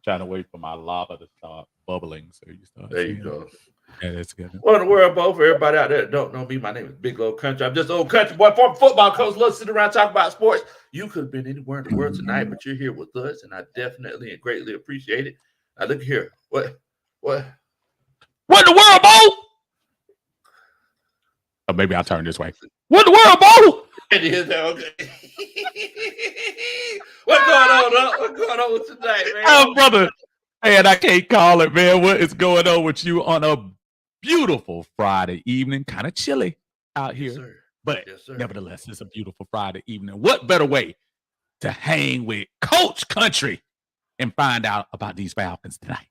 trying to wait for my lava to start bubbling so you start There you seeing it. go. Yeah, that's good. What in the world, Bo? For everybody out there that don't know me, my name is Big Old Country. I'm just old country boy, former football coach. Love sitting around talking about sports. You could have been anywhere in the world tonight, but you're here with us, and I definitely and greatly appreciate it. Now look here. What? What in the world, Bo? Oh, maybe I'll turn this way. What in the world, Bo? It is okay. What's going on? What's going on with tonight, man? Oh, brother. Man, I can't call it, man. What is going on with you on a beautiful Friday evening? Kind of chilly out here. Sir. But Yes, sir. nevertheless, it's a beautiful Friday evening. What better way to hang with Coach Kuntry and find out about these Falcons tonight?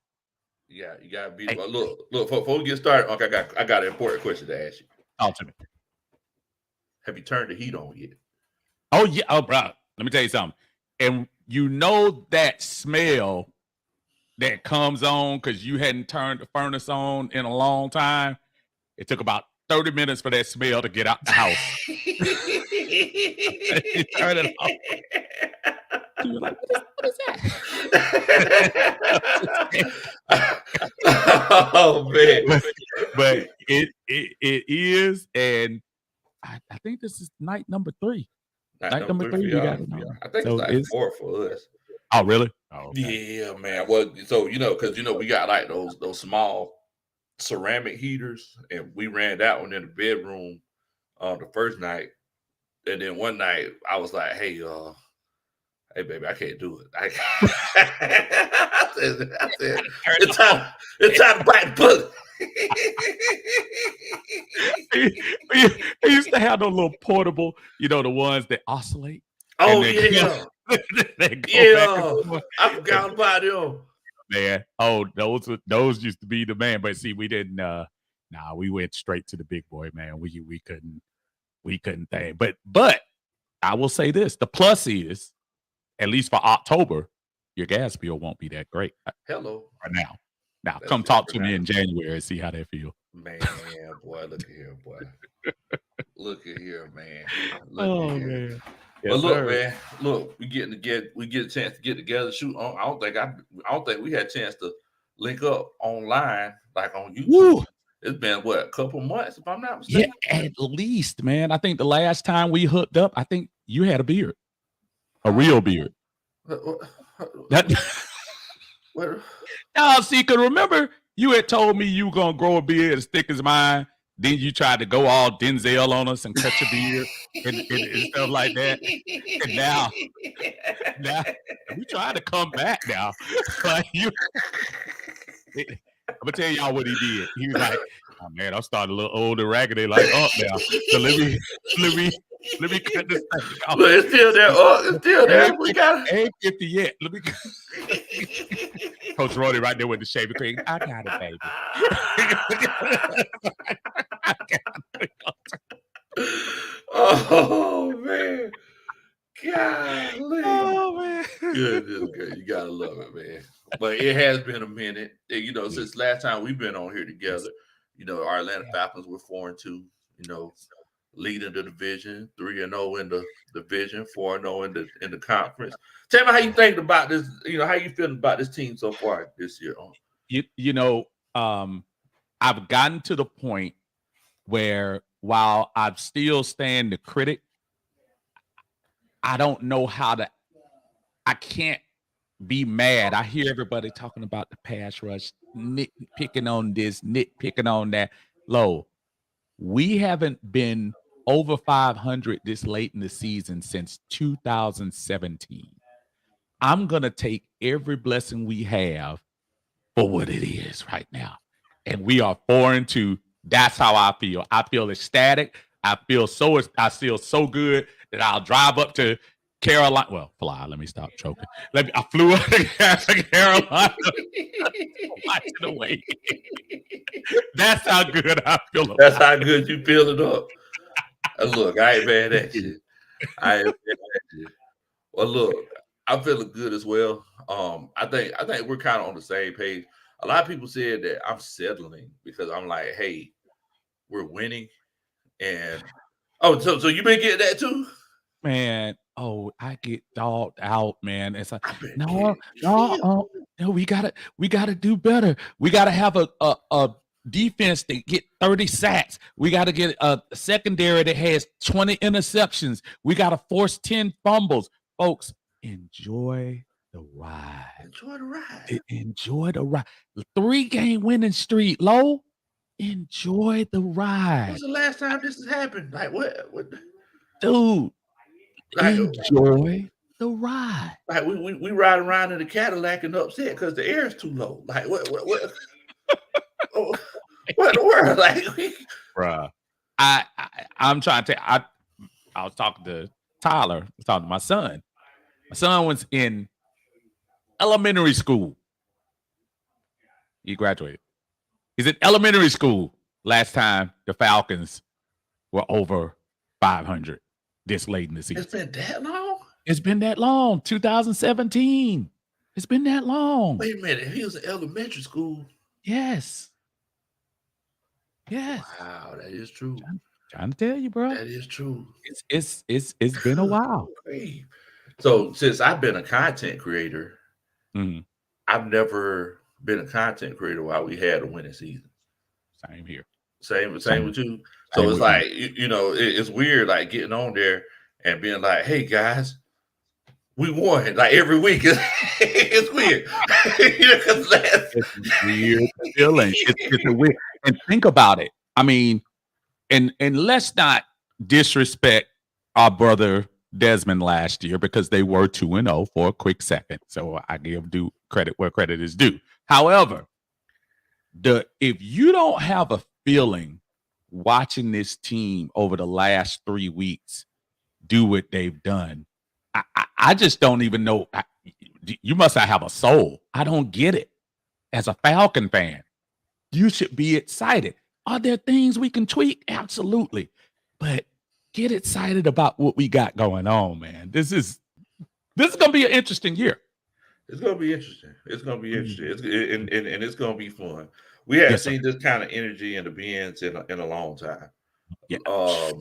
Yeah, you gotta be. Hey. Look. Before we get started, okay, I got an important question to ask you. Talk to me. Have you turned the heat on yet? Oh yeah, oh bro. Let me tell you something. And you know that smell that comes on because you hadn't turned the furnace on in a long time. It took about 30 minutes for that smell to get out the house. You turn it on. You were like, what is that? Oh man. But it is, and I think this is night number 3. Night number 3, we got it. I think so it's like 4 for us. Oh, really? Oh, okay. Yeah, man. Well, so because we got like those small ceramic heaters, and we ran that one in the bedroom the first night, and then one night I was like, hey baby, I can't do it. I said it's time to bite the bullet. They used to have those little portable, the ones that oscillate. Oh yeah. I forgot about them. Man, those used to be the man. But see, we didn't. We went straight to the big boy, man. We couldn't think. But I will say this: the plus is, at least for October, your gas bill won't be that great. Hello. Right now. Now, come talk to me in January and see how that feels. Man, boy, look at here, boy. Look at here, man. Man. Yes, well, look, man. Look, we get a chance to get together, shoot on. I don't think we had a chance to link up online like on YouTube. Woo. It's been a couple months, if I'm not mistaken. Yeah, at least, man. I think the last time we hooked up, I think you had a beard, a real beard. No, see, because remember you had told me you were gonna grow a beard as thick as mine. Then you tried to go all Denzel on us and cut your beard and stuff like that. And now we trying to come back now. Like I'm gonna tell y'all what he did. He was like, "Oh man, I'm starting a little old and raggedy like up now. So let me cut this thing off." Look, it's still there. It's still there. We got it. Ain't 50 yet. Let me. Coach Roddy right there with the shaving cream. I got it, baby. Oh man. Golly. Oh man. Good. You gotta love it, man. But it has been a minute. Since last time we've been on here together. Our Atlanta Falcons were 4-2. Leading the division, 3-0 in the division, 4-0 in the conference. Tell me how you think about this. How you feeling about this team so far this year? I've gotten to the point where while I still stand the critic, I don't know how to. I can't be mad. I hear everybody talking about the pass rush, nitpicking on this, nitpicking on that. We haven't been over 500 this late in the season since 2017. I'm going to take every blessing we have for what it is right now. And we are 4-2. That's how I feel. I feel ecstatic. I feel so good that I'll drive up to Carolina. Well, fly. Let me stop choking. I flew up to Carolina. Watching away. That's how good I feel. That's how good you feel it up. Look, I ain't mad at you. Well, look, I'm feeling good as well. I think we're kind of on the same page. A lot of people said that I'm settling because I'm like, hey, we're winning, and so you been getting that too, man. I get dogged out, man. It's like no. No, we gotta do better. We gotta have a defense that get 30 sacks. We gotta get a secondary that has 20 interceptions. We gotta force 10 fumbles. Folks, enjoy the ride. Enjoy the ride. Enjoy the ride. 3-game winning streak, low. Enjoy the ride. When's the last time this has happened? Like what? Dude, Like, enjoy the ride. like we ride around in the Cadillac and upset because the air is too low. Like what oh, what in the world? Like Bruh. I'm trying to I was talking to Tyler, I was talking to my son. My son was in elementary school. He graduated. He's in elementary school. Last time the Falcons were over 500 this late in the season. it's been that long? It's been that long. 2017. It's been that long. Wait a minute. He was in elementary school. Yes. Yes. Wow, that is true. Trying to tell you, bro. That is true. It's been a while. So since I've been a content creator, Mhm. I've never been a content creator while we had a winning season. Same here. Same with you. Same So it's with like it's weird, like getting on there and being like, "Hey guys, we won!" Like every week, it's weird. It's a weird feeling. It's a weird. And think about it. I mean, and let's not disrespect our brother Desmond last year because they were 2-0 for a quick second. So I give due credit where credit is due. However, if you don't have a feeling watching this team over the last 3 weeks do what they've done, I just don't even know. You must not have a soul. I don't get it. As a Falcon fan, you should be excited. Are there things we can tweak? Absolutely. But get excited about what we got going on, man. This is going to be an interesting year. It's gonna be interesting. It's gonna be interesting. And it's gonna be fun. We haven't seen this kind of energy in the Bens in a long time. Yeah. I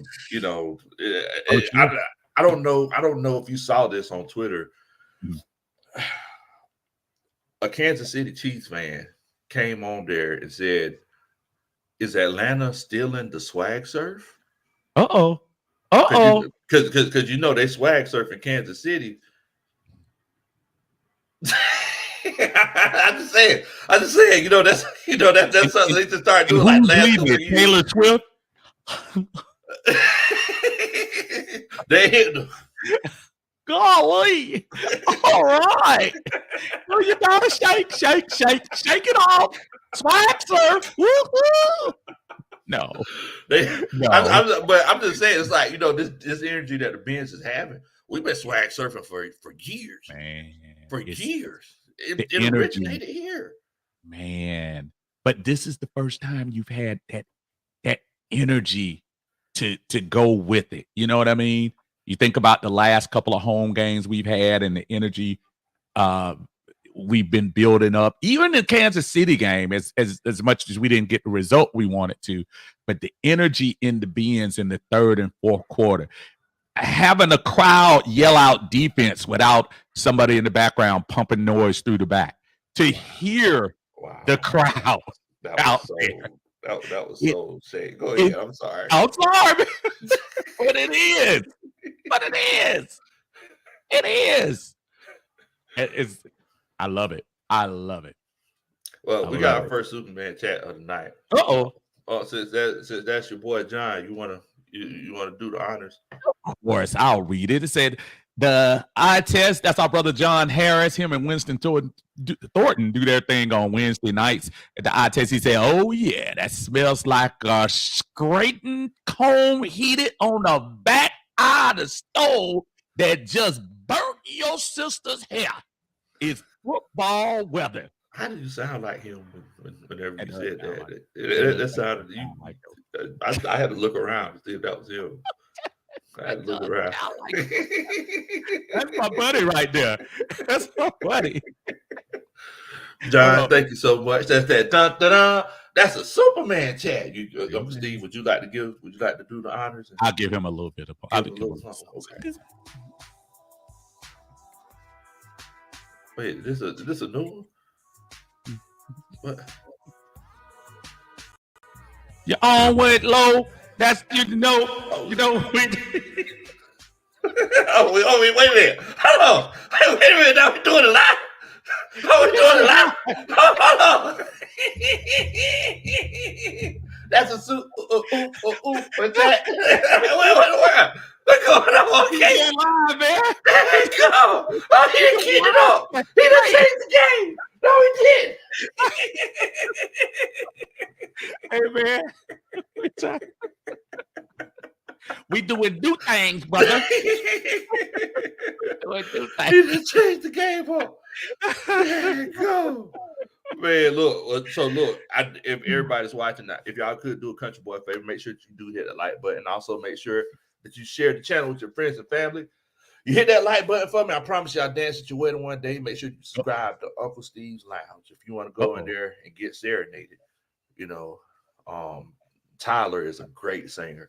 don't know. I don't know if you saw this on Twitter. A Kansas City Chiefs fan came on there and said, "Is Atlanta stealing the swag surf?" Uh-oh. Because they swag surf in Kansas City. I'm just saying, that's something they just start doing like last 2 years. Taylor Swift. They hit them. Golly. All right. Well, you gotta shake it off. Swag surf. Woo-hoo. No. I'm just saying, it's like, this energy that the Benz is having. We've been swag surfing for years. Man. For years. It energy, originated here. Man. But this is the first time you've had that energy to go with it. You know what I mean? You think about the last couple of home games we've had and the energy we've been building up. Even the Kansas City game, as much as we didn't get the result we wanted to, but the energy in the Bens in the third and fourth quarter. Having a crowd yell out defense without somebody in the background pumping noise through the back. To hear the crowd out there. That was so shady. Go ahead. I'm sorry. I'm sorry. But it is. It is. I love it. Well, we got our first Superman chat of the night. Uh-oh. Since that's your boy John, you wanna do the honors? Of course, I'll read it. It said the eye test. That's our brother John Harris. Him and Winston Thornton do their thing on Wednesday nights. At the eye test, he said, "Oh yeah, that smells like a scraping comb heated on the back eye of the stove that just burnt your sister's hair. It's football weather." How did you sound like him whenever you said that? That sounded I had to look around to see if that was him. I had to look around. That's my buddy right there. That's my buddy. John, thank you so much. That's that. Dun, dun, dun. That's a Superman chat. Steve, would you like to do the honors? I'll give him a little bit of. Okay. Wait, this a new one? What? Your own went low. That's we. Wait a minute. Hold on. Wait a minute. Now we're doing it live. How we doing it live? Hold on. That's a suit. What's that? Wait. What's going on? Okay. Yeah, live, man. Let's go. Oh, he didn't key it up. He done changed the game. No, he didn't. Hey, man. We doing new things, brother. He done changed the game up. There you go. Man, look. So look, if everybody's watching that, if y'all could do a country boy favor, make sure that you do hit the like button. Also, make sure that you share the channel with your friends and family. You hit that like button for me. I promise you, I'll dance at your wedding one day. Make sure you subscribe to Uncle Steve's Lounge if you want to go in there and get serenaded. You know, Tyler is a great singer.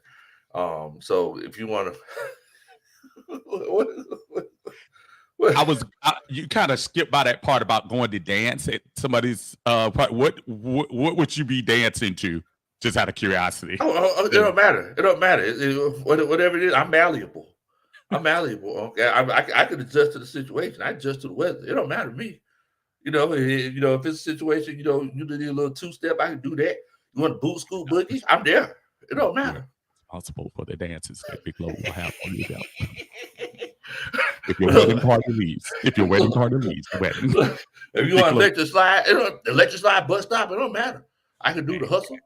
So if you want to, you kind of skipped by that part about going to dance at somebody's part. What would you be dancing to? Just out of curiosity. It don't matter. It don't matter. Whatever it is, I'm malleable. Okay, I could adjust to the situation. I adjust to the weather. It don't matter to me. You know, if it's a situation, you need a little 2-step, I can do that. You want a boot school boogie? I'm there. It don't matter. Responsible for the dances that Big Low will have on you. If your wedding party leaves, the wedding. If you want electric slide bus stop, it don't matter. I can do the hustle.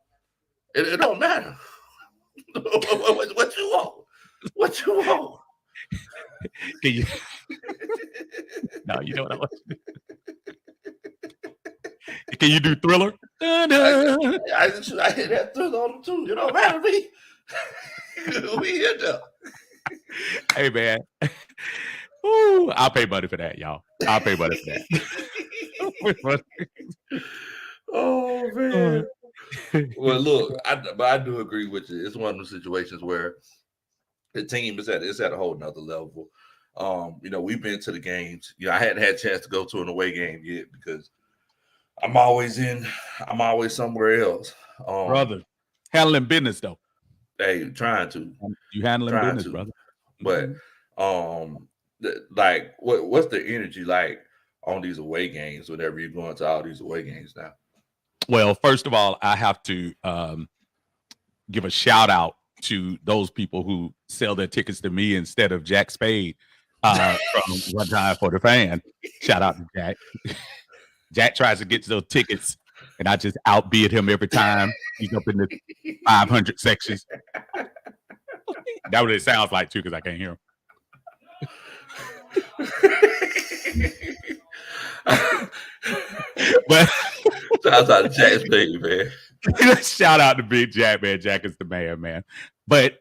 It don't matter. What you want? What you want? Can you? No, you know what I want. Can you do Thriller? I hit that Thriller on them too. It don't matter to me. We here though. Hey man. Ooh, I'll pay money for that, y'all. I'll pay money for that. Oh man. Well, look, I do agree with you. It's one of those situations where the team is at a whole nother level. We've been to the games. I hadn't had a chance to go to an away game yet because I'm always somewhere else. Brother, handling business though. Hey, trying to. You handling business, brother. But like what's the energy like on these away games whenever you're going to all these away games now? Well, first of all, I have to give a shout out to those people who sell their tickets to me instead of Jack Spade from One Time for the Fan. Shout out to Jack. Jack tries to get to those tickets, and I just outbid him every time. He's up in the 500 sections. That's what it sounds like, too, because I can't hear him. But shout out to Jack's baby, man. Shout out to Big Jack, man. Jack is the man. But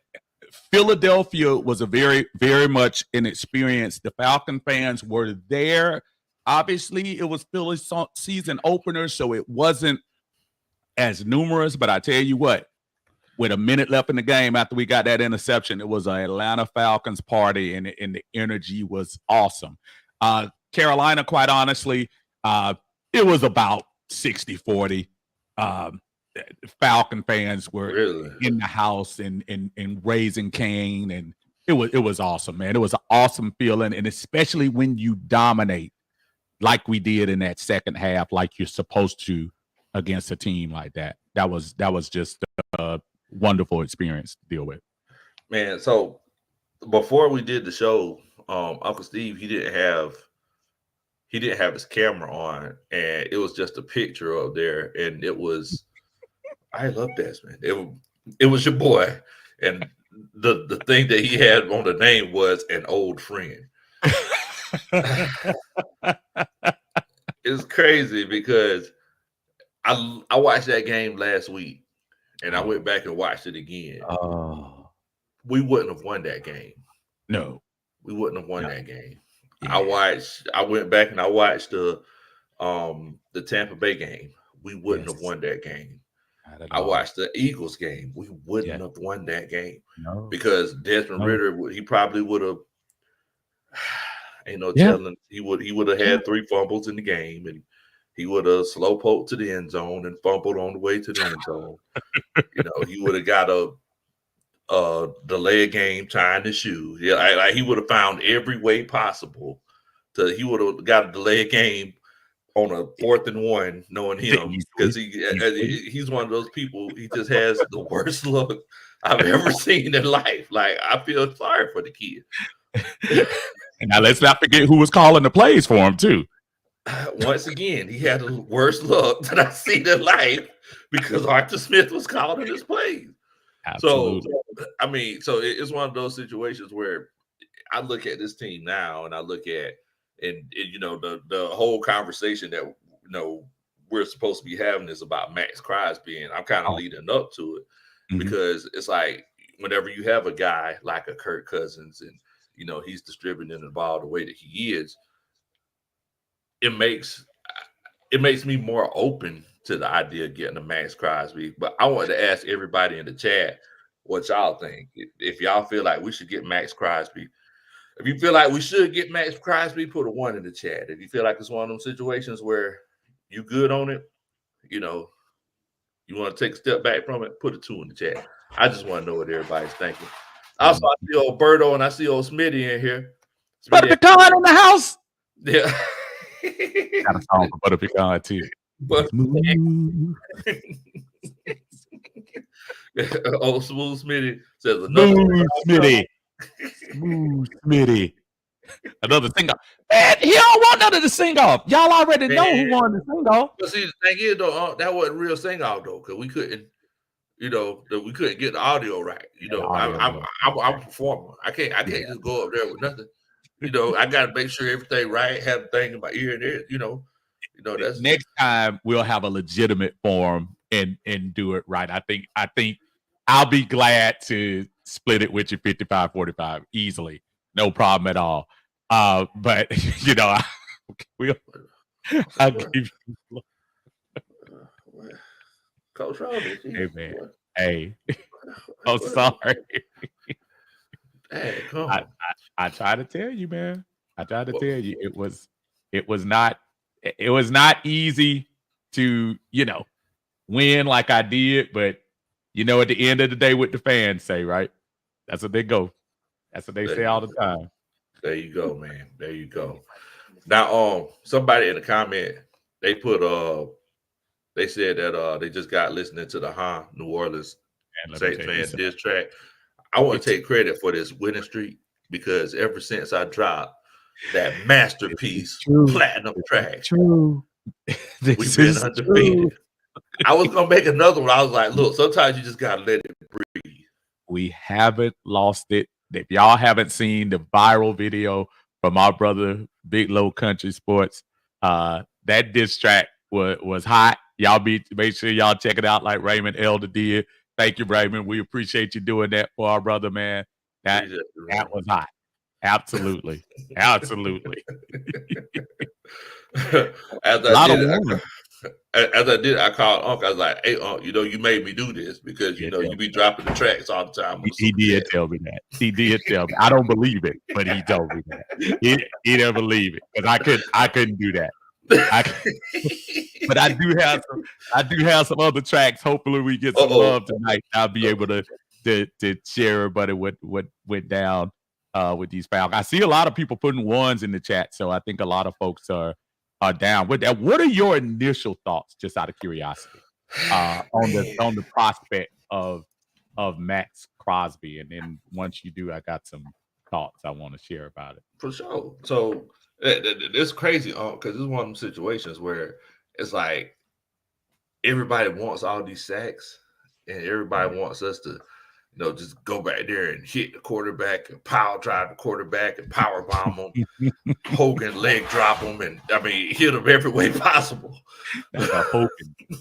Philadelphia was a very, very much an experience. The Falcon fans were there. Obviously, it was Philly's season opener, so it wasn't as numerous. But I tell you what, with a minute left in the game after we got that interception, it was an Atlanta Falcons party, and the energy was awesome. Carolina, quite honestly, it was about 60-40. Falcon fans were really in the house and raising Cain, and it was awesome, man. It was an awesome feeling, and especially when you dominate like we did in that second half, like you're supposed to against a team like that. That was just a wonderful experience to deal with. Man, so before we did the show, Uncle Steve, he didn't have his camera on, and it was just a picture up there, and it was I love that, man. It was your boy, and the thing that he had on the name was an old friend. It's crazy because I watched that game last week, and I went back and watched it again. We wouldn't have won that game. No, we wouldn't have won that game. Yeah. I went back and I watched the Tampa Bay game. We wouldn't have won that game. I watched the Eagles game. We wouldn't have won that game because Desmond Ridder, he probably would have. Ain't no telling. He would have had 3 fumbles in the game, and he would have slow poked to the end zone and fumbled on the way to the end zone. He would have got a delay a game tying the shoe. Yeah, like he would have found every way possible he would have got a delay a game on a 4th and 1, knowing him, because he's one of those people. He just has the worst look I've ever seen in life. Like, I feel sorry for the kid. And now let's not forget who was calling the plays for him too. Once again, he had the worst look that I've seen in life because Arthur Smith was calling his plays. Absolutely. So it's one of those situations where I look at this team now, and I look at the whole conversation that we're supposed to be having is about Max Crosby, and I'm kind of leading up to it because it's like whenever you have a guy like a Kirk Cousins and he's distributing the ball the way that he is, it makes me more open to the idea of getting a Max Crosby. But I want to ask everybody in the chat what y'all think. If y'all feel like we should get Max Crosby. If you feel like we should get Max Crosby, put a 1 in the chat. If you feel like it's one of those situations where you good on it, you want to take a step back from it, put a 2 in the chat. I just want to know what everybody's thinking. Also, I see old Berto and I see old Smitty in here. Butter pecan in the house. Yeah. Got a song for butter pecan too. Old Smooth Smitty says Smooth Smitty. Smooth Smitty. Another sing off. Man, he don't want none of the sing off. Y'all already know who won the sing off. But see, the thing is, though, that wasn't real sing off though, because we couldn't, we couldn't get the audio right. I'm a performer. I can't just go up there with nothing. I got to make sure everything right. Have the thing in my ear and there. That's next time we'll have a legitimate form and do it right. I think I'll be glad to split it with you 55-45 easily. No problem at all. But I'll give you Coach Robert. Hey man. Hey. I'm sorry. Hey, come on. I try to tell you, man. I try to tell you it was not easy to, win like I did, but at the end of the day, what the fans say, right? That's what they go. That's what they say all the time. There you go, man. There you go. Now, somebody in the comment, they put they said that they just got listening to the New Orleans Saints fan diss track. I want to take credit for this winning streak because ever since I dropped that masterpiece platinum track, we've been undefeated. I was gonna make another one. I was like, look, sometimes you just gotta let it breathe. We haven't lost it. If y'all haven't seen the viral video from our brother Big Low Country Sports, that diss track was hot. Y'all make sure y'all check it out like Raymond Elder did. Thank you, Raymond. We appreciate you doing that for our brother, man. That was hot. Absolutely. Absolutely. As I did, I called Uncle. I was like, hey, Uncle, you made me do this because, you be dropping the tracks all the time. He did tell me that. He did tell me. I don't believe it, but he told me that. He didn't believe it because I couldn't do that. But I do have some other tracks. Hopefully we get some love tonight. I'll be able to share everybody what went down with these Falcons. I see a lot of people putting 1s in the chat, so I think a lot of folks are down with that. What are your initial thoughts, just out of curiosity, on the prospect of Max Crosby? And then once you do, I got some thoughts I want to share about it. For sure. So it's crazy because it's one of them situations where it's like everybody wants all these sacks and everybody wants us to just go back there and hit the quarterback and power drive the quarterback and power bomb him, Hogan leg drop him, and hit him every way possible. That's a Hogan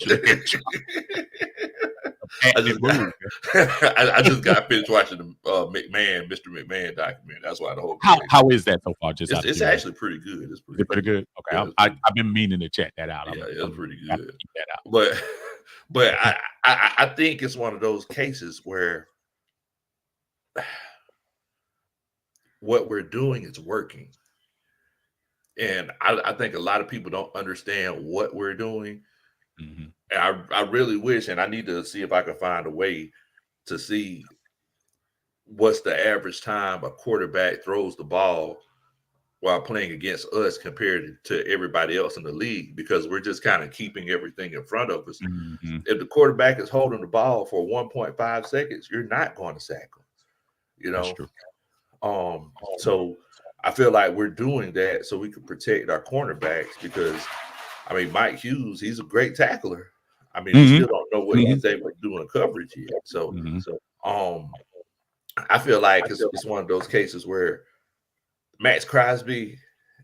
leg drop. I just got finished watching the Mr. McMahon documentary. That's why the whole. How is that so far? It's actually pretty good. It's pretty good. Okay, yeah, I've been meaning to check that out. Yeah, it's pretty good. That out. But I think it's one of those cases where what we're doing is working. And I think a lot of people don't understand what we're doing. Mhm. And I really wish, and I need to see if I can find a way to see what's the average time a quarterback throws the ball while playing against us compared to everybody else in the league, because we're just kind of keeping everything in front of us. Mhm. If the quarterback is holding the ball for 1.5 seconds, you're not going to sack him, you That's know. true. So I feel like we're doing that so we can protect our cornerbacks, because I mean, Mike Hughes, he's a great tackler. I mean, we Mhm. still don't know what Mhm. he's able to do in coverage yet. So Mhm. um I feel like it's one of those cases where Max Crosby,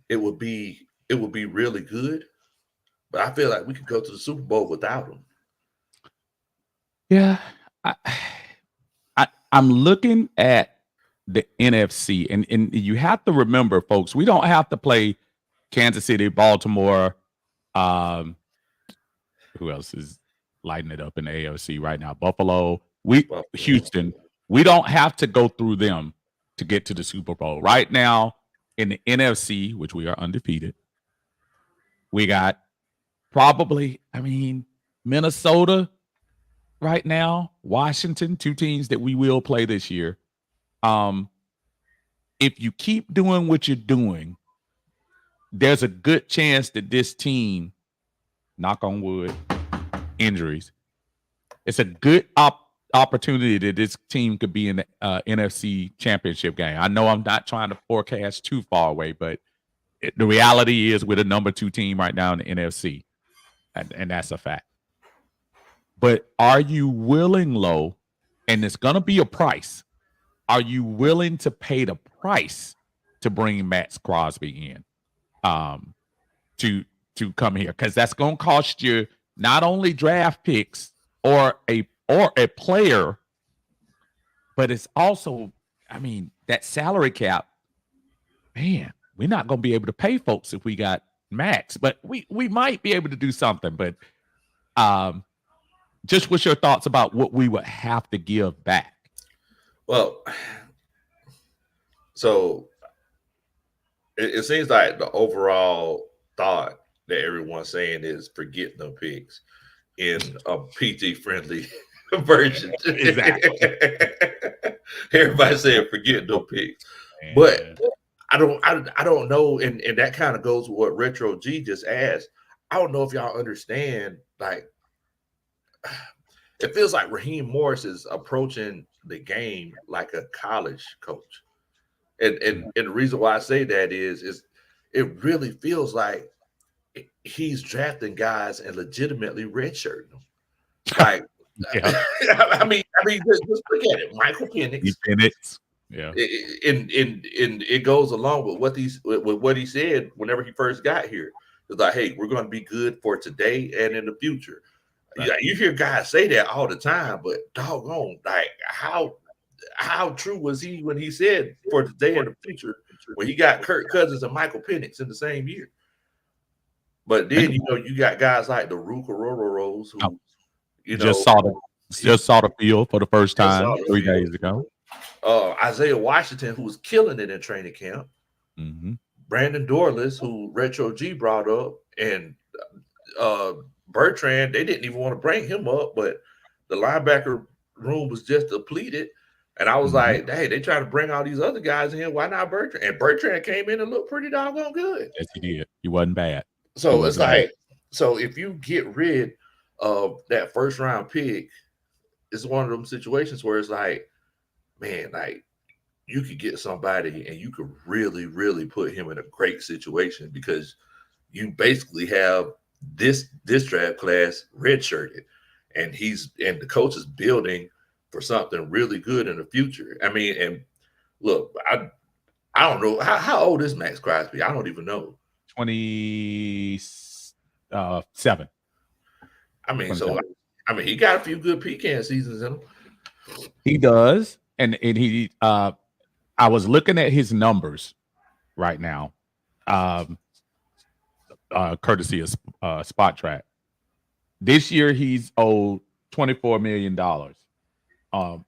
it would be really good, but I feel like we could go to the Super Bowl without him. Yeah. I, I'm looking at the NFC, and you have to remember, folks, we don't have to play Kansas City, Baltimore. Um, who else is lighting it up in the AFC right now? Buffalo, Buffalo. Houston. We don't have to go through them to get to the Super Bowl. Right now in the NFC, which we are undefeated, we got probably, I mean, Minnesota right now, Washington, two teams that we will play this year. Um, if you keep doing what you're doing, there's a good chance that this team, knock on wood, injuries, it's a good opportunity that this team could be in the NFC Championship game. I know I'm not trying to forecast too far away, but the reality is we're the number 2 team right now in the NFC, and that's a fact. But are you willing, Lo, and it's going to be a price, are you willing to pay the price to bring Max Crosby in um, to come here? Because that's going to cost you not only draft picks or a player, but it's also, I mean, that salary cap. Man, we're not going to be able to pay folks if we got Max, but we might be able to do something. But um, just what's your thoughts about what we would have to give back? Well, so it seems like the overall thought that everyone's saying is forget the picks in a PG friendly version. Exactly. Everybody said forget no picks. But And I don't know, and that kind of goes with what Retro G just asked. I don't know if y'all understand, like it feels like Raheem Morris is approaching the game like a college coach. And the reason why I say that is it really feels like he's drafting guys and legitimately redshirting them. Like, yeah, I mean, just look at it. Michael Penix. Penix. Yeah. And it goes along with what he said whenever he first got here. It's like, hey, we're going to be good for today and in the future. Right. You hear guys say that all the time, but doggone, like how true was he when he said for today and the future when he got Kirk Cousins and Michael Penix in the same year? But then you got guys like the Ruka Rororos who just saw the field for the first time 3 days ago. Isaiah Washington, who was killing it in training camp. Mm-hmm. Brandon Dorless, who Retro G brought up, and Bertrand, they didn't even want to bring him up, but the linebacker room was just depleted. And I was like, hey, they trying to bring all these other guys in. Why not Bertrand? And Bertrand came in and looked pretty doggone good. Yes, he did. He wasn't bad. So it's like, so if you get rid of that first round pick, it's one of them situations where it's like, man, like you could get somebody and you could really, really put him in a great situation, because you basically have this draft class redshirted, and the coach is building for something really good in the future. I mean, and look, I don't know how old is Max Crosby. I don't even know. 27. I mean, so I mean, he got a few good pecan seasons in him. He does, and he. I was looking at his numbers right now, courtesy of Spot Track. This year, he's owed $24 million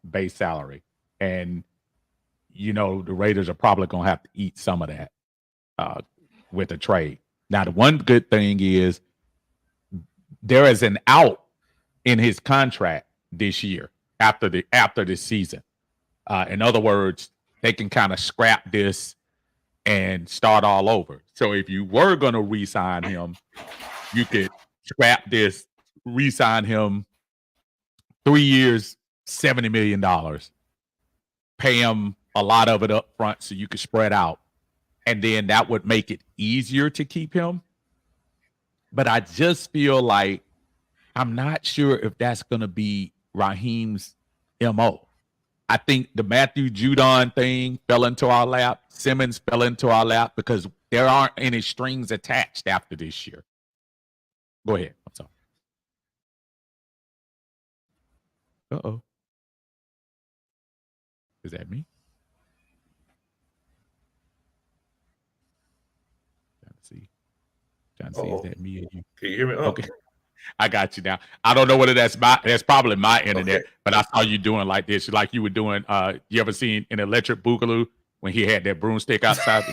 base salary, and the Raiders are probably going to have to eat some of that with a trade. Now, the one good thing is there is an out in his contract this year after this season. In other words, they can kind of scrap this and start all over. So if you were going to re-sign him, you could scrap this, re-sign him 3 years, $70 million. Pay him a lot of it up front so you could spread out. And then that would make it easier to keep him. But I just feel like I'm not sure if that's going to be Raheem's MO. I think the Matthew Judon thing fell into our lap. Simmons fell into our lap because there aren't any strings attached after this year. Go ahead. I'm sorry. Uh-oh. Is that me? Trying to see, is that me or you? Can you hear me? Oh. Okay. I got you now. I don't know whether that's probably my internet, but I saw you doing like this, like you were doing. You ever seen an Electric Boogaloo when he had that broomstick outside?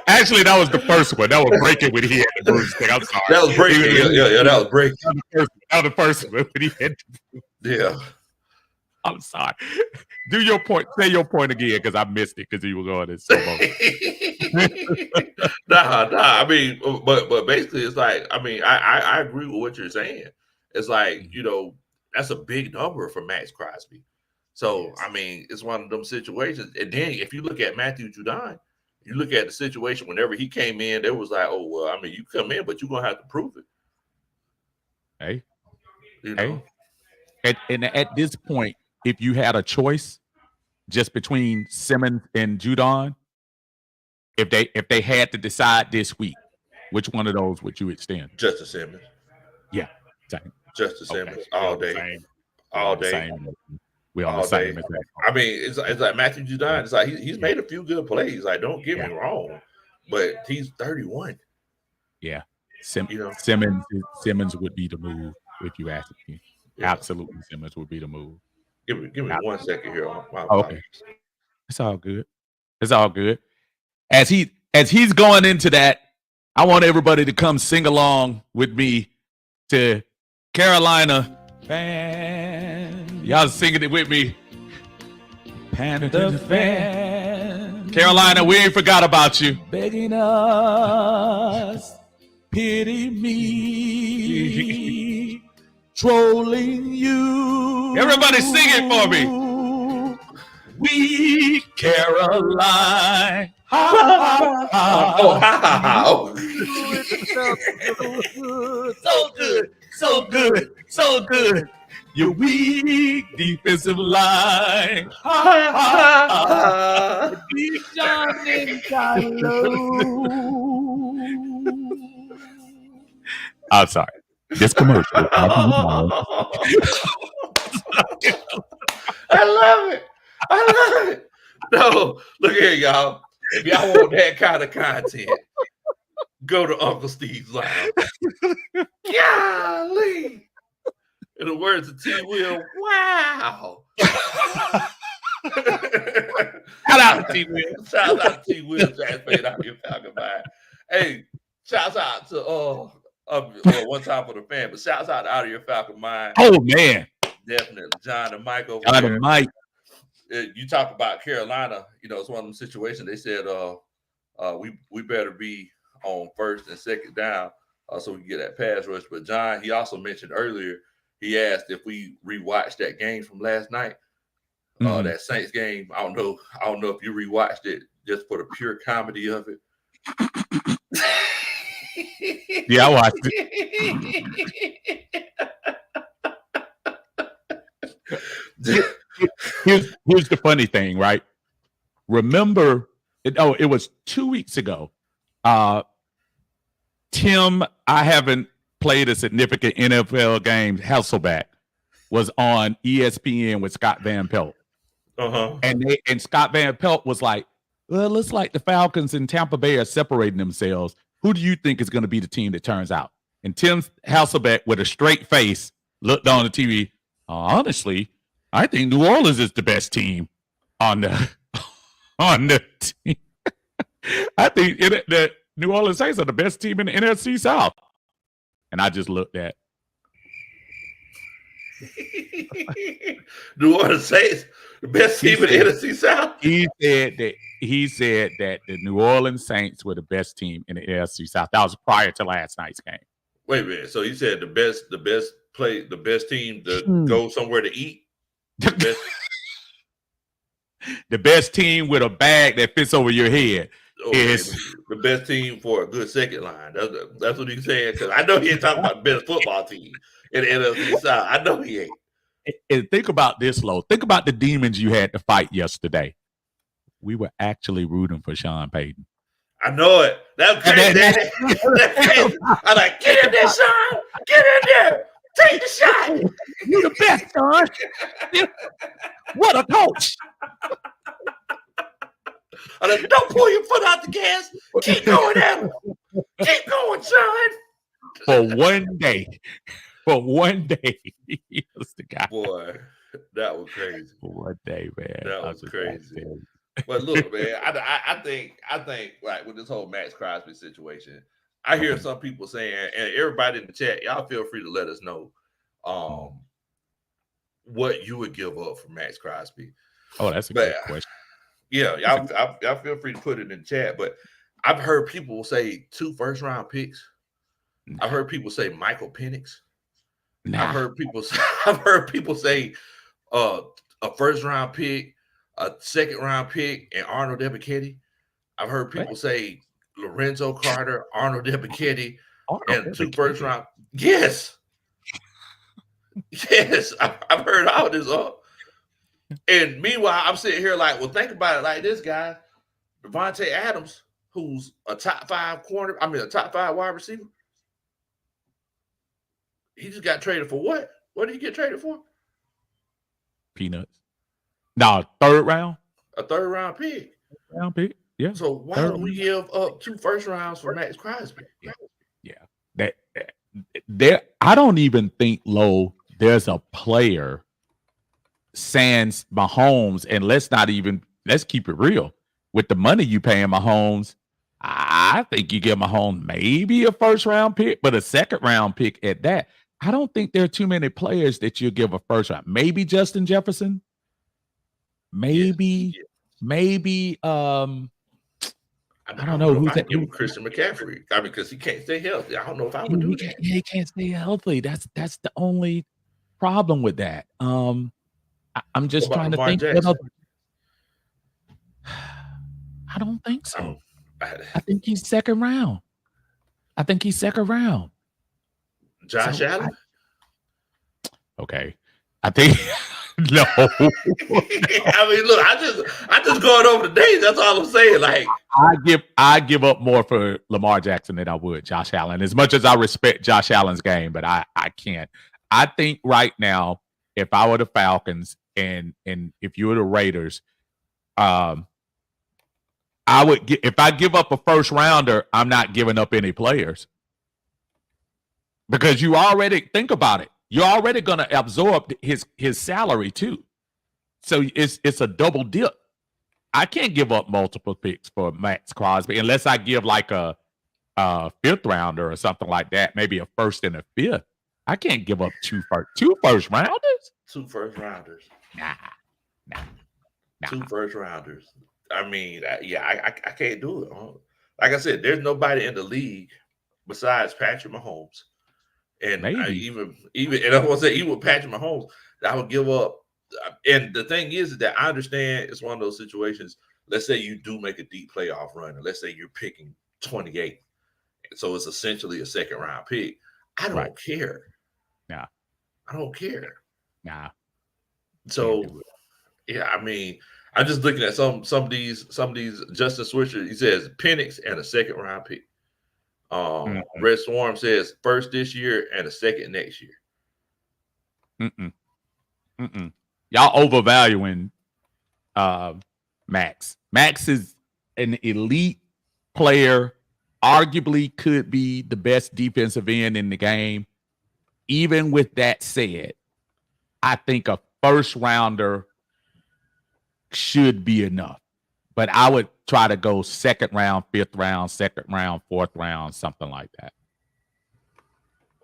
Actually, that was the first one. That was breaking when he had the broomstick. I'm sorry. That was breaking. Yeah, that was breaking. That was the first one when he had. Yeah. I'm sorry. Do your point. Say your point again because I missed it because you were going in so long. Nah. I mean, but basically, it's like, I mean, I agree with what you're saying. It's like, you know, that's a big number for Max Crosby. So, I mean, it's one of them situations. And then if you look at Matthew Judon, you look at the situation whenever he came in, there was like, oh, well, I mean, you come in, but you're going to have to prove it. Hey. You know? And at this point, if you had a choice just between Simmons and Judon, if they had to decide this week, which one of those would you extend? Justin Simmons. Yeah, same. Justin Simmons all day, all day. We all the same. I mean, it's like Matthew Judon. It's like he's made a few good plays. Like, don't get me wrong, but he's 31. Yeah, Simmons would be the move if you ask me. Yeah. Absolutely, Simmons would be the move. Give me 1 second here. Okay, it's all good. It's all good. As he's going into that, I want everybody to come sing along with me to Carolina. Fan. Y'all singing it with me. Panthers fan. Carolina, we ain't forgot about you. Begging us, pity me. Trolling you. Everybody sing it for me. We Caroline. So good. Your weak defensive line. I'm sorry. This commercial. I love it. No, look here, y'all. If y'all want that kind of content, go to Uncle Steve's Lounge. Golly. In the words of T. Will, wow. Shout out to T. Will. Shout out to T. Will. Jazz fade out your Falcon mind. Hey, shouts out to one time for the fan, but shouts out to Out of Your Falcon Mind. Oh man, definitely John and Mike over John there. And Mike. You talk about Carolina. You know, it's one of them situations. They said, we better be on first and second down so we can get that pass rush. But John, he also mentioned earlier, he asked if we rewatched that game from last night, that Saints game. I don't know if you rewatched it just for the pure comedy of it. Yeah, I watched it. Here's the funny thing, right? Remember, it was 2 weeks ago. Tim, I haven't played a significant NFL game. Hasselback was on ESPN with Scott Van Pelt. And Scott Van Pelt was like, well, it looks like the Falcons and Tampa Bay are separating themselves. Who do you think is going to be the team that turns out? And Tim Hasselback, with a straight face, looked on the TV. Honestly, I think New Orleans is the best team on the on the team. I think the New Orleans Saints are the best team in the NFC South. And I just looked at New Orleans Saints, the best team in the NFC South. He said that the New Orleans Saints were the best team in the NFC South. That was prior to last night's game. Wait a minute. So he said the best team to go somewhere to eat. The best team with a bag that fits over your head. Is the best team for a good second line. That's what he's saying. Because I know he ain't talking about the best football team in the NFC South. I know he ain't. And think about this, Lo. Think about the demons you had to fight yesterday. We were actually rooting for Sean Payton. I know it. That's crazy. I'm like, get in there, Sean. Get in there. Take the shot. You're the best, Sean. What a coach. Don't pull your foot out the gas. Keep going at him. Keep going, Sean. For one day. He was the guy. Boy, that was crazy. For one day, man. That was crazy. But look, man, I think like with this whole Max Crosby situation, I hear some people saying, and everybody in the chat, y'all feel free to let us know what you would give up for Max Crosby. Oh, that's a good question. Yeah, y'all feel free to put it in the chat. But I've heard people say 2 first-round picks. I've heard people say Michael Penix. I've heard people say a first-round pick, a second-round pick, and Arnold Ebiketie. I've heard people say Lorenzo Carter, Arnold Ebiketie, and 2 first-round. Yes. Yes, I've heard all this up. And meanwhile, I'm sitting here like, well, think about it like this, guy. Devontae Adams, who's a top 5 wide receiver. He just got traded for what? What did he get traded for? Peanuts. No, 3rd round. A 3rd round pick. Round pick. Yeah. So why don't we give up 2 first rounds for Max Crosby? Yeah. There. I don't even think, Lo, there's a player sans Mahomes, and let's keep it real. With the money you paying Mahomes, I think you give Mahomes maybe a 1st round pick, but a 2nd round pick at that. I don't think there are too many players that you give a 1st round. Maybe Justin Jefferson. Maybe. I don't know who's that. Christian McCaffrey. I mean, because he can't stay healthy. I don't know if I would do that. He can't stay healthy. That's the only problem with that. I'm just trying to think. I don't think so. I think he's 2nd round. Josh Allen? Okay. I think no. I mean, look, I just going over the days. That's all I'm saying. Like, I give up more for Lamar Jackson than I would Josh Allen. As much as I respect Josh Allen's game, but I can't. I think right now, if I were the Falcons and if you were the Raiders, I would if I give up a 1st rounder, I'm not giving up any players. Because you already think about it. You're already going to absorb his salary too. So it's a double dip. I can't give up multiple picks for Max Crosby unless I give like a 5th rounder or something like that, maybe a 1st and a 5th. I can't give up 2 first rounders. 2 first rounders. Nah. 2 first rounders. I mean, I can't do it. Like I said, there's nobody in the league besides Patrick Mahomes. And even and I want to say, even with Patrick Mahomes, I would give up. And the thing is that I understand it's one of those situations. Let's say you do make a deep playoff run, and let's say you're picking 28, so it's essentially a 2nd round pick. I don't care. Nah, I don't care. Nah. So, yeah, I mean, I'm just looking at some of these Justin Switcher. He says Penix and a 2nd round pick. Red Swarm says 1st this year and a 2nd next year. Y'all overvaluing Max. Max is an elite player, arguably could be the best defensive end in the game. Even with that said, I think a first rounder should be enough. But I would try to go second round, fifth round, second round, fourth round, something like that.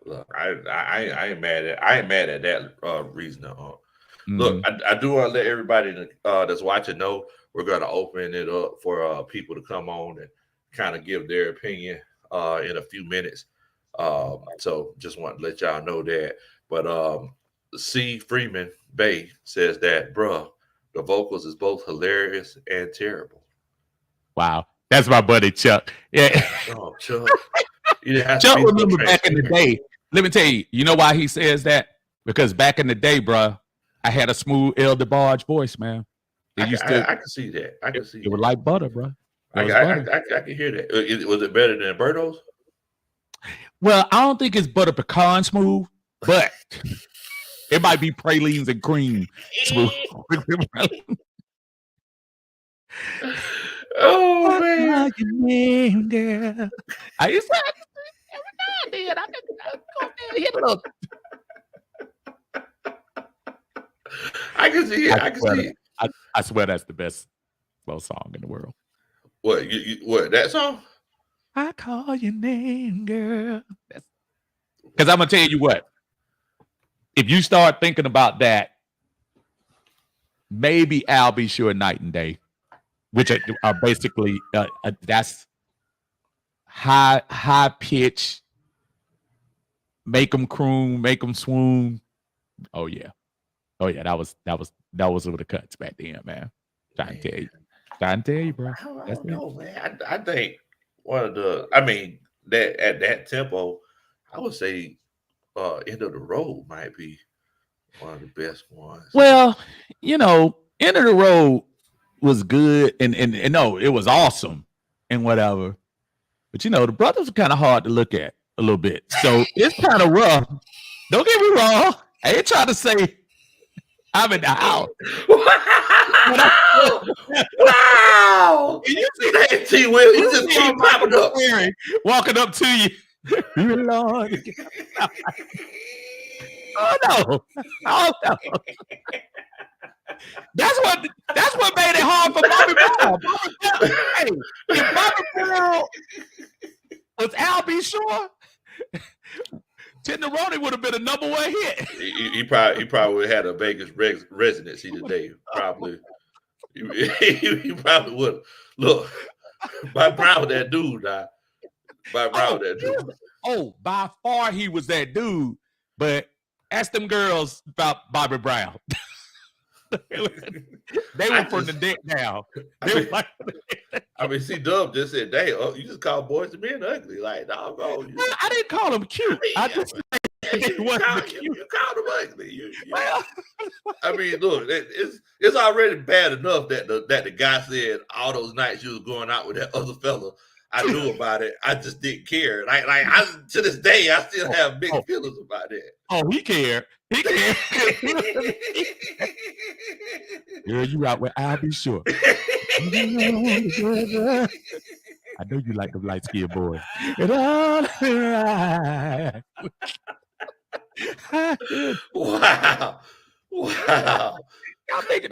Look, I ain't mad at that reasoning. Mm-hmm. Look, I do want to let everybody that's watching know we're going to open it up for people to come on and kind of give their opinion in a few minutes. So just want to let y'all know that. But C. Freeman Bay says that, bruh, the vocals is both hilarious and terrible. Wow. That's my buddy Chuck. Yeah. Oh, Chuck. Chuck remember back in the day. Let me tell you, you know why he says that? Because back in the day, bruh, I had a smooth El DeBarge voice, man. I can see that. I can see it was like butter, bro. I can hear that. Was it better than Berto's? Well, I don't think it's butter pecan smooth, but it might be pralines and cream smooth. Oh man, your name, girl. I used to every now and then. I go there, hit a little. I can see it. I swear that's the best slow song in the world. What what that song? I call your name, girl. Because I'm gonna tell you what. If you start thinking about that, maybe I'll Be Sure Night and Day, which are basically that's high pitch, make them croon, make them swoon. Oh yeah, that was with the cuts back then, man. Trying to tell you, bro. I don't know, man. I think one of the, I mean, that at that tempo, I would say End of the Road might be one of the best ones. Well, End of the Road was good and no, it was awesome and whatever. But the brothers are kind of hard to look at a little bit. So it's kind of rough. Don't get me wrong. I ain't trying to say I'm in the house. Wow! You see that, T. Will? You just keep popping up. Walking up to you. Lord. Oh no. That's what made it hard for Bobby Brown. Hey, if Bobby Brown was Al B. Sure, Tenderoni would have been a number one hit. He probably would have had a Vegas residency today. Probably. He probably would. Look, Bobby Brown was that dude, now. Bobby Brown was that dude. Oh, by far he was that dude. But ask them girls about Bobby Brown. They were from the deck down. I mean, C-Dub just said, "Damn, you just call boys and men ugly." Like, dog, I didn't call them cute. I just you called them ugly. I mean, look, it's already bad enough that the guy said all those nights you was going out with that other fella. I knew about it. I just didn't care. Like I to this day, I still have big feelings about that. Oh, he cared. He cared. Girl, you out with I'll Be Sure. I know you like the light-skinned boy. Wow. I'm thinking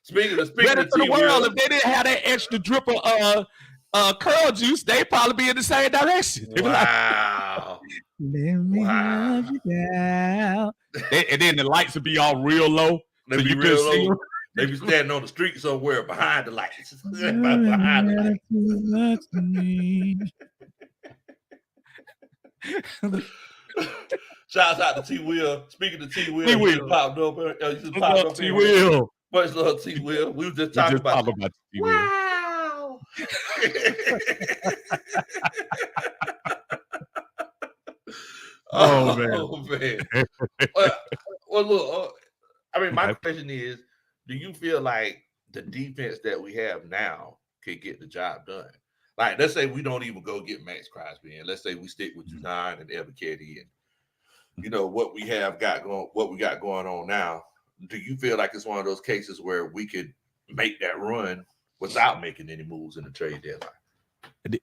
Speaking of the world, if they didn't have that extra drip of curl juice, they'd probably be in the same direction. Wow. Let me love you down. And then the lights would be all real low. They'd be real low. They be standing on the street somewhere behind the lights. Behind the lights. Shouts out to T. Will. Speaking of T. Will, T. Will popped up. T. Will. Much love, T. Will. We were just talking about T. Will. Wow. Oh man. Well, look. I mean, my question is: do you feel like the defense that we have now could get the job done? Like, let's say we don't even go get Max Crosby, and let's say we stick with Junan and Evan Ketty, and what we got going on now. Do you feel like it's one of those cases where we could make that run without making any moves in the trade deadline?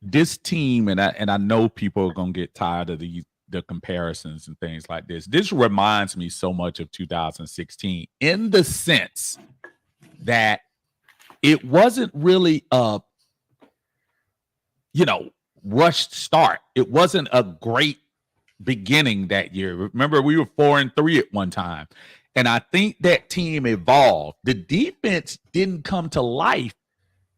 This team, and I know people are gonna get tired of the comparisons and things like this. This reminds me so much of 2016 in the sense that it wasn't really a, rushed start. It wasn't a great beginning that year. Remember, we were 4-3 at one time. And I think that team evolved. The defense didn't come to life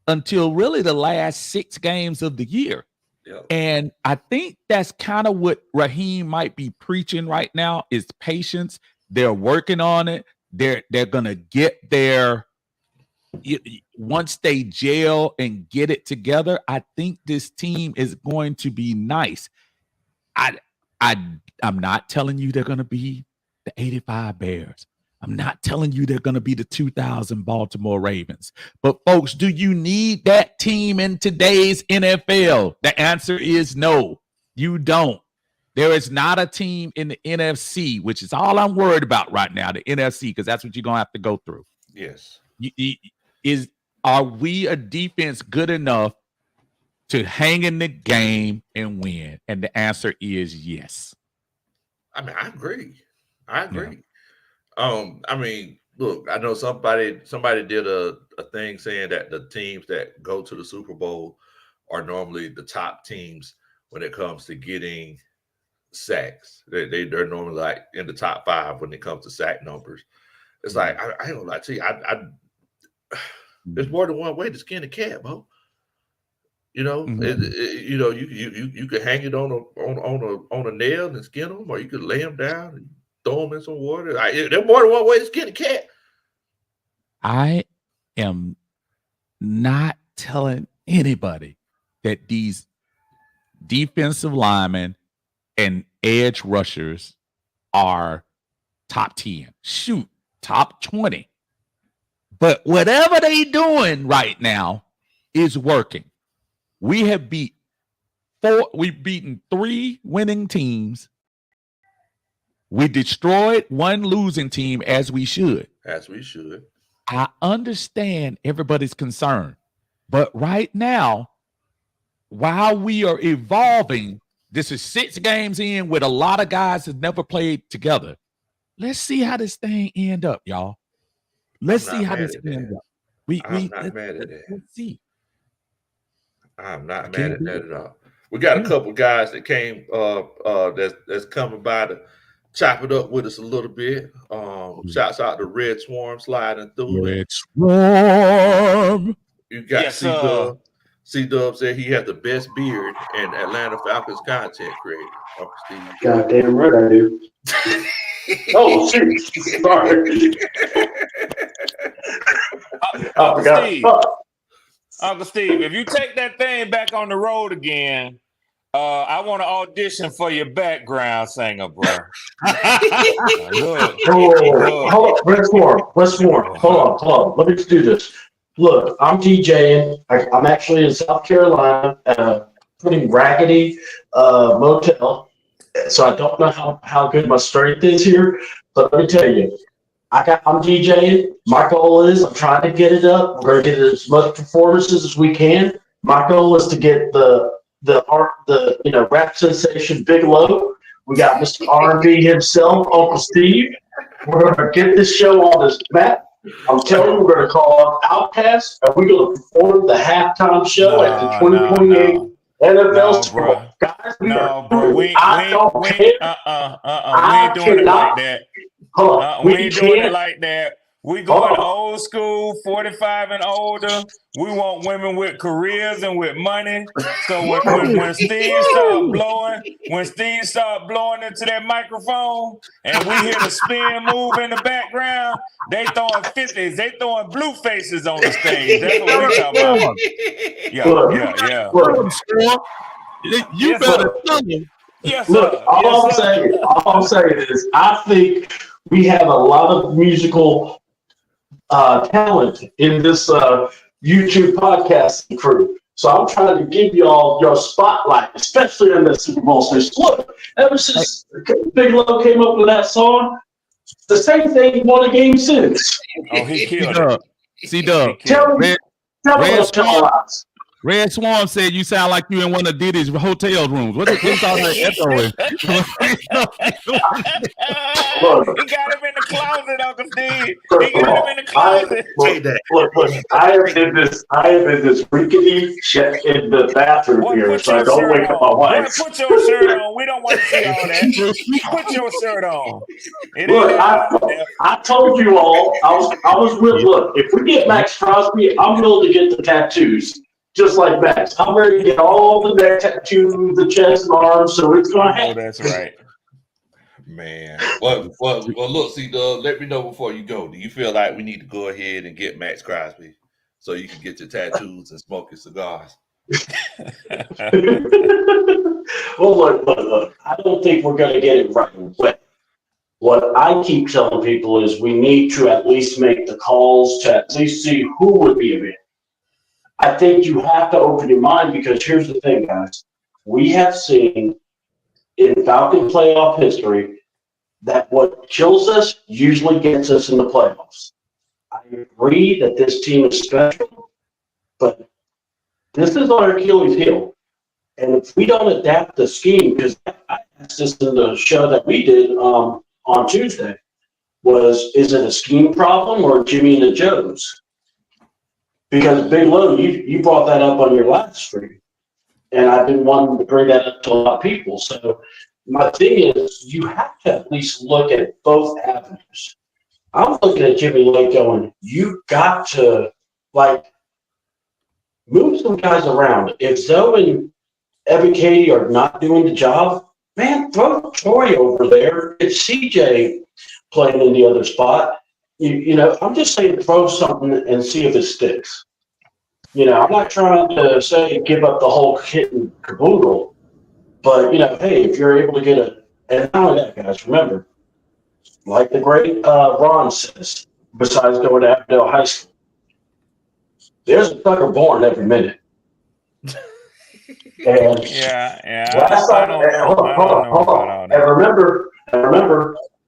until really the last 6 games of the year. Yep. And I think that's kind of what Raheem might be preaching right now is patience. They're working on it. They're going to get there. Once they gel and get it together, I think this team is going to be nice. I'm not telling you they're going to be the 85 Bears. I'm not telling you they're going to be the 2000 Baltimore Ravens. But folks, do you need that team in today's NFL? The answer is no, you don't. There is not a team in the NFC, which is all I'm worried about right now, the NFC, because that's what you're going to have to go through. Yes. Are we a defense good enough to hang in the game and win? And the answer is yes. I mean, I agree. Yeah. I mean, look, I know somebody did a thing saying that the teams that go to the Super Bowl are normally the top teams when it comes to getting sacks. They're normally like in the top 5 when it comes to sack numbers. It's like I ain't gonna lie to you. There's more than one way to skin a cat, Bo. You could hang it on a nail and skin them, or you could lay them down and throw them in some water. There's more than one way to skin a cat. I am not telling anybody that these defensive linemen and edge rushers are top 10. Shoot, top 20. But whatever they doing right now is working. We've beaten 3 winning teams. We destroyed 1 losing team as we should. I understand everybody's concern. But right now, while we are evolving, this is 6 games in with a lot of guys that never played together. Let's see how this thing end up, y'all. Let's see how this ends up. I'm not mad at that. Let's see. I'm not mad at that at all. We got a couple guys that came that's coming by to chop it up with us a little bit. Shouts out to Red Swarm sliding through. Red Swarm. You got C-Dub said he has the best beard in Atlanta Falcons content creator. Uncle Steve. Goddamn right I do. Oh, shoot. Sorry. Uncle Steve, if you take that thing back on the road again, I want to audition for your background singer, bro. Hold on. Let's more. Hold on. Let me just do this. Look, I'm DJing. I'm actually in South Carolina at a pretty raggedy motel. So I don't know how good my strength is here. But let me tell you, I'm DJing. My goal is I'm trying to get it up. We're going to get as much performances as we can. My goal is to get the rap sensation Big Low. We got Mr. R&B himself, Uncle Steve. We're going to get this show on this map. I'm telling you, we're going to call up Outkast, and we're going to perform the halftime show at the 2028 NFL Super Bowl. Guys, we don't care. We ain't doing it like that. We ain't doing it like that. We going old school, 45 and older. We want women with careers and with money. So when Steve start blowing into that microphone and we hear the spin move in the background, they throwing 50s, they throwing blue faces on the stage. That's what we talking about. Yeah. You better tell me. Yes, look, all I'm saying is I think we have a lot of musical talent in this YouTube podcasting crew. So I'm trying to give y'all your spotlight, especially in the Super Bowl season. Look, ever since Big Low came up with that song, the same thing won a game since. Oh, he killed it. C-Dub. Tell me what y'all Red Swarm said you sound like you in one of Diddy's hotel rooms. What's all that echoing? He got him in the closet, Uncle Steve. First He of got all, him in the closet. look, I have been this rickety shit in the bathroom Boy, here, put so I your don't shirt wake up my on. Boy, wife. put your shirt on. We don't want to see all that. Put your shirt on. It Look, ain't that I told you all, I was with, look, if we get Max Crosby, I'm willing to get the tattoos. Just like Max. I'm ready to get all the neck tattoos, the chest and arms, so it's going to happen. That's right. Man. Well, look, C-Dub, let me know before you go. Do you feel like we need to go ahead and get Max Crosby so you can get your tattoos and smoke your cigars? Well, look, I don't think we're going to get it right away. What I keep telling people is we need to at least make the calls to at least see who would be available. I think you have to open your mind because here's the thing, guys. We have seen in Falcon playoff history that what kills us usually gets us in the playoffs. I agree that this team is special, but this is our Achilles heel. And if we don't adapt the scheme, because I asked this in the show that we did on Tuesday, is it a scheme problem or Jimmy and the Joes? Because Big Low, you brought that up on your last stream, and I've been wanting to bring that up to a lot of people. So my thing is, you have to at least look at both avenues. I'm looking at Jimmy Lake going, you got to move some guys around. If Zoe and Evan Katie are not doing the job, man, throw Troy over there. It's CJ playing in the other spot. You know, I'm just saying throw something and see if it sticks. You know, I'm not trying to say give up the whole kit and caboodle, but, you know, hey, if you're able to get and not only that, guys, remember, like the great Ron says, besides going to Avondale High School, there's a sucker born every minute. And last time, hold on. And remember,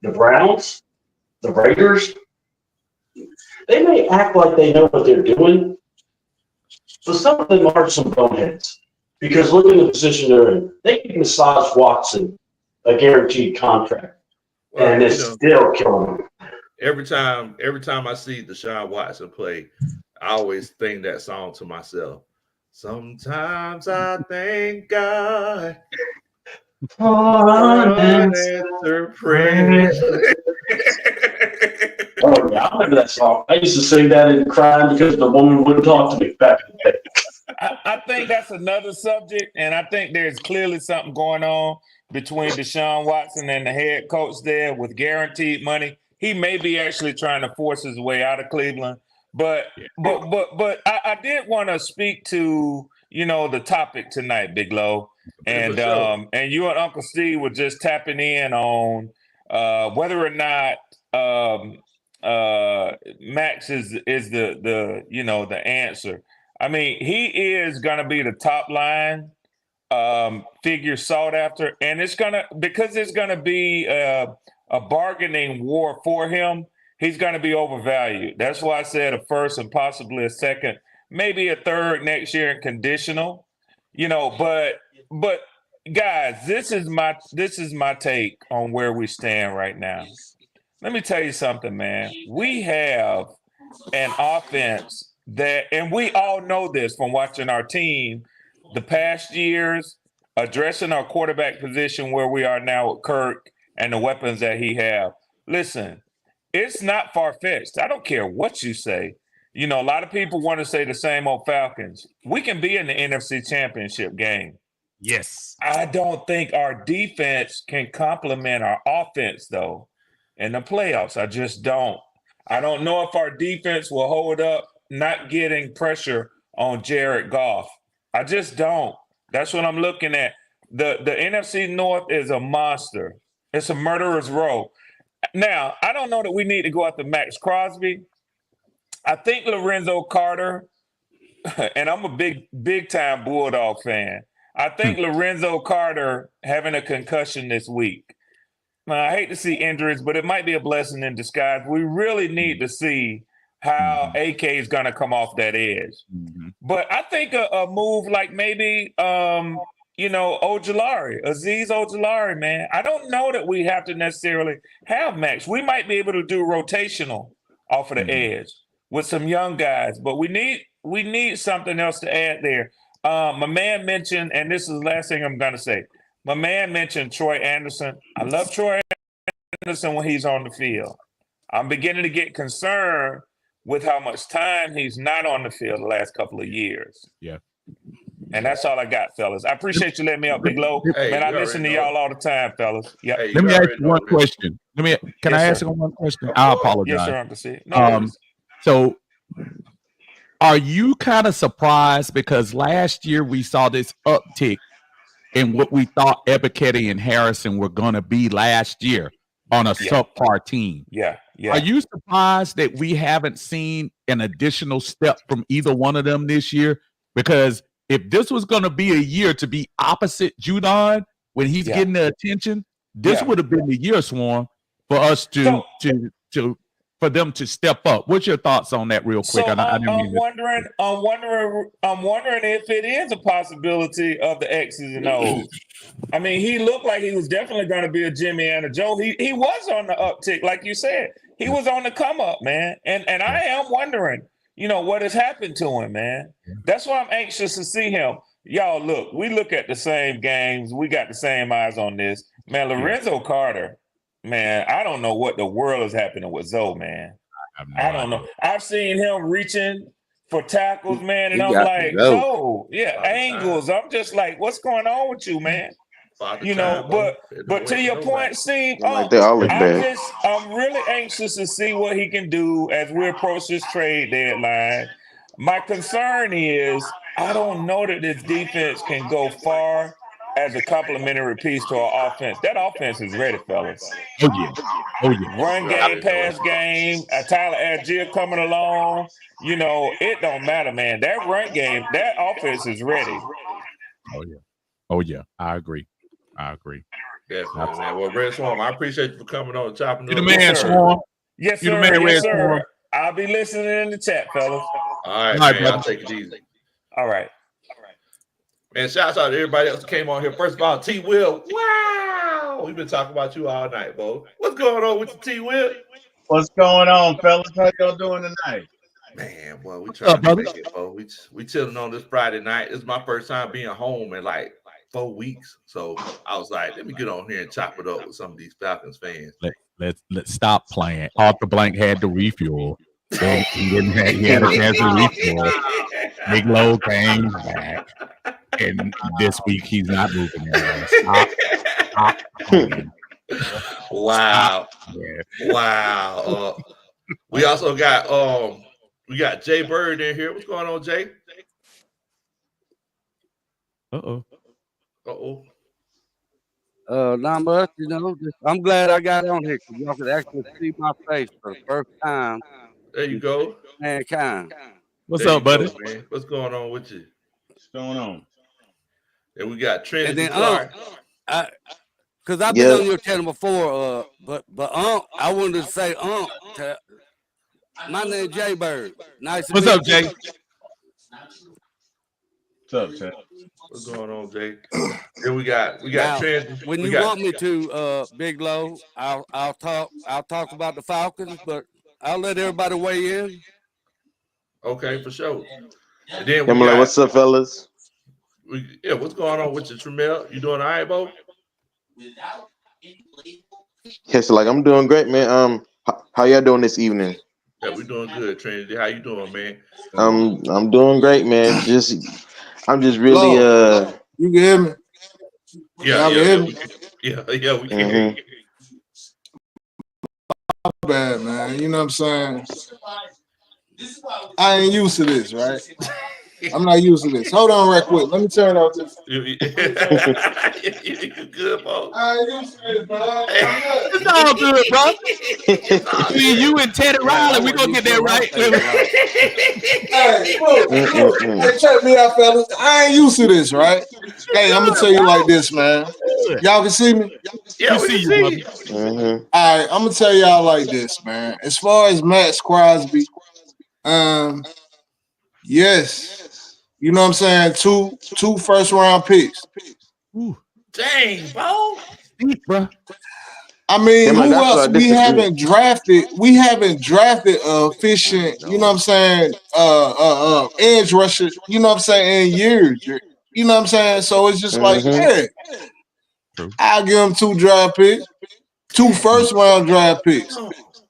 the Browns, the Raiders, they may act like they know what they're doing, but some of them are some boneheads. Because look at the position they're in. They can massage Watson a guaranteed contract, and it's still killing them. Every time I see Deshaun Watson play, I always sing that song to myself. Sometimes I thank God for unanswered prayers. Oh, yeah, I remember that song. I used to sing that and cry because the woman wouldn't talk to me back in the day. I think that's another subject, and I think there's clearly something going on between Deshaun Watson and the head coach there with guaranteed money. He may be actually trying to force his way out of Cleveland. But I did want to speak to, you know, the topic tonight, Big Low. And and you and Uncle Steve were just tapping in on whether or not Max is the you know, the answer. I mean, he is gonna be the top line figure sought after, and it's gonna be a bargaining war for him. He's going to be overvalued. That's why I said a first and possibly a second, maybe a third next year in conditional. You know, but guys, this is my take on where we stand right now. Let me tell you something, man. We have an offense that, and we all know this from watching our team the past years, addressing our quarterback position where we are now with Kirk and the weapons that he have. Listen, it's not far-fetched. I don't care what you say. You know, a lot of people want to say the same old Falcons. We can be in the NFC Championship game. Yes. I don't think our defense can complement our offense, though, in the playoffs. I just don't. I don't know if our defense will hold up not getting pressure on Jared Goff. I just don't. That's what I'm looking at. The NFC North is a monster. It's a murderer's row. Now, I don't know that we need to go after Max Crosby. I think Lorenzo Carter, and I'm a big time Bulldog fan. I think Lorenzo Carter having a concussion this week. Now, I hate to see injuries, but it might be a blessing in disguise. We really need to see how AK is going to come off that edge. But I think a move like maybe, Ojulari, Azeez Ojulari, man. I don't know that we have to necessarily have Max. We might be able to do rotational off of the edge with some young guys, but we need something else to add there. My man mentioned, and this is the last thing I'm going to say. My man mentioned Troy Anderson. I love Troy Anderson when he's on the field. I'm beginning to get concerned with how much time he's not on the field the last couple of years. Yeah. And that's all I got, fellas. I appreciate you letting me up, Big Low. Hey, man, I listen to y'all all the time, fellas. Yep. Hey, Let me ask you one question. Can I ask you one question? I apologize. Yes, sir. I'm to see. No, so are you kind of surprised because last year we saw this uptick in what we thought Ebiketie and Harrison were going to be last year on a subpar team? Yeah. Are you surprised that we haven't seen an additional step from either one of them this year? Because if this was going to be a year to be opposite Judon when he's getting the attention, this would have been the year, Swarm, for us for them to step up. What's your thoughts on that, real quick? So I'm wondering if it is a possibility of the X's and O's. I mean, he looked like he was definitely going to be a Jimmy and a Joe. He was on the uptick, like you said. He was on the come up, man. And I am wondering, what has happened to him, man. That's why I'm anxious to see him. Y'all, look, we look at the same games. We got the same eyes on this. Man, Lorenzo Carter, man, I don't know what the world is happening with Zoe, man. I don't know. I've seen him reaching for tackles, man, and I'm like, angles. I'm just like, what's going on with you, man? But to your point, Steve, I'm really anxious to see what he can do as we approach this trade deadline. My concern is I don't know that this defense can go far as a complementary piece to our offense. That offense is ready, fellas. Oh yeah. Run game, pass game, Tyler Algier coming along. It don't matter, man. That run game, that offense is ready. Oh yeah. I agree. Yes, man. Well, Red Swarm, I appreciate you for coming on and chopping up. You the man, Swarm. Yes, sir. You the man, Red Swarm. I'll be listening in the chat, fellas. All right, man. I'll take it easy. All right. Man, shouts out to everybody else who came on here. First of all, T. Will. Wow. We've been talking about you all night, Bo. What's going on with you, T. Will? What's going on, fellas? How y'all doing tonight? Man, boy, we trying to make it, Bo. We chilling on this Friday night. It's my first time being home in like 4 weeks. So I was like, let me get on here and chop it up with some of these Falcons fans. Let's stop playing. Arthur Blank had to refuel. He had a chance to refuel. Big Low came back. And this week he's not moving anywhere. Stop. Wow. Wow. We also got Jay Bird in here. What's going on, Jay? Uh-oh. Not much, I'm glad I got on here because y'all could actually see my face for the first time. There you go. Mankind. What's up, buddy? Man. What's going on with you? What's going on? And we got Trent. And then because I've been on your channel before, but I wanted to say my name is Jay Bird. Nice to meet you. What's up, Jay? What's up, Jay? What's going on, Jay? Then we got now, Trent. When you want me to, Big Low, I'll talk about the Falcons, but I'll let everybody weigh in. Okay, for sure. And then I'm like, what's up, fellas? What's going on with you, Tremel? You doing all right, Bo? Yeah, so I'm doing great, man. How y'all doing this evening? Yeah, we're doing good, Trinity. How you doing, man? I'm doing great, man. I'm just really You can hear me? Yeah, we can hear you. Bad, man. You know what I'm saying? I ain't used to this, right? I'm not used to this. Hold on right quick. Let me turn off this. You good, Bo? I ain't used to this, bro. It's all good, bro. You and Teddy Riley, we gonna get that right. Hey, look. Hey, check me out, fellas. I ain't used to this, right? Hey, I'm gonna tell you like this, man. Y'all can see me? Yeah, we can see you. All right, I'm gonna tell y'all like this, man. As far as Max Crosby, Yes. You know what I'm saying? Two first round picks. Ooh, Dang, bro. deep, bro. I mean, Yeah, man, who that's what else I we disagree. haven't drafted? We haven't drafted efficient, you know what I'm saying, edge rusher, you know what I'm saying, in years. You know what I'm saying? So it's just like, Mm-hmm. yeah, True. I'll give him 2 draft picks, 2 first round draft picks.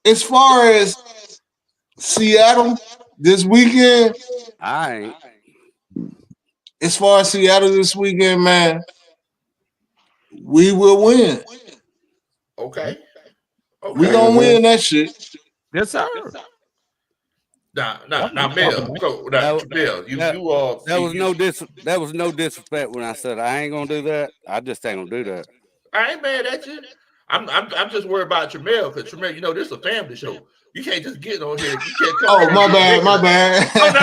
As far as Seattle this weekend, I ain't. man, we will win. Okay. We Okay. gonna Mm-hmm. win that shit. Yes, sir. Now, That's what I'm Mel, talking about. go. That, Now, Mel, that, you. that was no disrespect when I said I ain't gonna do that. I just ain't gonna do that. I ain't mad at you. I'm just worried about Tremel because Tremel, this is a family show. You can't just get on here. You can't come on Oh, here and my get bad, naked. my bad. Oh no.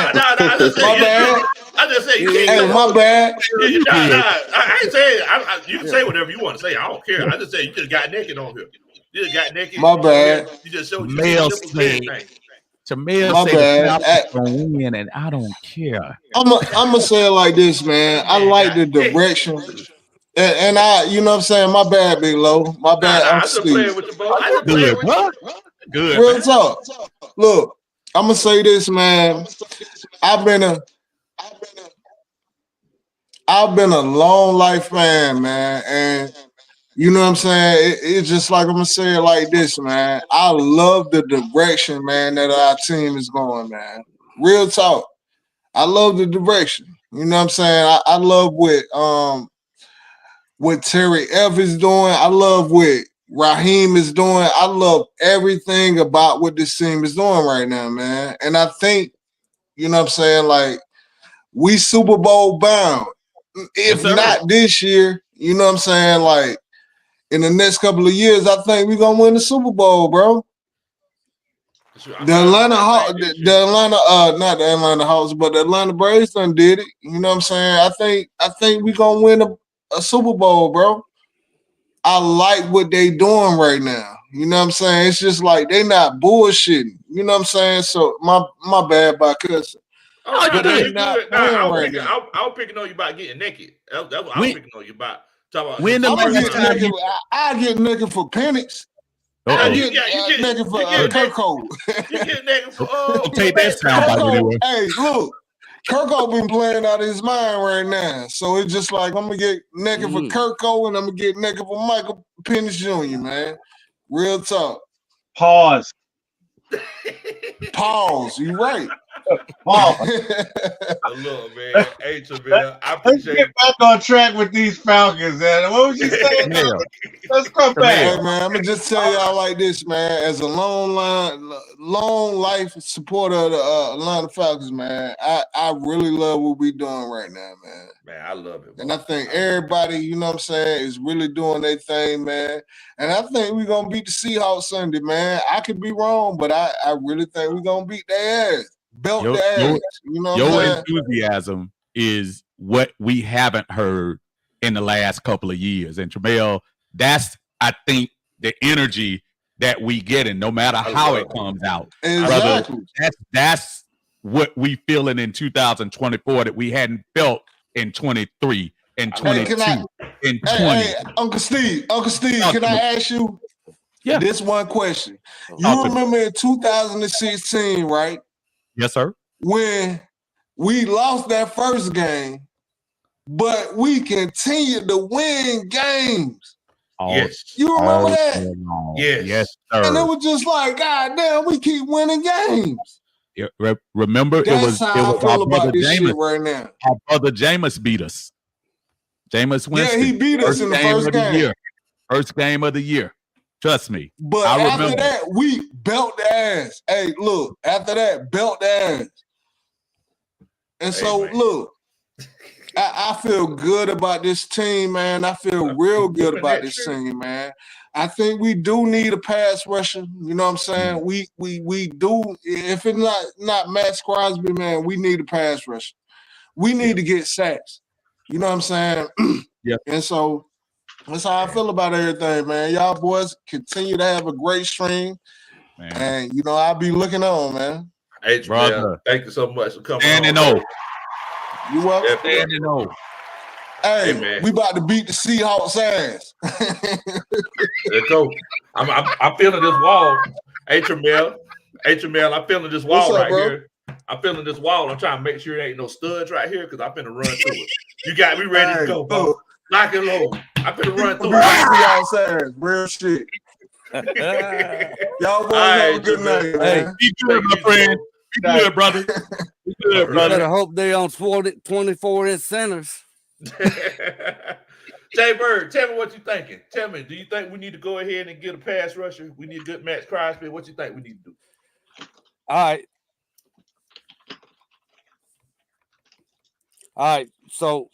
I just said My bad. I just said you can't Hey, come my on. bad. You good. I ain't saying. You can say whatever you want to say. I don't care. I just say you just got naked on here. You just got naked. My You come here. bad. You just showed you see the Male nipples and said, everything. Tamel My say the bad. Falcons gonna win, and I don't care. I'm gonna say it like this, man. I Man, like the got naked. direction, and I, you know what I'm saying. My bad, Big Low. My bad, Nah. I Uncle just Steve. playing with you, bro. I just playing Good, with bro. you. Good, Real man. talk. Look, I'm gonna say this, man. I've been a long life fan, man, and you know what I'm saying. It's just like I'm gonna say it like this, man. I love the direction, man, that our team is going, man. Real talk. I love the direction. You know what I'm saying? I love what Terry F is doing. I love what Raheem is doing. I love everything about what this team is doing right now, man. And I think, you know what I'm saying, like, we Super Bowl bound. Yes, If sir. not this year, you know what I'm saying, like, in the next couple of years, I think we're gonna win the Super Bowl, bro. The Atlanta Hawks, not the Atlanta Hawks, but the Atlanta Braves done did it. You know what I'm saying? I think we gonna win a Super Bowl, bro. I like what they doing right now. You know what I'm saying? It's just like they not bullshitting. You know what I'm saying? So my bad by cussing. Oh no, But no, they you not good. No, playing right now. I was picking on you about getting naked. That's what I was When picking on you about. Talking about when the some I'm gonna first last get round. time naked. you I get naked for pennies. Now I uh-oh. get you naked for get Kirk naked. Cole. You get naked for Don't take that Matt sound Powell. bite Kirko, anyway. hey, look, Kirko been playing out his mind right now. So it's just like I'm gonna get naked for Kirko and I'm gonna get naked for Michael Penix Jr., man. Real talk. Pause. Pause. You right. Pause. Look, man. Hey, Travell, I Let's appreciate get back on track with these Falcons, man. What was you saying? Tamel, Let's come back. Hey man, I'm gonna just tell y'all like this, man. As a long life supporter of the Atlanta Falcons, man, I really love what we doing right now, man. Man, I love it, bro. And I think everybody, you know what I'm saying, is really doing their thing, man. And I think we're gonna beat the Seahawks Sunday, man. I could be wrong, but I really think we're gonna beat their ass. Belt your, their your, ass. You know what your I'm saying? enthusiasm is what we haven't heard in the last couple of years. And Tramel, that's I think the energy that we get in, no matter how it comes out. Exactly. Brother, that's what we feeling in 2024 that we hadn't felt in 23 and 22 and 20. Hey, Uncle Steve, can I ask you this one question? You remember in 2016, right? Yes, sir. When we lost that first game, but we continued to win games. Yes. You remember that? Yes, sir. And it was just like, God damn, we keep winning games. Remember, That's how I feel about this shit right now. Our brother Jameis beat us. Jameis Winston. Yeah, he beat us in the first game. First game of the year. Trust me. But after that, we belt the ass. Hey, look, after that, belt the ass. And so, look, I feel good about this team, man. I feel real good about this team, man. I think we do need a pass rusher. You know what I'm saying? We do. If it's not Max Crosby, man, we need a pass rusher. We need to get sacks. You know what I'm saying? Yeah. And so that's how I feel about everything, man. Y'all boys continue to have a great stream. Man. And, you know, I'll be looking on, man. Hey, Brother. thank you so much for coming Standing on. O. You welcome. Standing O. Hey, Hey, man. we about to beat the Seahawks ass. Let's go. I'm feeling this wall. Hey, Tramel, I'm feeling this wall What's up, right bro? here. I'm feeling this wall. I'm trying to make sure there ain't no studs right here because I'm finna run through it. You got me ready to go, bro. Lock and load. I'm finna run through it. Ass, real shit. Y'all boys All have right, a good Tramel. night, Hey, man. Be good, my friend. Be good, brother. Be good, You brother. better hope they on 24-inch centers. Jay Bird, tell me what you thinking. Tell me, do you think we need to go ahead and get a pass rusher? We need a good Max Crosby. What you think we need to do? All right. So,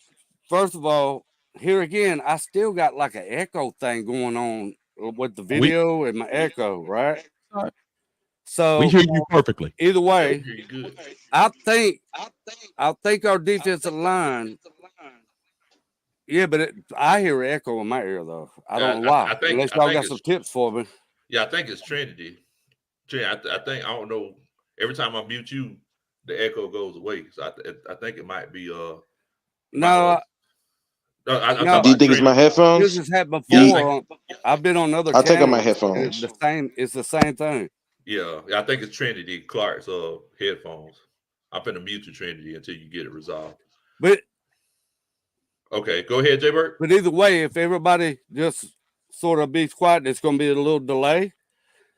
first of all, here again, I still got like an echo thing going on with the video and my echo, right? So We hear you perfectly. either way, Very good. I think our defensive line. Yeah, but I hear an echo in my ear though. I don't know why. Unless y'all got some tips for me. Yeah, I think it's Trinity. I think I don't know. Every time I mute you, the echo goes away. So I think it might be No. Do you think it's my headphones? This has happened before. I've been on other I'll take out my channels, headphones. It's the same thing. Yeah, I think it's Trinity Clark's headphones. I'm finna mute you, Trinity, until you get it resolved. But okay, go ahead, Jay Burke. But either way, if everybody just sort of be quiet, it's going to be a little delay.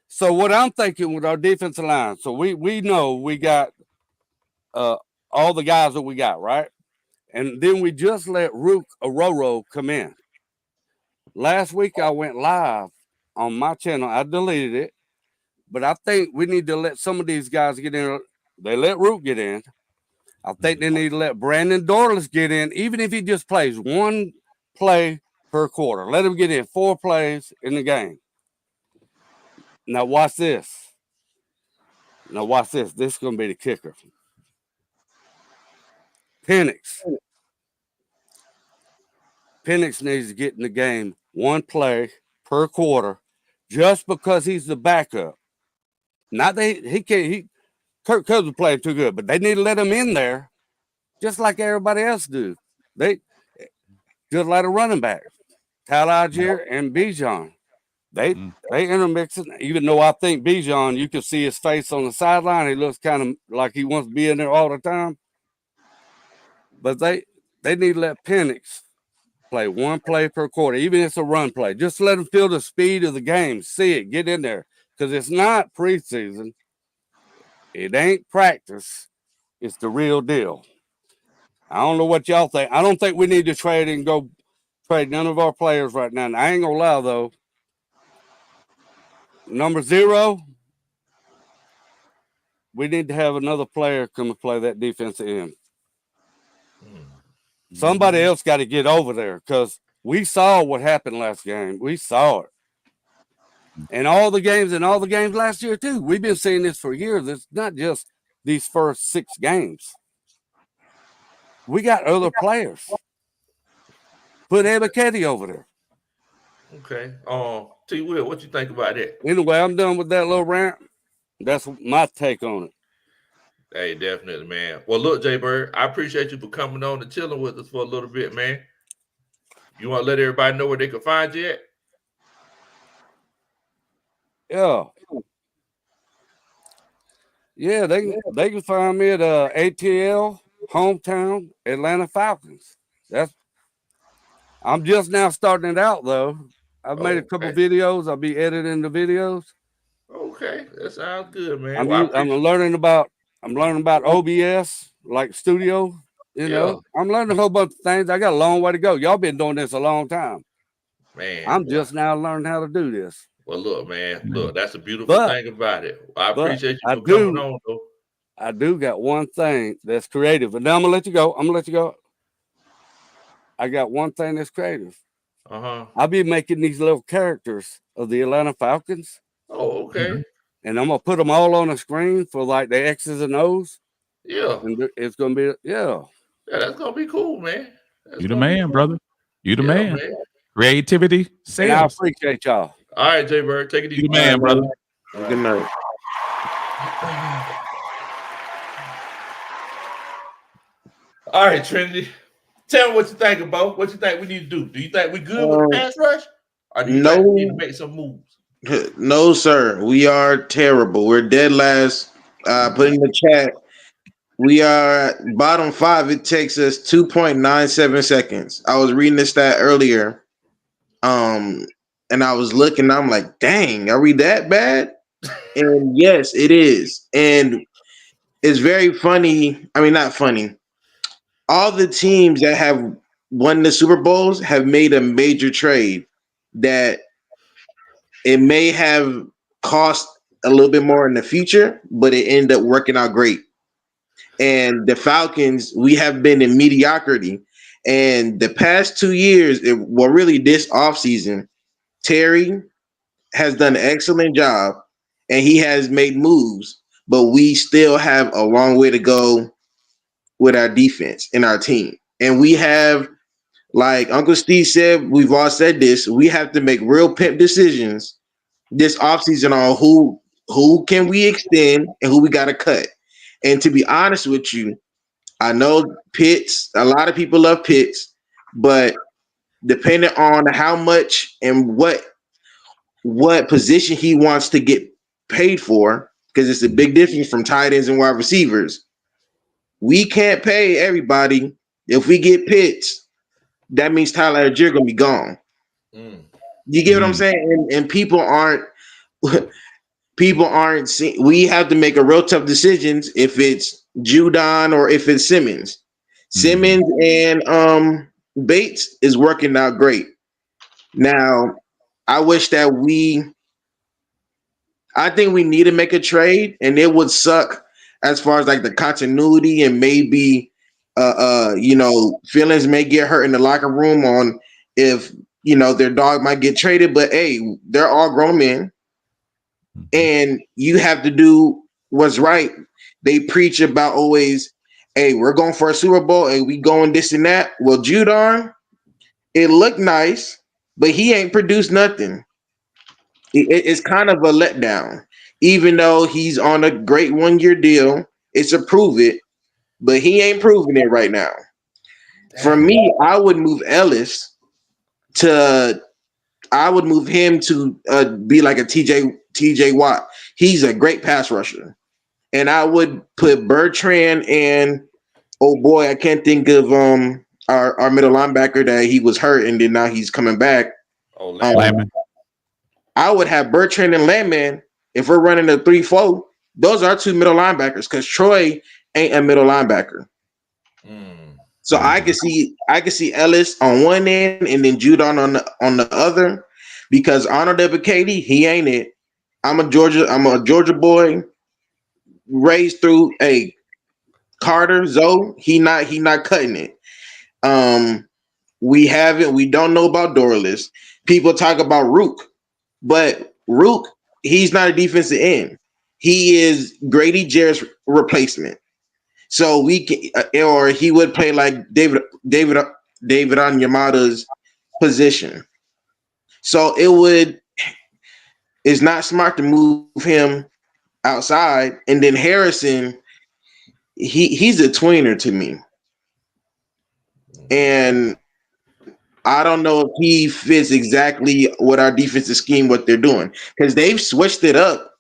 So what I'm thinking with our defensive line, so we know we got all the guys that we got, right? And then we just let Rook Ororo come in. Last week I went live on my channel. I deleted it, but I think we need to let some of these guys get in. They let Rook get in. I think they need to let Brandon Dorless get in, even if he just plays one play per quarter. Let him get in 4 plays in the game. Now watch this. This is going to be the kicker. Penix needs to get in the game 1 play per quarter just because he's the backup. Not that Kirk Cousins playing too good, but they need to let him in there just like everybody else do. They just like a running back. Tyler Algier and Bijan. They intermix it. Even though I think Bijan, you can see his face on the sideline. He looks kind of like he wants to be in there all the time. But they need to let Penix play 1 play per quarter, even if it's a run play. Just let him feel the speed of the game. See it. Get in there. Because it's not preseason. It ain't practice. It's the real deal. I don't know what y'all think. I don't think we need to trade none of our players right now. And I ain't going to lie, though. Number 0, we need to have another player come and play that defensive end. Somebody else got to get over there because we saw what happened last game. We saw it. And all the games last year, too. We've been seeing this for years. It's not just these first 6 games. We got other players. Put Ebiketie over there. Okay. T. Will, what you think about that? Anyway, I'm done with that little rant. That's my take on it. Hey, definitely, man. Well, look, Jay Bird, I appreciate you for coming on and chilling with us for a little bit, man. You want to let everybody know where they can find you at? Yeah, they can find me at ATL Hometown Atlanta Falcons. I'm just now starting it out though. I've made a couple videos. I'll be editing the videos. Okay, that sounds good, man. I'm learning about OBS, like studio. You know, I'm learning a whole bunch of things. I got a long way to go. Y'all been doing this a long time. Man, I'm just now learning how to do this. Well, look, man. Look, that's a beautiful thing about it. I appreciate you for coming on, though. I do got one thing that's creative, but now I'm gonna let you go. I got one thing that's creative. I'll be making these little characters of the Atlanta Falcons. Oh, okay. And I'm gonna put them all on the screen for like the X's and O's. Yeah. And it's gonna be Yeah, that's gonna be cool, man. You the man, brother. You the man. Creativity, sales. And I appreciate y'all. All right, Jay Bird, take it easy. You the man, brother. Good night. All right, Trinity. Tell me what you think about. What you think we need to do? Do you think we good with the pass rush, or do you think we need to make some moves? No, sir. We are terrible. We're dead last. Put in the chat. We are bottom 5. It takes us 2.97 seconds. I was reading this stat earlier. And I was looking, I'm like, dang, are we that bad? And yes, it is. And it's very funny. I mean, not funny. All the teams that have won the Super Bowls have made a major trade that it may have cost a little bit more in the future, but it ended up working out great. And the Falcons, we have been in mediocrity. And the past 2 years, really this offseason, Terry has done an excellent job and he has made moves, but we still have a long way to go with our defense and our team. And we have, like Uncle Steve said, we've all said this, we have to make real pimp decisions this offseason on who can we extend and who we got to cut. And to be honest with you, I know Pitts, a lot of people love Pitts, but depending on how much and what position he wants to get paid for, because it's a big difference from tight ends and wide receivers. We can't pay everybody. If we get Pitts, that means Tyler Algier gonna be gone. You get what I'm saying? And people aren't seeing. We have to make a real tough decisions if it's Judon or if it's Simmons. Simmons and Bates is working out great. Now, I wish that I think we need to make a trade, and it would suck as far as like the continuity and maybe feelings may get hurt in the locker room on if their dog might get traded. But hey, they're all grown men, and you have to do what's right. They preach about always, hey, we're going for a Super Bowl and we going this and that. Well, Judon, it looked nice, but he ain't produced nothing. It's kind of a letdown, even though he's on a great 1-year deal. It's a prove it, but he ain't proving it right now. For me, I would move him to be like a TJ Watt. He's a great pass rusher. And I would put Bertrand and, oh boy, I can't think of our middle linebacker that he was hurt and then now he's coming back. Landman. I would have Bertrand and Landman. If we're running a 3-4, those are 2 middle linebackers because Troy ain't a middle linebacker. So I can see Ellis on one end and then Judon on the other, because Arnold Ebiketie, he ain't it. I'm a Georgia boy, raised through Carter, Zoe. He not cutting it. We don't know about Dorless. People talk about Rook, but Rook, he's not a defensive end. He is Grady Jarrett's replacement. So we can, or he would play like David Onyemata's position. So it's not smart to move him outside. And then Harrison, he's a tweener to me. And I don't know if he fits exactly what our defensive scheme, what they're doing. Because they've switched it up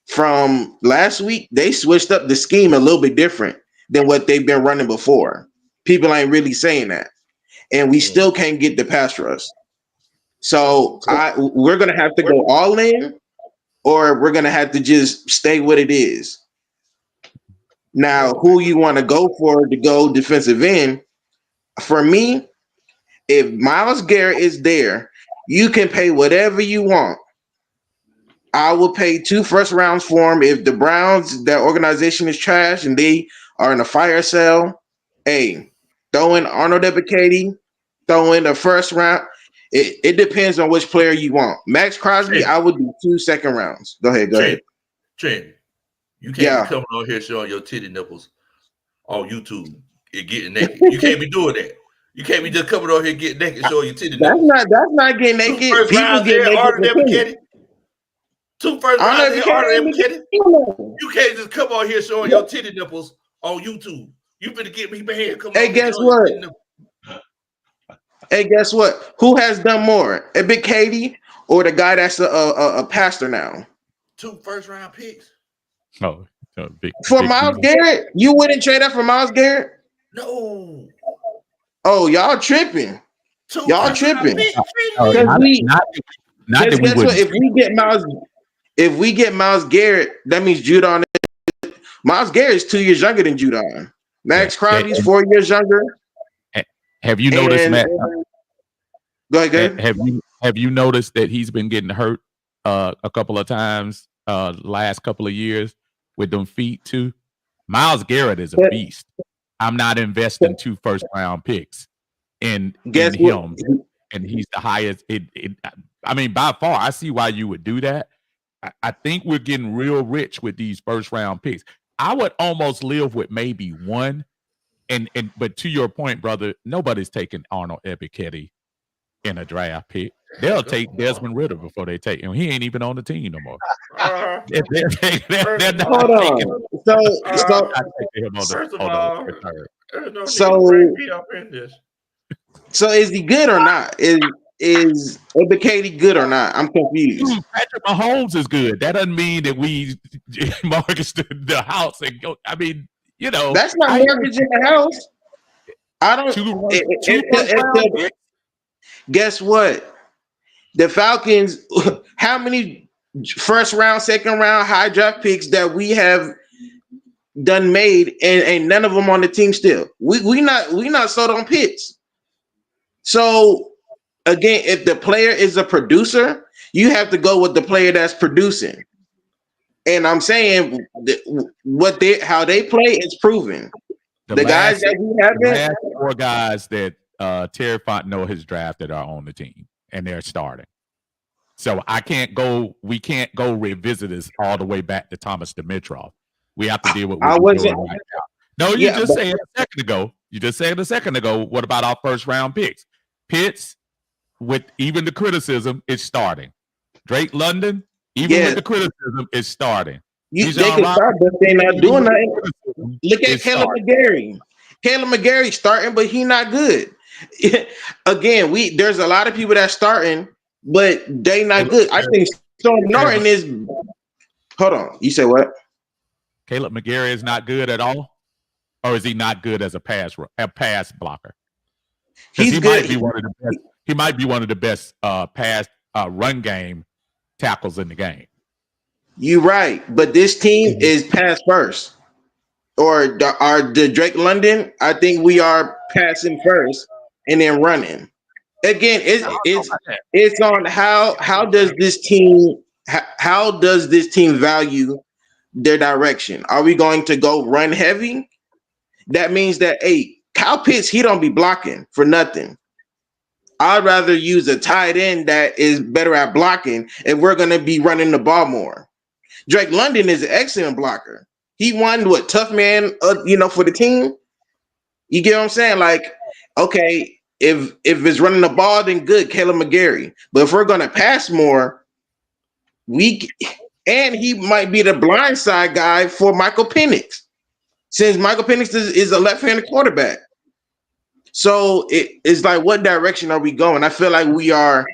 from last week. They switched up the scheme a little bit different than what they've been running before. People ain't really saying that. And we still can't get the pass rush. So we're going to have to go all in, or we're going to have to just stay what it is. Now, who you want to go for to go defensive end, for me, if Myles Garrett is there, you can pay whatever you want. I will pay 2 first rounds for him. If the Browns, their organization is trash and they are in a fire sale, hey, throw in Arnold Ebiketie, throw in the first round. It depends on which player you want. Max Crosby, I would do 2 second rounds. Go ahead. Trent, you can't be coming on here showing your titty nipples on YouTube and getting naked. You can't be doing that. You can't be just coming on here getting naked showing your titty nipples. That's not getting naked. 2 first rounds there, Arnold Ebiketie. 2 first rounds there, Arnold Ebiketie. You can't just come on here showing your titty nipples on YouTube. You finna get me banned. Come Hey, on, guess what? Hey, guess what? Who has done more, a Big Katie or the guy that's a pastor now? 2 first-round picks. Oh, big For big Myles dude. Garrett, you wouldn't trade that for Myles Garrett? No. Oh, y'all tripping. 2 Y'all first-round tripping. picks. Oh, Because not that we guess what? wouldn't. If we get Myles Garrett, that means Judon. Myles Garrett is 2 years younger than Judon. Max Crosby's 4 years younger. Have you noticed, And Matt? go ahead. Have you noticed that he's been getting hurt a couple of times last couple of years with them feet too? Myles Garrett is a beast. I'm not investing 2 first-round picks in him, and he's the highest. I mean, by far, I see why you would do that. I think we're getting real rich with these first-round picks. I would almost live with maybe one. But to your point, brother, nobody's taking Arnold Ebiketie in a draft pick. They'll take Desmond Ridder before they take him. He ain't even on the team no more. They're not Hold taking on. First of all, there's no So- need to bring me up in this. So is he good or not? Is Ebiketie good or not? I'm confused. Patrick Mahomes is good. That doesn't mean that we mortgage the house and go. I mean, That's not mortgaging the house. I don't. Guess what? The Falcons. How many first round, second round, high draft picks that we have done made, and none of them on the team still. We not sold on Pitts. So again, if the player is a producer, you have to go with the player that's producing. And I'm saying how they play is proven. The guys that we have the last 4 guys that Terry Fontenot has drafted are on the team, and they're starting. So we can't go revisit this all the way back to Thomas Dimitrov. We have to deal with what we're doing right now. No, you just said a second ago. You just said a second ago, what about our first round picks? Pitts, with even the criticism, is starting. Drake London, even with the criticism, is starting. They can start, but they're not doing nothing. Look at Caleb McGarry. Caleb McGarry starting, but he not good. Again, there's a lot of people that's starting, but they not good. I think Storm Norton is. Hold on, you say what? Caleb McGarry is not good at all, or is he not good as a pass blocker? He's good. He might be one of the best pass run game tackles in the game. You're right, but this team is pass first. Or the Drake London, I think we are passing first and then running. Again, it's on how does this team value their direction? Are we going to go run heavy? That means that Kyle Pitts, he don't be blocking for nothing. I'd rather use a tight end that is better at blocking, and we're going to be running the ball more. Drake London is an excellent blocker. He won tough man, for the team. You get what I'm saying? Like, okay, if it's running the ball, then good, Caleb McGarry. But if we're gonna pass more, and he might be the blind side guy for Michael Penix, since Michael Penix is a left-handed quarterback. So it's like, what direction are we going? I feel like we are.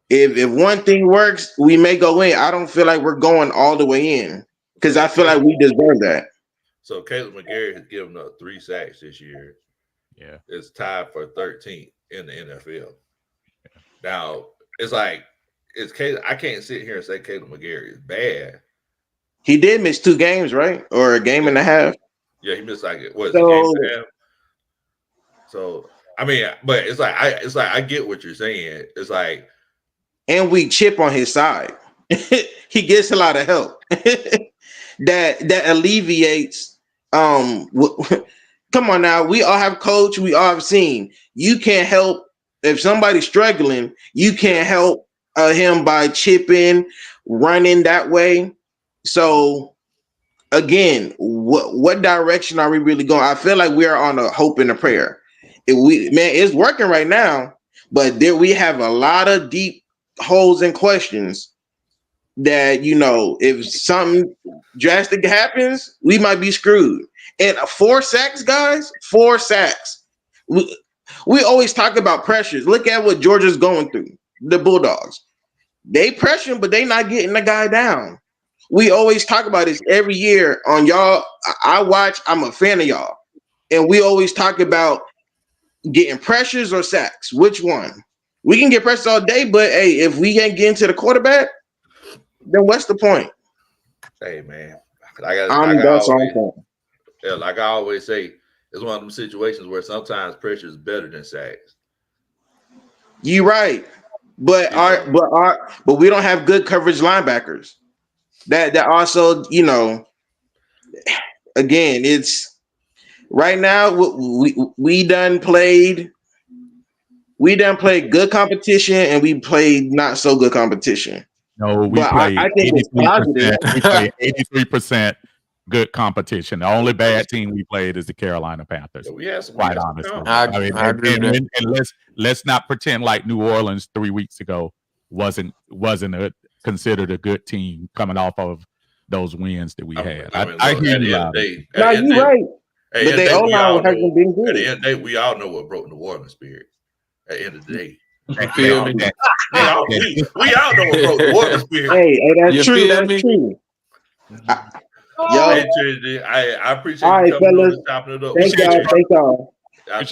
If one thing works, we may go in. I don't feel like we're going all the way in because I feel like we deserve that. So Caleb McGarry has given up 3 sacks this year. Yeah, it's tied for 13th in the NFL. Now it's like Caleb. I can't sit here and say Caleb McGarry is bad. He did miss 2 games, right, or a game and a half. Yeah, he missed a game and a half. So I mean, but it's like I get what you're saying. It's like. And we chip on his side. He gets a lot of help. that alleviates. Come on now, we all have coach. We all have seen. You can't help if somebody's struggling. You can't help him by chipping, running that way. So again, what direction are we really going? I feel like we are on a hope and a prayer. It's working right now, but we have a lot of deep holes and questions that if something drastic happens, we might be screwed. And 4 sacks, guys, 4 sacks. We always talk about pressures. Look at what Georgia's going through. The Bulldogs. They pressure, but they not getting the guy down. We always talk about this every year on y'all. I watch. I'm a fan of y'all. And we always talk about getting pressures or sacks. Which one? We can get pressures all day, but hey, if we can't get into the quarterback, then what's the point? Hey, man. Like I always say, it's one of them situations where sometimes pressure is better than sacks. You're right. But we don't have good coverage linebackers. That also, again, it's right now we done played good competition and we played not so good competition. No, we played. I think it's positive. We played 83% good competition. The only bad team we played is the Carolina Panthers. Quite honestly, I agree. And let's not pretend like New Orleans 3 weeks ago wasn't considered a good team coming off of those wins that we had. I hear you. No, you're right. But they all hasn't been good. At the end of the day, we all know what broke New Orleans' spirit. At the end of the day. You feel me? We all know what broke New Orleans' spirit. Hey, that's true. That's true. I appreciate you coming on and chopping it up. Thank y'all.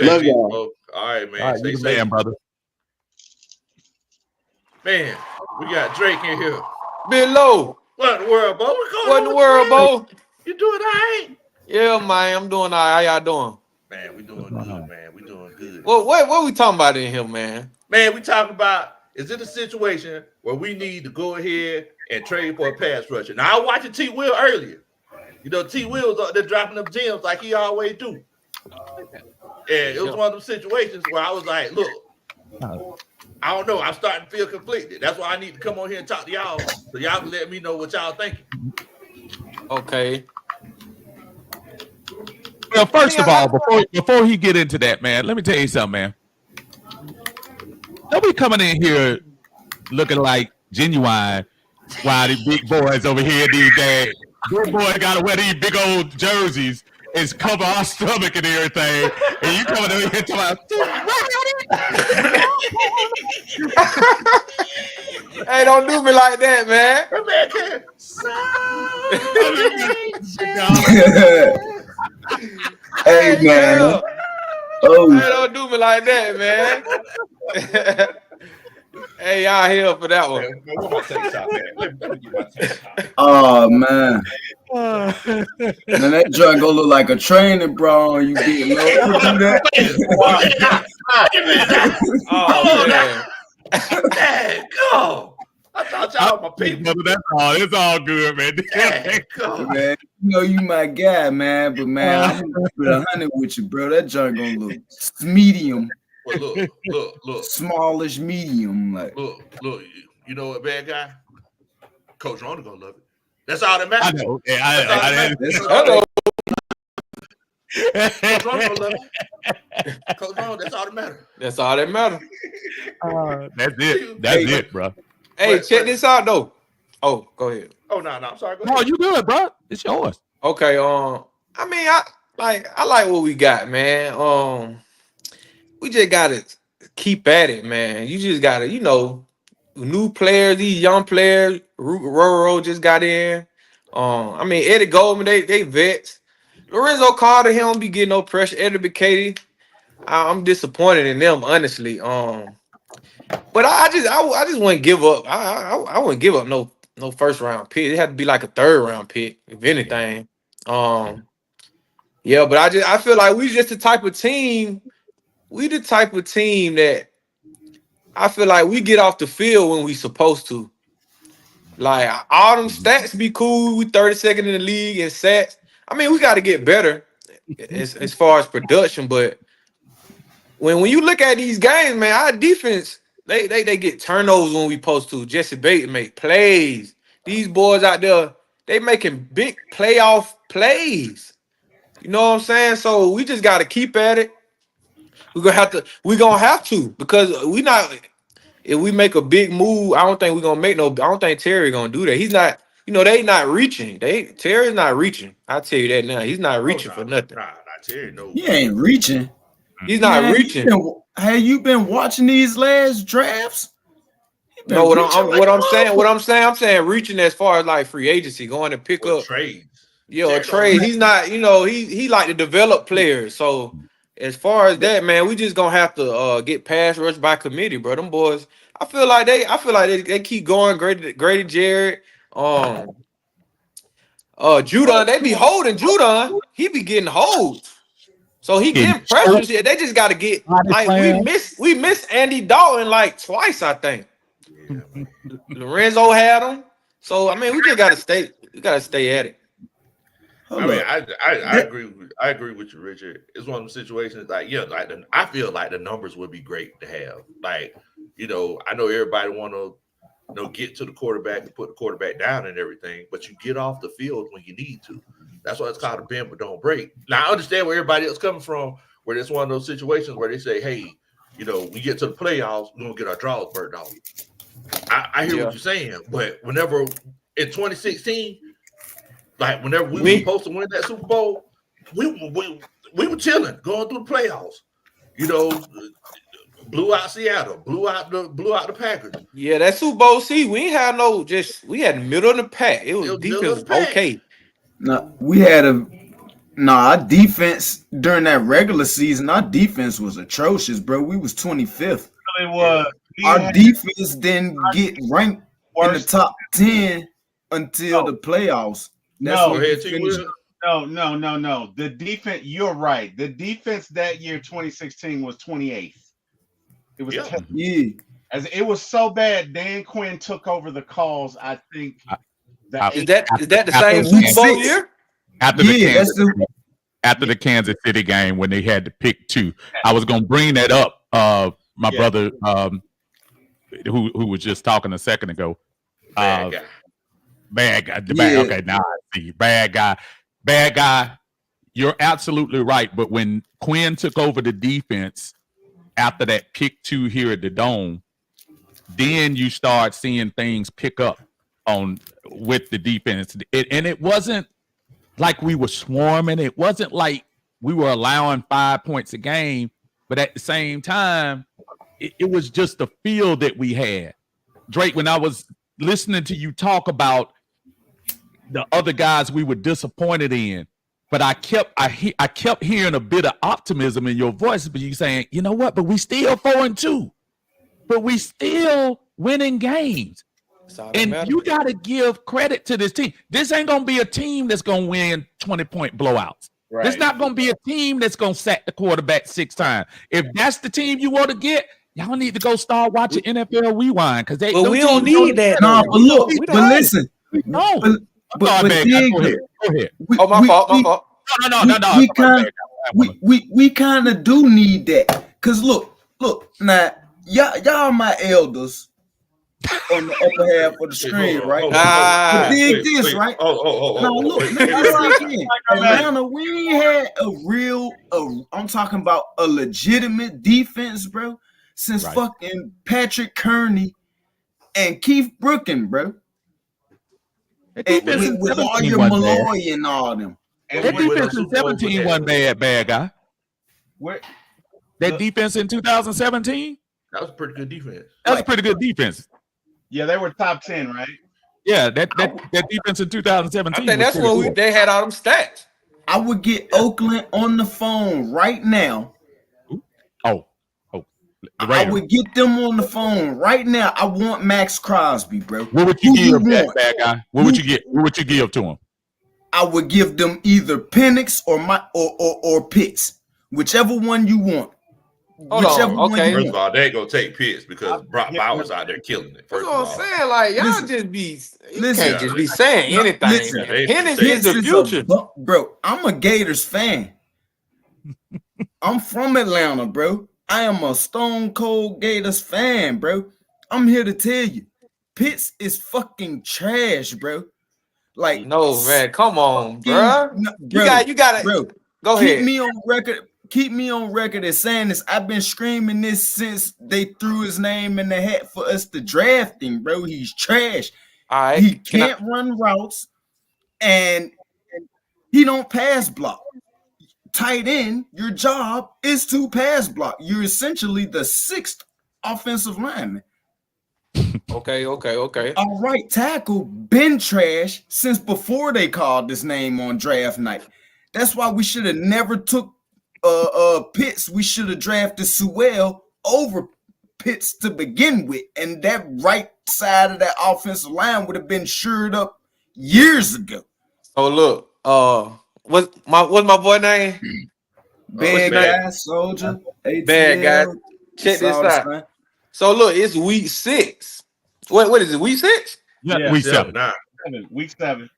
Love y'all. All right, man. Stay safe, brother. Man, we got Drake in here. Big Low. What in the world, Bo? What in the world, Bo? You doing all right? Yeah, man. I'm doing all right. How y'all doing? Man, we doing good, man. We doing good. Well, what we talking about in here, man? Man, we talking about, is it a situation where we need to go ahead and trade for a pass rusher? Now, I was watching T. Will earlier. T. Will was up there dropping them gems like he always do. And it was one of those situations where I was like, look, I don't know. I'm starting to feel conflicted. That's why I need to come on here and talk to y'all so y'all can let me know what y'all thinking. Okay. Well, first of all, before he get into that, man, let me tell you something, man. Don't be coming in here looking like Genuine while these big boys over here, these days. Big boy got to wear these big old jerseys and cover our stomach and everything. And you coming over here talking Hey, don't do me like that, man. Hey, man. Oh. Hey, don't do me like that, man. Hey, y'all here for that one. Oh, man. Now that joint gonna look like a training bra on you getting low. Oh, man. Dang, go. I thought y'all were my people. That's all. It's all good, man. Dang, go. Man, you my guy, man. But man, I'm gonna put 100 with you, bro. That joint gonna look medium. Well, look. Smallish medium, like. Look. You know what, bad guy? Coach Ronda gonna love it. That's all that matters. I know. Yeah, Coach Ronda gonna love it. Coach Ronda, that's all that matters. That's all that matters. That's it. That's it, bro. Hey, check this out though. Oh, go ahead. Oh no, I'm sorry. Go ahead. No, you good, bro. It's yours. Okay. I mean, I like what we got, man. We just gotta keep at it, man. You just gotta, new players, these young players. Roro just got in. I mean, Eddie Goldman, they vets. Lorenzo Carter, he don't be getting no pressure. Eddie Bicady, I'm disappointed in them, honestly. But I just wouldn't give up. I wouldn't give up no first round pick. It had to be like a third round pick, if anything. Yeah, but I feel like we just the type of team. We the type of team that I feel like we get off the field when we supposed to. Like all them stats be cool. We 32nd in the league in stats. I mean, we got to get better as far as production. But when you look at these games, man, our defense they get turnovers when we supposed to. Jesse Bates make plays. These boys out there, they making big playoff plays. You know what I'm saying? So we just got to keep at it. We're gonna have to because if we make a big move, I don't think Terry gonna do that. they not reaching. Terry's not reaching. I'll tell you that now. He's not reaching for nothing. Nah, Terry, no. He ain't reaching. He's not reaching. Have you been watching these last drafts? No, I'm saying reaching as far as like free agency, going to pick up trades. Yeah, a trade. He's not, he like to develop players. So as far as that, man, we just gonna have to get pass rush by committee, bro. Them boys, I feel like they keep going. Grady Jarrett, Judon, they be holding Judon. He be getting holds. So he getting pressures here. They just gotta get like we missed Andy Dalton like twice, I think. Lorenzo had him. So I mean, we gotta stay at it. I mean, I agree with you, Richard. It's one of those situations like, I feel like the numbers would be great to have. Like, I know everybody want to, get to the quarterback and put the quarterback down and everything, but you get off the field when you need to. That's why it's called a bend but don't break. Now, I understand where everybody else coming from, where it's one of those situations where they say, hey, we get to the playoffs, we're going to get our draws burnt off. I hear what you're saying, but whenever in 2016, like whenever we were supposed to win that Super Bowl, we were chilling, going through the playoffs. Blew out Seattle, blew out the Packers. Yeah, that Super Bowl season, we ain't had we had middle of the pack. It was defense okay. No, our defense during that regular season, our defense was atrocious, bro. We was 25th. It really was. Our defense didn't get ranked in the top 10 until the playoffs. No. The defense, you're right. The defense that year, 2016, was 28th. It was as it was so bad. Dan Quinn took over the calls. I think is that the same Super Bowl year? After the Kansas City game when they had to pick two, I was gonna bring that up. My brother, who was just talking a second ago, bad guy. Okay, now I see bad guy. You're absolutely right. But when Quinn took over the defense after that pick two here at the Dome, then you start seeing things pick up with the defense. And it wasn't like we were swarming. It wasn't like we were allowing 5 points a game. But at the same time, it was just the feel that we had. Drake, when I was listening to you talk about the other guys we were disappointed in, but I kept hearing a bit of optimism in your voice, but you saying, you know what, but we still 4-2, but we still winning games. And you got to give credit to this team. This ain't going to be a team that's going to win 20-point blowouts. Right. It's not going to be a team that's going to sack the quarterback 6 times. If that's the team you want to get, y'all need to go start watching NFL Rewind because we don't need that. No, but look, listen. No. But go ahead. My fault. No. We kind of do need that. Cause look, now y'all my elders on the upper half of the screen, right? Dig this, right? Now look, Atlanta, we ain't had a real I'm talking about a legitimate defense, bro, since fucking Patrick Kearney and Keith Brooken, bro. And with all your Malloy and all them. That defense in 17 wasn't bad guy. That defense in 2017? That was a pretty good defense. That was a pretty good defense. Yeah, they were top 10, right? Yeah, that defense in 2017. I think that's when they had all them stats. I would get Oakland on the phone right now. I would get them on the phone right now. I want Max Crosby, bro. What would you give that bad guy? What would you get? What would you give to him? I would give them either Penix or Pitts, whichever one you want. First of all, they ain't gonna take Pitts because Brock Bowers out there killing it. That's what I'm saying. Like y'all can't just be saying anything. Penix is the future, bro. I'm a Gators fan. I'm from Atlanta, bro. I am a Stone Cold Gators fan, bro. I'm here to tell you, Pitts is fucking trash, bro. Like, no, man, come on, bro. You got it, bro. Go ahead. Keep me on record as saying this. I've been screaming this since they threw his name in the hat for us to draft him, bro. He's trash. All right. He can't run routes, and he don't pass block. Tight end, your job is to pass block. You're essentially the 6th offensive lineman. Okay. All right, tackle been trash since before they called this name on draft night. That's why we should have never took Pitts. We should have drafted Sewell over Pitts to begin with, and that right side of that offensive line would have been shored up years ago. Oh look, what's my boy name? Bad guy, soldier, ATL, bad guy. Check this out. So look, it's week 6. What is it? Week 6? Yeah, week 7. Week 7.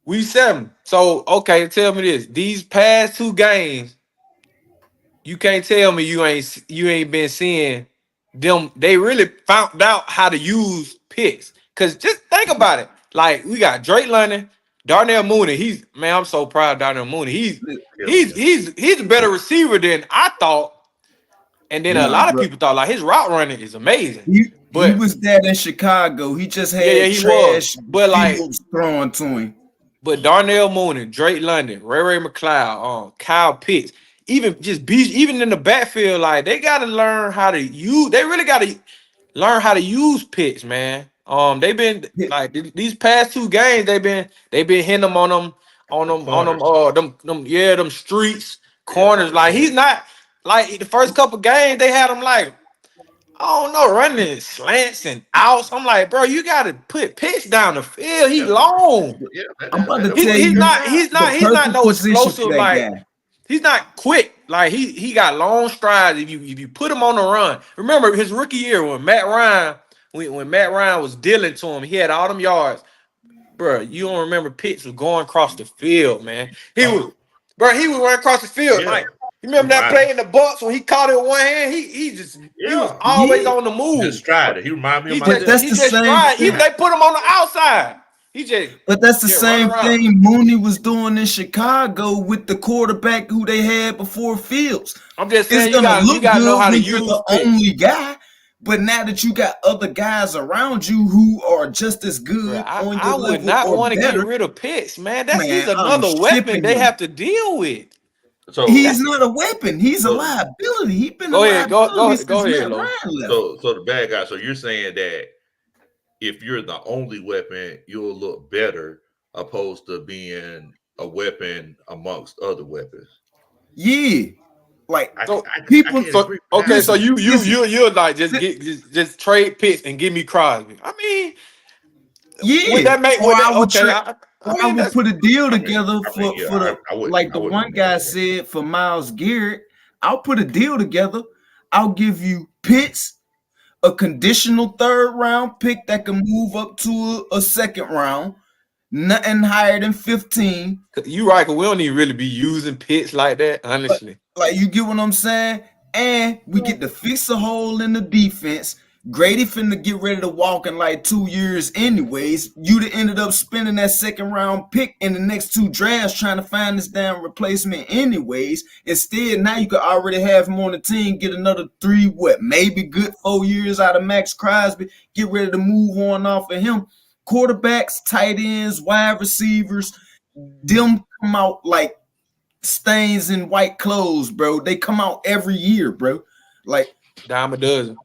Week 7. So okay, tell me this: these past 2 games, you can't tell me you ain't been seeing them. They really found out how to use picks. Cause just think about it. Like we got Drake London, Darnell Mooney. I'm so proud of Darnell Mooney. He's a better receiver than I thought. And then a lot of people thought like his route running is amazing. He was that in Chicago. He just had trash but like throwing to him. But Darnell Mooney, Drake London, Ray McLeod, Kyle Pitts, even in the backfield, like they gotta learn how to use. They really gotta learn how to use Pitts, man. They've been like these past 2 games. They've been hitting them on them streets corners. Like he's not like the first couple games they had him like I don't know running slants and outs. I'm like, bro, you got to put Pitts down the field. He's long. I'm about to tell you, he's not no explosive like. Guy. He's not quick. Like he got long strides. If you put him on the run, remember his rookie year when Matt Ryan was dealing to him, he had all them yards. Bro, you don't remember Pitts was going across the field, man. He was running across the field. Yeah. Like you remember that play in the Bucs when he caught it with one hand? He was always on the move. Just tried it. He reminded me of my that's the same. Even they put him on the outside. But that's the same thing Mooney was doing in Chicago with the quarterback who they had before Fields. I'm just saying you gotta know how to use the only guy. But now that you got other guys around you who are just as good on your I would not want to get rid of Pitts, man. He's another weapon they have to deal with. So he's not a weapon. He's a liability. He's been go ahead. Go ahead. So the bad guy. So you're saying that if you're the only weapon, you'll look better opposed to being a weapon amongst other weapons. Yeah. Like people. So you like just trade Pitts and give me Crosby. I mean, would that make I would put a deal together for the one guy said for Myles Garrett. I'll put a deal together. I'll give you Pitts, a conditional 3rd round pick that can move up to a 2nd round. Nothing higher than 15. You right, because we don't even really be using Pitts like that, honestly. Like you get what I'm saying? And we get to fix a hole in the defense. Grady finna get ready to walk in like 2 years anyways. You'd have ended up spending that 2nd round pick in the next 2 drafts trying to find this damn replacement anyways. Instead, now you could already have him on the team, get another 3, maybe good 4 years out of Max Crosby, get ready to move on off of him. Quarterbacks, tight ends, wide receivers, them come out like stains in white clothes, bro. They come out every year, bro. Like dime a dozen.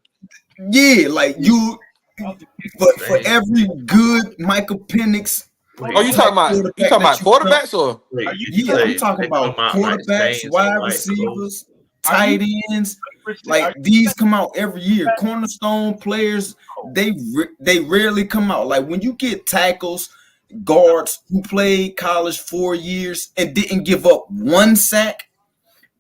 Yeah, like you for every good Michael Penix. You talking about quarterbacks or? I'm talking about quarterbacks, wide receivers, tight ends. Like these come out every year. Cornerstone players, they rarely come out. Like when you get tackles, guards who played college 4 years and didn't give up 1 sack,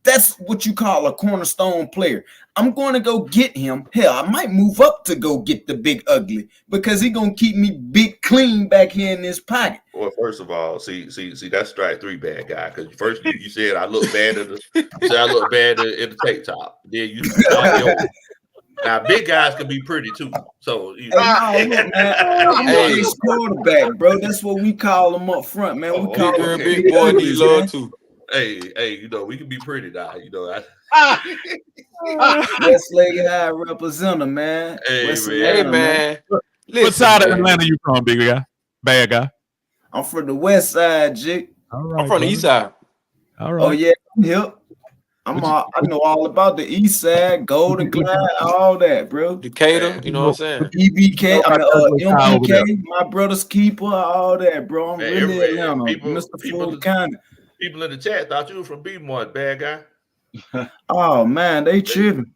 that's what you call a cornerstone player. I'm going to go get him. Hell, I might move up to go get the big ugly because he's going to keep me big clean back here in this pocket. Well, first of all, see, that's strike 3, bad guy. Because first you said I look bad in the tank top. Then you now big guys can be pretty too. So he's quarterback, bro. That's what we call him up front, man. We call him big boy. He love too. Hey, we can be pretty now. Westlake High representative, man. Hey, man. What side of Atlanta you from, big guy? Bad guy? I'm from the west side, Jake. All right, I'm from the east side. All right. Oh yeah, I'm here. I know all about the east side, Golden Glide, all that, bro. Decatur, you know what I'm saying? EBK, over there. MBK, my brother's keeper, all that, bro. I'm really Atlanta, Mr. Full kind. People in the chat thought you were from B-Mart, bad guy. Oh man, they tripping.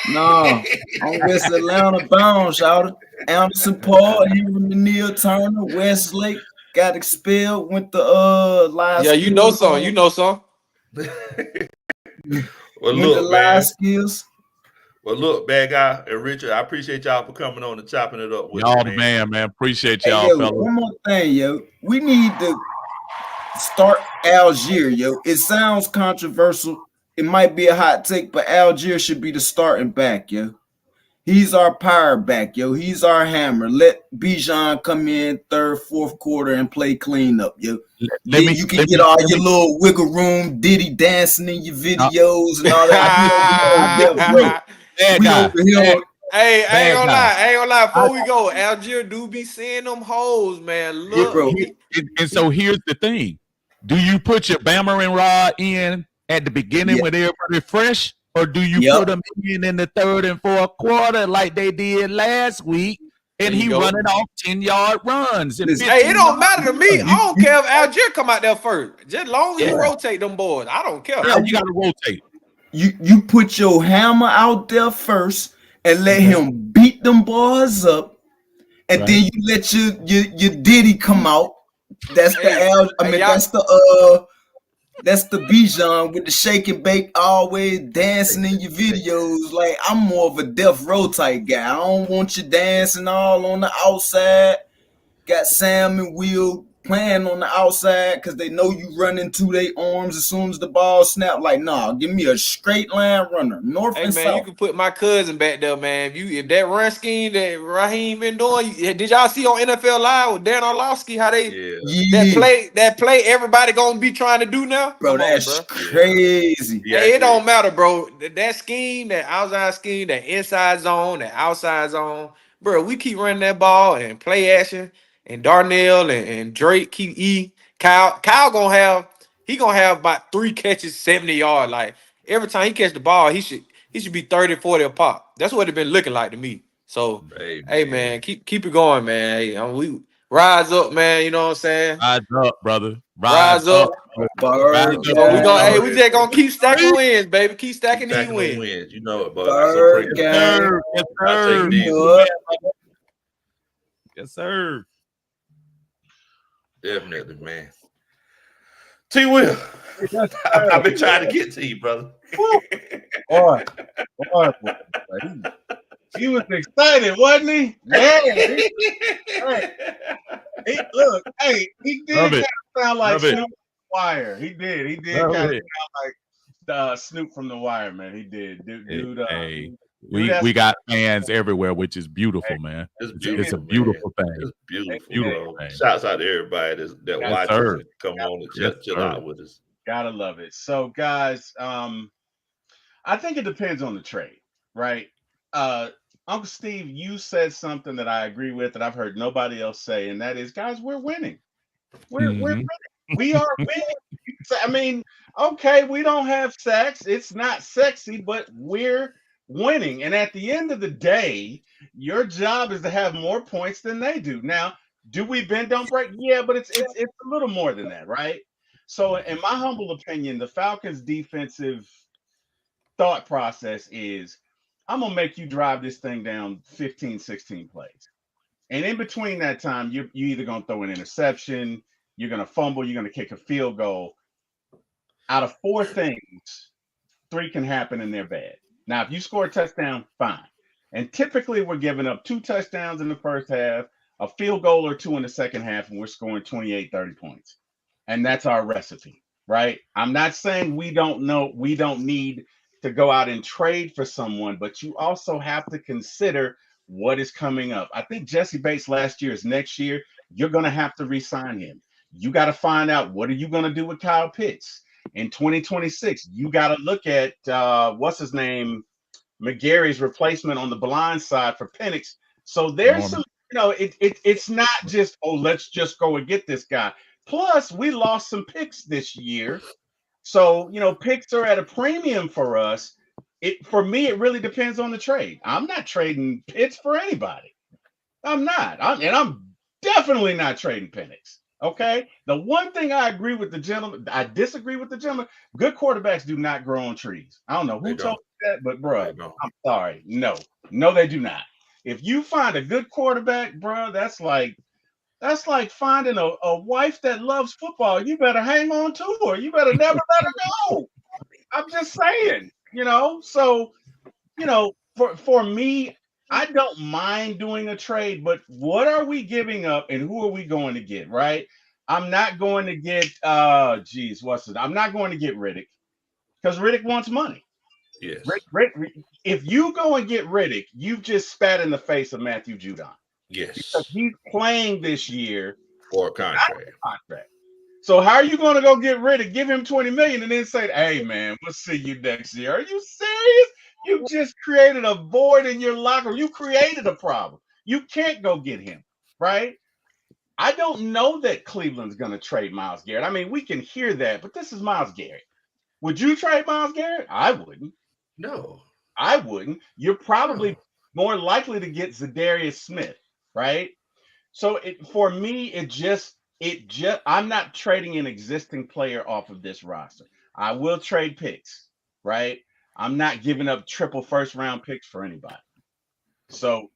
No, I'm West Atlanta bound, shouted. Anderson Paul, Henry Neal Turner, Westlake got expelled, went to last. Yeah, you know some. You know some. Well, look, man. Skills. Well, look, bad guy and Richard, I appreciate y'all for coming on and chopping it up with y'all. me, Man, appreciate y'all, yo, fellas. one more thing, yo. We need to start Algier, yo. It sounds controversial. It might be a hot take, but Algier should be the starting back, yo. He's our power back, yo. He's our hammer. Let Bijan come in third, fourth quarter and play cleanup, yo. You can get all your little wiggle room, Diddy dancing in your videos and all that. Hey, I ain't gonna lie. Before we go, Algier do be seeing them hoes, man. Look, bro. And so here's the thing: do you put your bammering rod in at the beginning when everybody fresh, or do you put them in the third and fourth quarter like they did last week? And he running off 10-yard runs. And hey, it don't matter to me. I don't care if Algier come out there first. Just long as you rotate them boys, I don't care. Yeah, you gotta rotate. You put your hammer out there first and let him beat them boys up, and then you let your Diddy come out. That's that's the Bijan with the shake and bake, always dancing in your videos. Like, I'm more of a death row type guy. I don't want you dancing all on the outside. Got Sam and Will playing on the outside because they know you run into their arms as soon as the ball snap. Like, nah, give me a straight line runner, north and south. You can put my cousin back there, man. If that run scheme that Raheem been doing, did y'all see on NFL Live with Dan Orlovsky how they that play everybody gonna be trying to do now? Bro, that's crazy. Hey, it don't matter, bro. That scheme, that outside scheme, that inside zone, that outside zone, bro. We keep running that ball and play action. And Darnell and Drake keep Kyle gonna have about 3 catches, 70 yards. Like, every time he catch the ball, he should be 30, 40 a pop. That's what it been looking like to me. So hey man, keep it going, man. Hey, we rise up, man. You know what I'm saying? Rise up, brother. Rise up. So we just gonna keep stacking wins, baby. Keep stacking these wins. You know it, but yes, sir. Definitely, man. T. Will, I've been trying to get to you, brother. Boy. He was excited, wasn't he? Yeah. He did kind of sound like Snoop from the Wire. He did. He did kind of sound like Snoop from the Wire, man. He did. Dude, we got fans everywhere, which is beautiful, man. It's a beautiful thing. It's beautiful. Shouts out to everybody that watches and come on and chill out with us. Gotta love it. So, guys, I think it depends on the trade, right? Uncle Steve, you said something that I agree with that I've heard nobody else say, and that is, guys, we're winning. We're winning. We are winning. I mean, okay, we don't have sacks. It's not sexy, but we're winning. And at the end of the day, your job is to have more points than they do. Now, do we bend, don't break? Yeah, but it's a little more than that, right? So in my humble opinion, the Falcons defensive thought process is, I'm going to make you drive this thing down 15, 16 plays. And in between that time, you either going to throw an interception, you're going to fumble, you're going to kick a field goal. Out of 4 things, 3 can happen and they're bad. Now, if you score a touchdown, fine. And typically we're giving up 2 touchdowns in the first half, a field goal or 2 in the second half, and we're scoring 28, 30 points. And that's our recipe, right? I'm not saying we don't need to go out and trade for someone, but you also have to consider what is coming up. I think Jesse Bates last year is next year. You're going to have to re-sign him. You got to find out, what are you going to do with Kyle Pitts? In 2026, you got to look at what's his name, McGarry's replacement on the blind side for Penix. So there's some it's not just, oh, let's just go and get this guy. Plus, we lost some picks this year. So, picks are at a premium for us. For me, it really depends on the trade. I'm not trading Pitts for anybody. I'm not. I'm definitely not trading Penix. Okay. The one thing I agree with the gentleman, I disagree with the gentleman. Good quarterbacks do not grow on trees. I don't know who told you that, but bro, I'm sorry. No, they do not. If you find a good quarterback, bro, that's like finding a wife that loves football. You better hang on to her. You better never let her go. I'm just saying, So, for me, I don't mind doing a trade, but what are we giving up and who are we going to get, right? I'm not going to get I'm not going to get Riddick because Riddick wants money. Yes. Rick, if you go and get Riddick, you've just spat in the face of Matthew Judon. Yes. Because he's playing this year for a contract. So how are you going to go get Riddick, give him $20 million, and then say, "Hey man, we'll see you next year"? Are you serious? You just created a void in your locker. You created a problem. You can't go get him, right? I don't know that Cleveland's going to trade Myles Garrett. I mean, we can hear that, but this is Myles Garrett. Would you trade Myles Garrett? I wouldn't. No, I wouldn't. You're probably more likely to get Zadarius Smith, right? So for me, I'm not trading an existing player off of this roster. I will trade picks, right? I'm not giving up triple first round picks for anybody. So,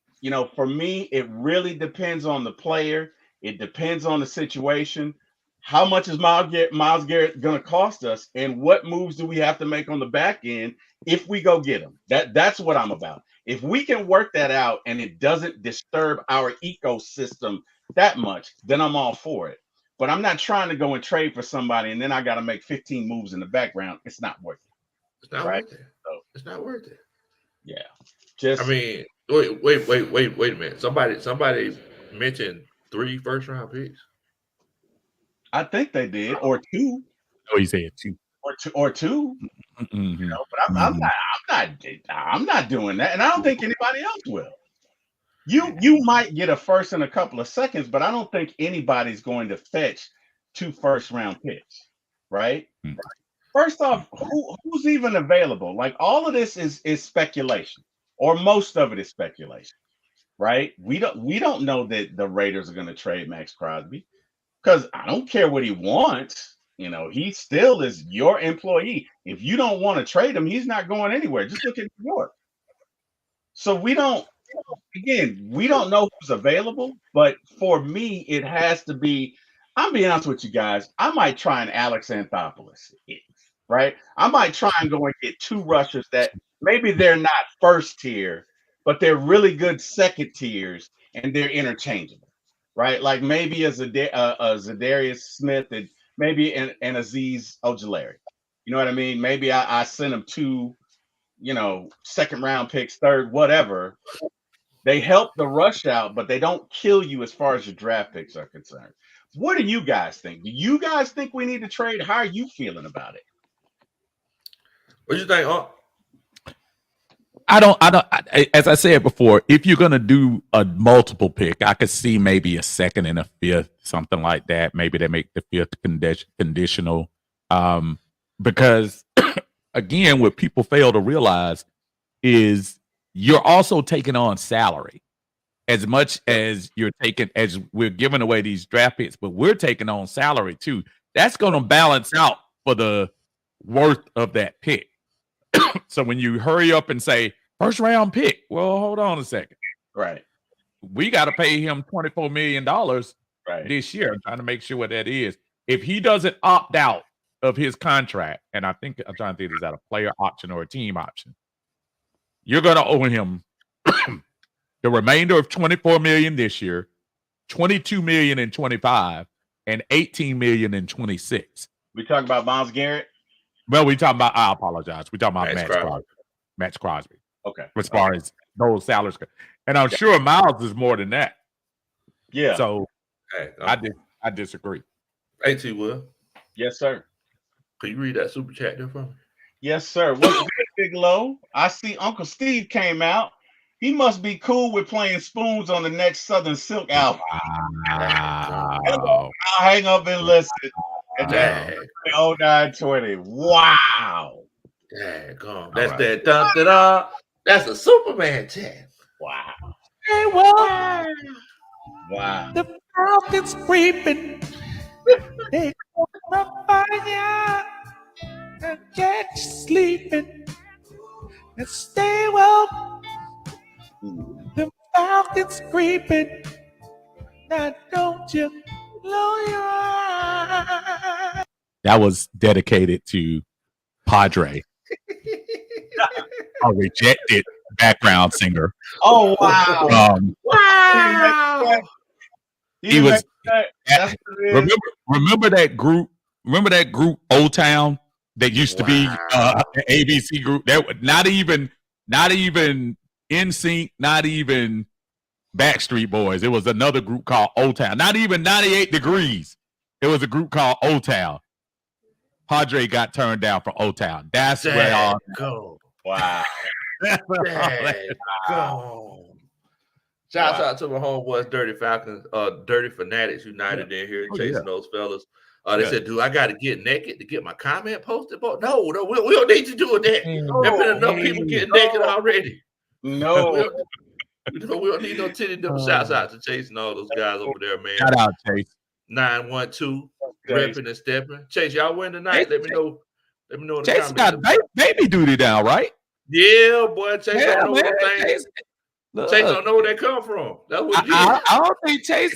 for me, it really depends on the player. It depends on the situation. How much is Myles Garrett going to cost us? And what moves do we have to make on the back end if we go get him? That's what I'm about. If we can work that out and it doesn't disturb our ecosystem that much, then I'm all for it. But I'm not trying to go and trade for somebody and then I got to make 15 moves in the background. It's not worth it. It's not worth it. So, it's not worth it. Yeah. Wait a minute. Somebody mentioned 3 first-round picks. I think they did, or 2. Oh, he said 2. Or two. Mm-hmm. But I'm not doing that, and I don't think anybody else will. You might get a first in a couple of seconds, but I don't think anybody's going to fetch 2 first-round picks, right? Mm-hmm. First off, who's even available? Like all of this is speculation, or most of it is speculation, right? We don't know that the Raiders are going to trade Max Crosby because I don't care what he wants. He still is your employee. If you don't want to trade him, he's not going anywhere. Just look at New York. So we don't know who's available, but for me, it has to be. I'm being honest with you guys. I might try an Alex Anthopoulos. Right? I might try and go and get 2 rushers that maybe they're not first tier, but they're really good second tiers and they're interchangeable, right? Like maybe a Zadarius Smith and maybe an Azeez Ojulari. You know what I mean? Maybe I send them 2, second round picks, third, whatever. They help the rush out, but they don't kill you as far as your draft picks are concerned. What do you guys think? Do you guys think we need to trade? How are you feeling about it? What you think? I don't. As I said before, if you're gonna do a multiple pick, I could see maybe a 2nd and a 5th, something like that. Maybe they make the 5th conditional, because again, what people fail to realize is you're also taking on salary as much as as we're giving away these draft picks, but we're taking on salary too. That's going to balance out for the worth of that pick. So when you hurry up and say first round pick, well, hold on a second. Right. We got to pay him $24 million this year. I'm trying to make sure what that is. If he doesn't opt out of his contract, and I'm trying to think, is that a player option or a team option? You're going to owe him the remainder of $24 million this year, $22 million in 25, and $18 million in 26. We talking about Myles Garrett? Well, I apologize. We're talking about Max Crosby. Okay. As far as those salaries. And I'm sure Myles is more than that. Yeah. So I disagree. Hey, T. Will. Yes, sir. Can you read that super chat there for me? Yes, sir. What's good, Big Low? I see Uncle Steve came out. He must be cool with playing spoons on the next Southern Silk album. Wow. I'll hang up and listen. And Dang. 0920. Wow. Dang, gone. All That's right. that da-da-da. That's a Superman chant. Wow. Hey, well, Wow. the Falcons creeping. They gonna find ya and catch you sleeping. And stay well. The Falcons creeping. Now don't you blow your eye. That was dedicated to Padre, a rejected background singer. Oh, wow. Wow. He was. That's what it is. Remember that group? Remember that group Old Town that used to be an ABC group? That not even NSYNC, not even Backstreet Boys. It was another group called Old Town. Not even 98 Degrees. It was a group called Old Town. Padre got turned down for Old Town. That's where all go. Wow. Go. Shouts out to my homeboys, Dirty Falcons, Dirty Fanatics United in here, chasing those fellas. They said, "Do I got to get naked to get my comment posted?" But no, we don't need to do that. There's been enough people getting naked already. No. We don't need no titty dip. Shouts out to Chase and all those guys over there, man. Shout out, Chase. 912, repping and stepping. Chase, y'all win tonight. Let me know. Let me know in the Chase got comments. baby duty down, right? Yeah, boy. Chase Yeah, don't know man. what things. Chase don't know where they come from. That's what it is. I don't think Chase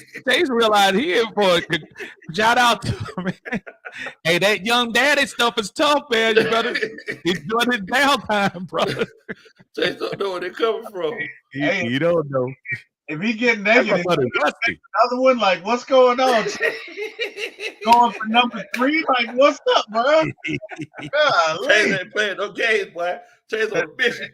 realized he in for it. Shout out to him, man. Hey, that young daddy stuff is tough, man. You better enjoy his downtime, brother. Chase don't know where they coming from. You don't know. If he get naked, Rusty. another one like, what's going on? Going for number 3? Like, what's up, bro? Chase ain't playing no games, boy. Chase on a mission.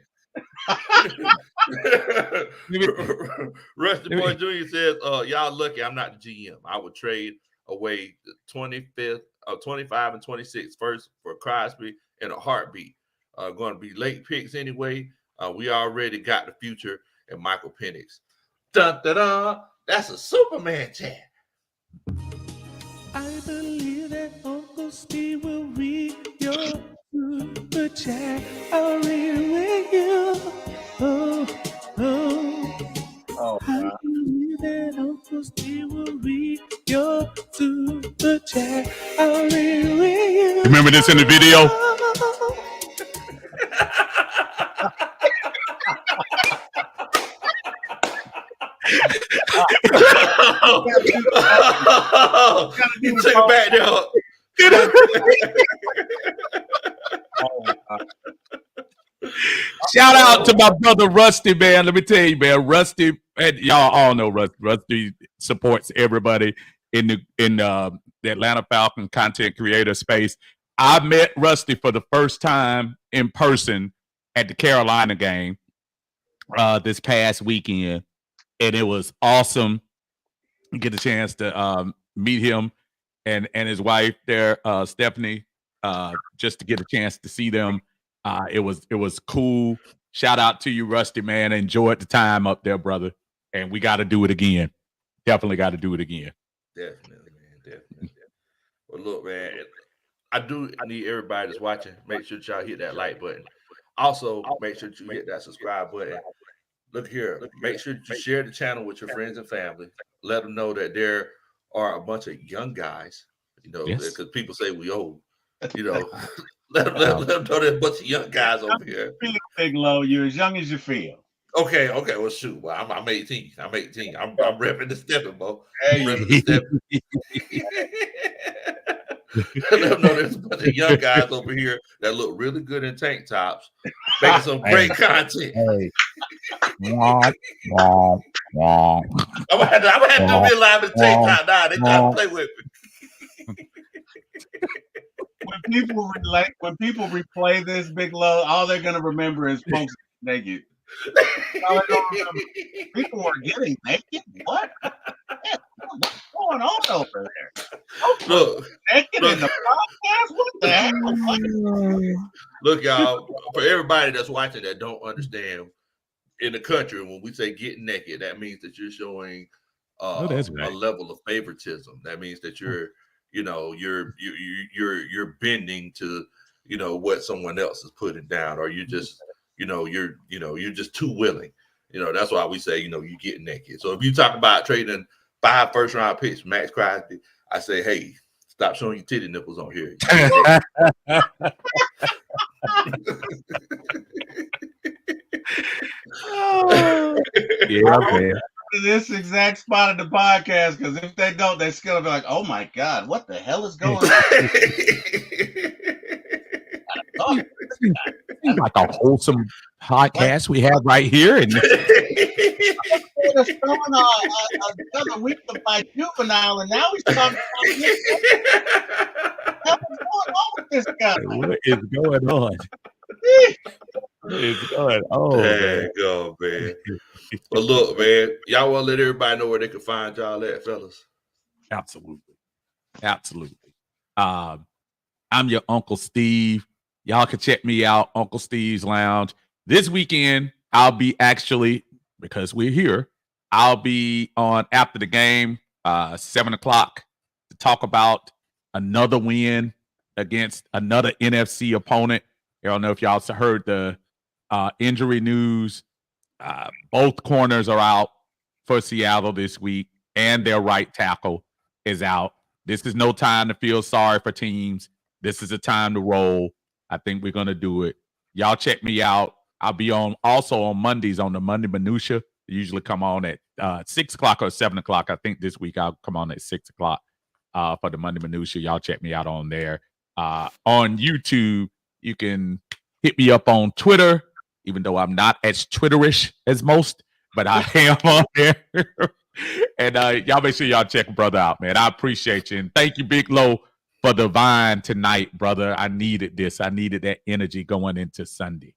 Rusty Boy Jr. says, y'all lucky I'm not the GM. I would trade away the 25th, 25 and 26 first for Crosby in a heartbeat. Going to be late picks anyway. We already got the future and Michael Penix. Dun, dun, dun. That's a Superman chant. I believe that Uncle Steve will read your super chat. I'll read it with you. I believe that Uncle Steve will read your super chat. I'll read it with you. Remember this in the video? You took it back now. Shout out to my brother Rusty, man. Let me tell you, man. Rusty, and y'all all know Rusty. Rusty supports everybody in the Atlanta Falcon content creator space. I met Rusty for the first time in person at the Carolina game this past weekend, and it was awesome. Get a chance to meet him and his wife there, Stephanie, just to get a chance to see them. It was cool. Shout out to you, Rusty, man. Enjoyed the time up there, brother. And we got to do it again. Definitely got to do it again. Definitely, man. Definitely. Well, look, man, I do need everybody that's watching, make sure that y'all hit that like button. Also, make sure that you hit that subscribe button. Look here, make sure that you share the channel with your friends and family. Let them know that there are a bunch of young guys, you know, because people say we old, you know. Let them know there's a bunch of young guys over here. Big Low, you're as young as you feel. Okay, well, shoot. Well, I'm 18. I'm 18. I'm repping the stepping, bro. Repping the stepping. Let them know there's a bunch of young guys over here that look really good in tank tops, making some great content. Hey. I'm gonna have to do real live in tank top now. They gotta play with me. When people replay this, Big Low, all they're gonna remember is folks naked. People were getting naked. What? What's going on over there? Look, naked in the podcast. What the heck? Look, y'all. For everybody that's watching that don't understand in the country, when we say get naked, that means that you're showing that's right. a level of favoritism. That means that you're bending to what someone else is putting down, or you just you're just too willing. That's why we say you get naked. So if you talk about trading 5 first-round picks, Max Crosby, I say, hey, stop showing your titty nipples on here. Yeah, man. This exact spot of the podcast, because if they don't, they're gonna be like, "Oh my god, what the hell is going on?" Seems like a wholesome podcast we have right here, and another week of my juvenile, and now he's talking about what's going on with this guy? what is going on? What is going on? There you go, man. But look, man, y'all want to let everybody know where they can find y'all at, fellas? Absolutely. I'm your Uncle Steve. Y'all can check me out, Uncle Steve's Lounge. This weekend, I'll be actually, because we're here, I'll be on after the game, 7 o'clock, to talk about another win against another NFC opponent. I don't know if y'all heard the injury news. Both corners are out for Seattle this week, and their right tackle is out. This is no time to feel sorry for teams. This is a time to roll. I think we're going to do it. Y'all check me out. I'll be also on Mondays on the Monday Minutia. I usually come on at 6 o'clock or 7 o'clock. I think this week I'll come on at 6 o'clock for the Monday Minutia. Y'all check me out on there. On YouTube, you can hit me up on Twitter, even though I'm not as Twitterish as most, but I am on there. And y'all make sure y'all check brother out, man. I appreciate you. And thank you, Big Low, for the vine tonight, brother. I needed this. I needed that energy going into Sunday.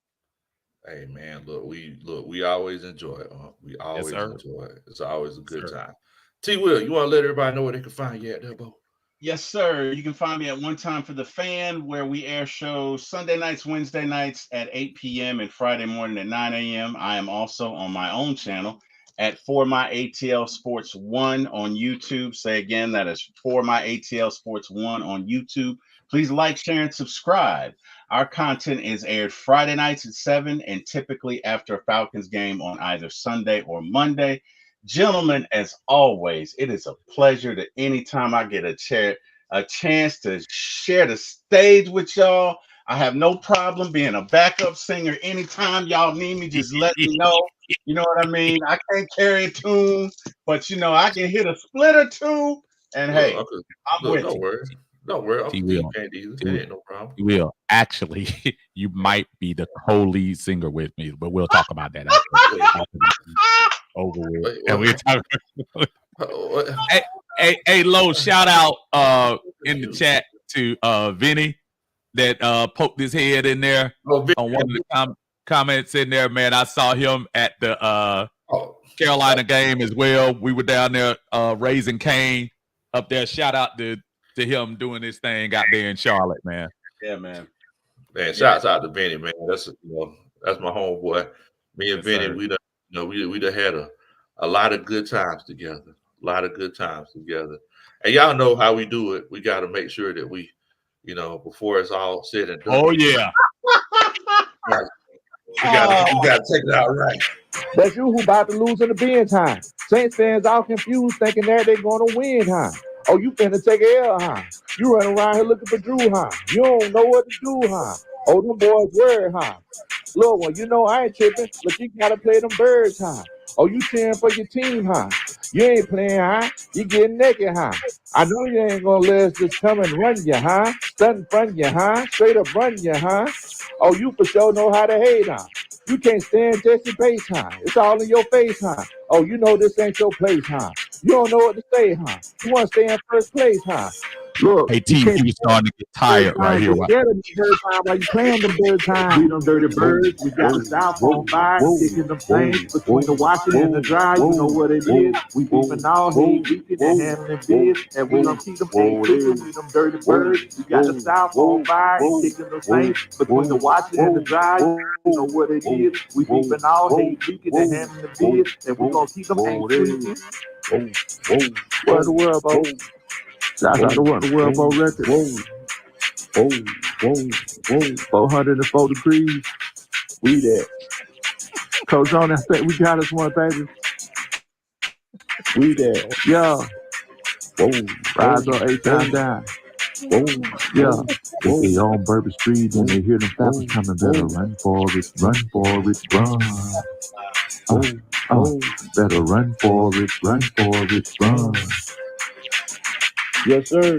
Hey, man, we always enjoy it. We always enjoy it. It's always a good time. T. Will, you want to let everybody know where they can find you at there, Bo? Yes, sir. You can find me at One Time for the Fan, where we air shows Sunday nights, Wednesday nights at 8 p.m. and Friday morning at 9 a.m. I am also on my own channel at For My ATL Sports 1 on YouTube. Say again, that is For My ATL Sports 1 on YouTube. Please like, share, and subscribe. Our content is aired Friday nights at 7 and typically after a Falcons game on either Sunday or Monday. Gentlemen, as always, it is a pleasure that anytime I get a chance to share the stage with y'all. I have no problem being a backup singer anytime y'all need me. Just let me know. You know what I mean? I can't carry a tune, but I can hit a split or two. And hey, I'm with you. Don't worry. T-Will. Can't either. That ain't no problem. Will, actually, you might be the co-lead singer with me, but we'll talk about that over with. And we're talking. Hey, Lo, shout out in the chat to Vinny that poked his head in there on one of the comments in there. Man, I saw him at the Carolina game as well. We were down there raising Cain up there. Shout out to him doing this thing out there in Charlotte, man. Yeah, man. Man, shouts out to Vinny, man. That's my homeboy. Me and Vinny, we done had a lot of good times together. And y'all know how we do it. We got to make sure that we, before it's all said and done. Oh yeah. We got to take it out right. That's you who about to lose in the bench, huh? Saints fans all confused, thinking that they're going to win, huh? Oh, you finna take a L, huh? You running around here looking for Drew, huh? You don't know what to do, huh? Oh, them boys worried, huh? Little one, I ain't tripping, but you gotta play them birds, huh? Oh, you cheering for your team, huh? You ain't playing, huh? You getting naked, huh? I know you ain't gonna let us just come and run you, huh? Stunt in front of you, huh? Straight up run you, huh? Oh, you for sure know how to hate, huh? You can't stand Jesse Bates, huh? It's all in your face, huh? Oh, you know this ain't your place, huh? You don't know what to say, huh? You want to stay in first place, huh? Look, Hey, T, you starting to get tired right here. While you playing them bird time, we them dirty birds. We got the South on fire, kicking them flames between the washing and the dry. You know what it is. We beefing all hate, weekend and handling biz, and we gonna keep them ain't cooking. We them dirty birds. We got the South on fire, kicking them flames between the washing and the dry. You know what it is. We beefing all hate, weekend and handling biz, and we gonna keep them ain't cooking. What the world, bro? Shout out to What the World, bro, record. 404 degrees. We there. Coach on that set, we got us one, baby. We there. Yeah. Rise up, 8 times down. Yeah. If they on Bourbon Street and they hear them Falcons coming, better run for it, run. Better run for it, run. Yes, sir.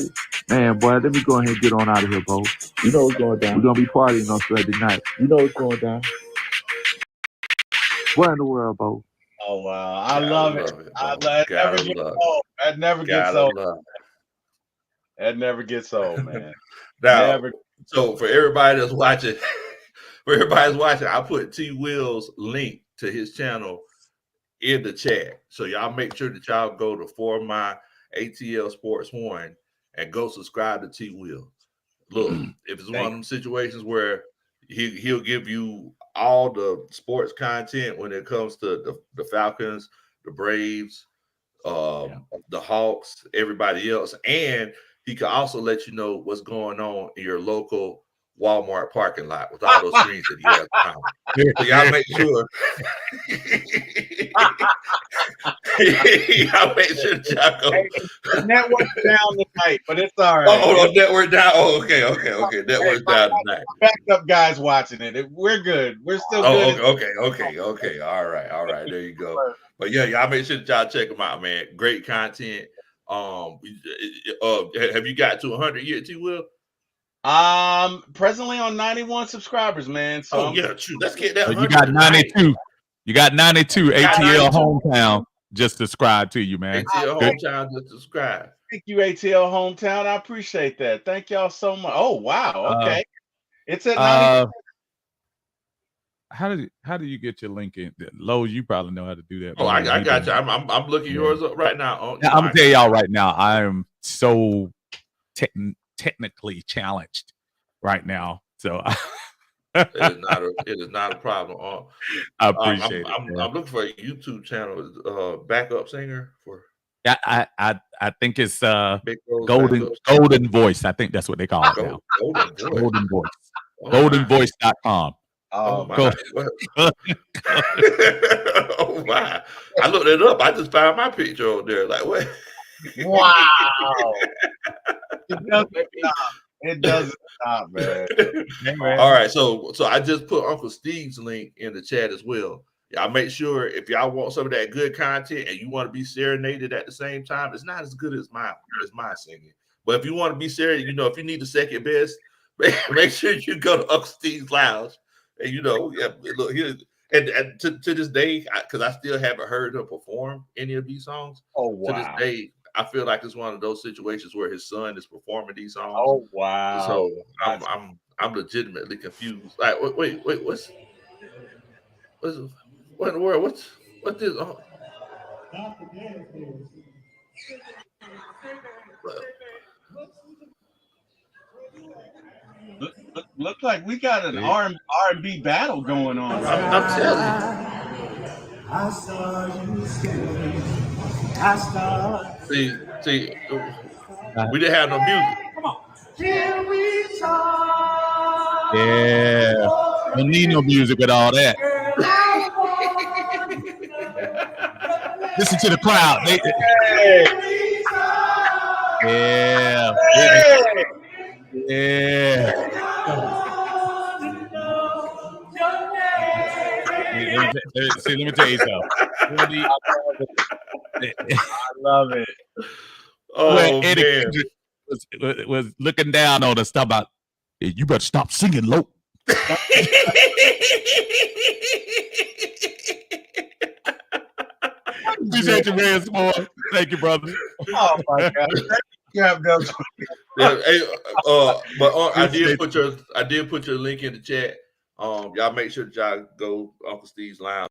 Man, boy, let me go ahead and get on out of here, bro. You know what's going down. We're going to be partying on Sunday night. You know what's going down. What in the world, bro? Oh, wow. I love it. That never gets old. That never gets old, man. Now, so for everybody that's watching, I put T Will's link to his channel in the chat. So y'all make sure that y'all go to For My ATL Sports 1 and go subscribe to T Will. Look, if it's one of them situations where he'll give you all the sports content when it comes to the Falcons, the Braves, the Hawks, everybody else, and he can also let you know what's going on in your local Walmart parking lot with all those screens that he has around. So y'all make sure. Y'all make sure that y'all go. The network's down tonight, but it's all right. Oh, network down. Oh, okay. Network's down tonight. Backup guys watching it. We're good. We're still good. Okay. All right. There you go. But yeah, y'all make sure that y'all check them out, man. Great content. Have you got to 100 yet, T Will? Presently on 91 subscribers, man. So true. Let's get that. You got 92. You got 92. ATL Hometown just subscribe to you, man. ATL Hometown just subscribe. Thank you, ATL Hometown. I appreciate that. Thank y'all so much. Oh wow. Okay. It's at 90. How do you get your link in? Low, you probably know how to do that. Oh, I got you. I'm looking yours up right now. I'm gonna tell y'all right now. I am so technically challenged right now. So it is not a problem. I appreciate it. I'm looking for a YouTube channel, backup singer for. Yeah, I think it's Golden Voice. I think that's what they call it now. Golden Voice. GoldenVoice.com. Oh my! Oh my! I looked it up. I just found my picture over there. Like what? Wow! It doesn't stop, man. All right, so I just put Uncle Steve's link in the chat as well. Y'all make sure if y'all want some of that good content and you want to be serenaded at the same time, it's not as good as my singing. But if you want to be serenaded, if you need the second best, make sure you go to Uncle Steve's Lounge. And look here, and to this day, because I still haven't heard him perform any of these songs. Oh wow! To this day, I feel like it's one of those situations where his son is performing these songs. Oh wow! So I'm legitimately confused. Like wait, what in the world? What's this? Look like we got an R&B battle going on. Right? I'm telling you. See, we didn't have no music. Come on. Yeah. Don't need no music with all that. Listen to the crowd. Yeah. See, let me tell you something. I love it. Oh, Eddie man. was looking down on us, talking about, hey, you better stop singing low. Appreciate you, man. Thank you, brother. Oh my God. Yeah, hey, I did put your link in the chat. Y'all make sure that y'all go Uncle Steve's Lounge.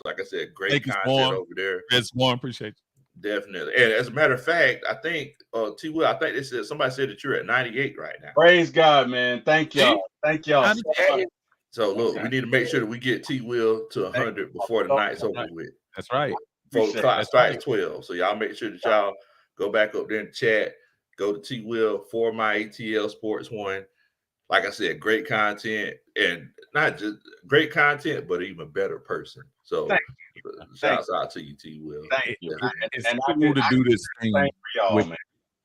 Like I said, great content over there. Yes, Warren, appreciate you. Definitely. And as a matter of fact, I think T. Will, I think they said somebody said that you're at 98 right now. Praise God, man. Thank y'all. Thank y'all so much. So look, we need to make sure that we get T. Will to 100 before the night's over with. That's right. Before the clock strikes 12. So y'all make sure that y'all go back up there and chat. Go to T. Will for my ATL Sports One. Like I said, great content, and not just great content, but even better person. So shouts out to you, T. Will. Thank you. It's cool to do this thing for y'all, with, man.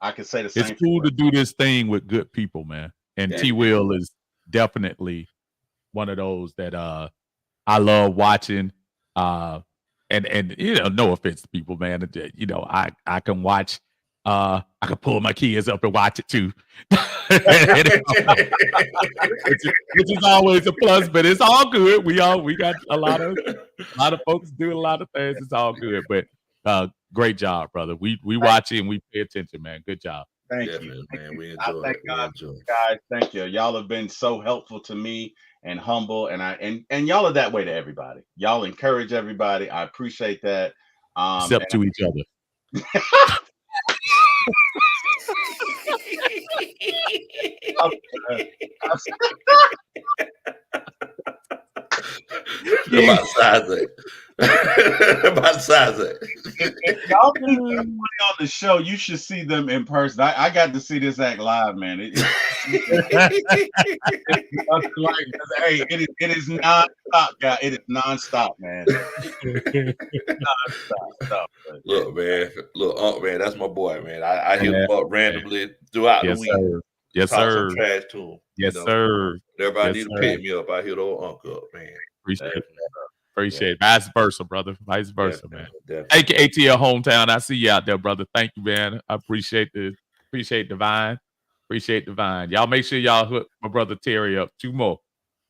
I can say the same. It's cool to do this thing with good people, man. And T. Will is definitely one of those that I love watching. And you know, no offense to people, man. You know, I can watch. I can pull my kids up and watch it too, which is always a plus. But it's all good. We got a lot of folks doing a lot of things. It's all good. But great job, brother. We watch it and we pay attention, man. Good job. Thank you, man. We enjoy it. Guys. Thank you. Y'all have been so helpful to me and humble, and y'all are that way to everybody. Y'all encourage everybody. I appreciate that. Except to each other. About size it. About size it. Y'all keep on the show. You should see them in person. I got to see this act live, man. It is nonstop, guy. It is nonstop, man. Nonstop. Look, man, that's my boy, man. I hit him up randomly throughout the week. Sir. Yes, talk sir. Some trash to him. Yes, sir. Everybody yes, need to pick me up. I hit old uncle up, man. Appreciate it. Vice versa, brother. Vice versa, definitely, man. ATL hometown. I see you out there, brother. Thank you, man. I appreciate the vine. Appreciate the vine. Y'all make sure y'all hook my brother Terry up. Two more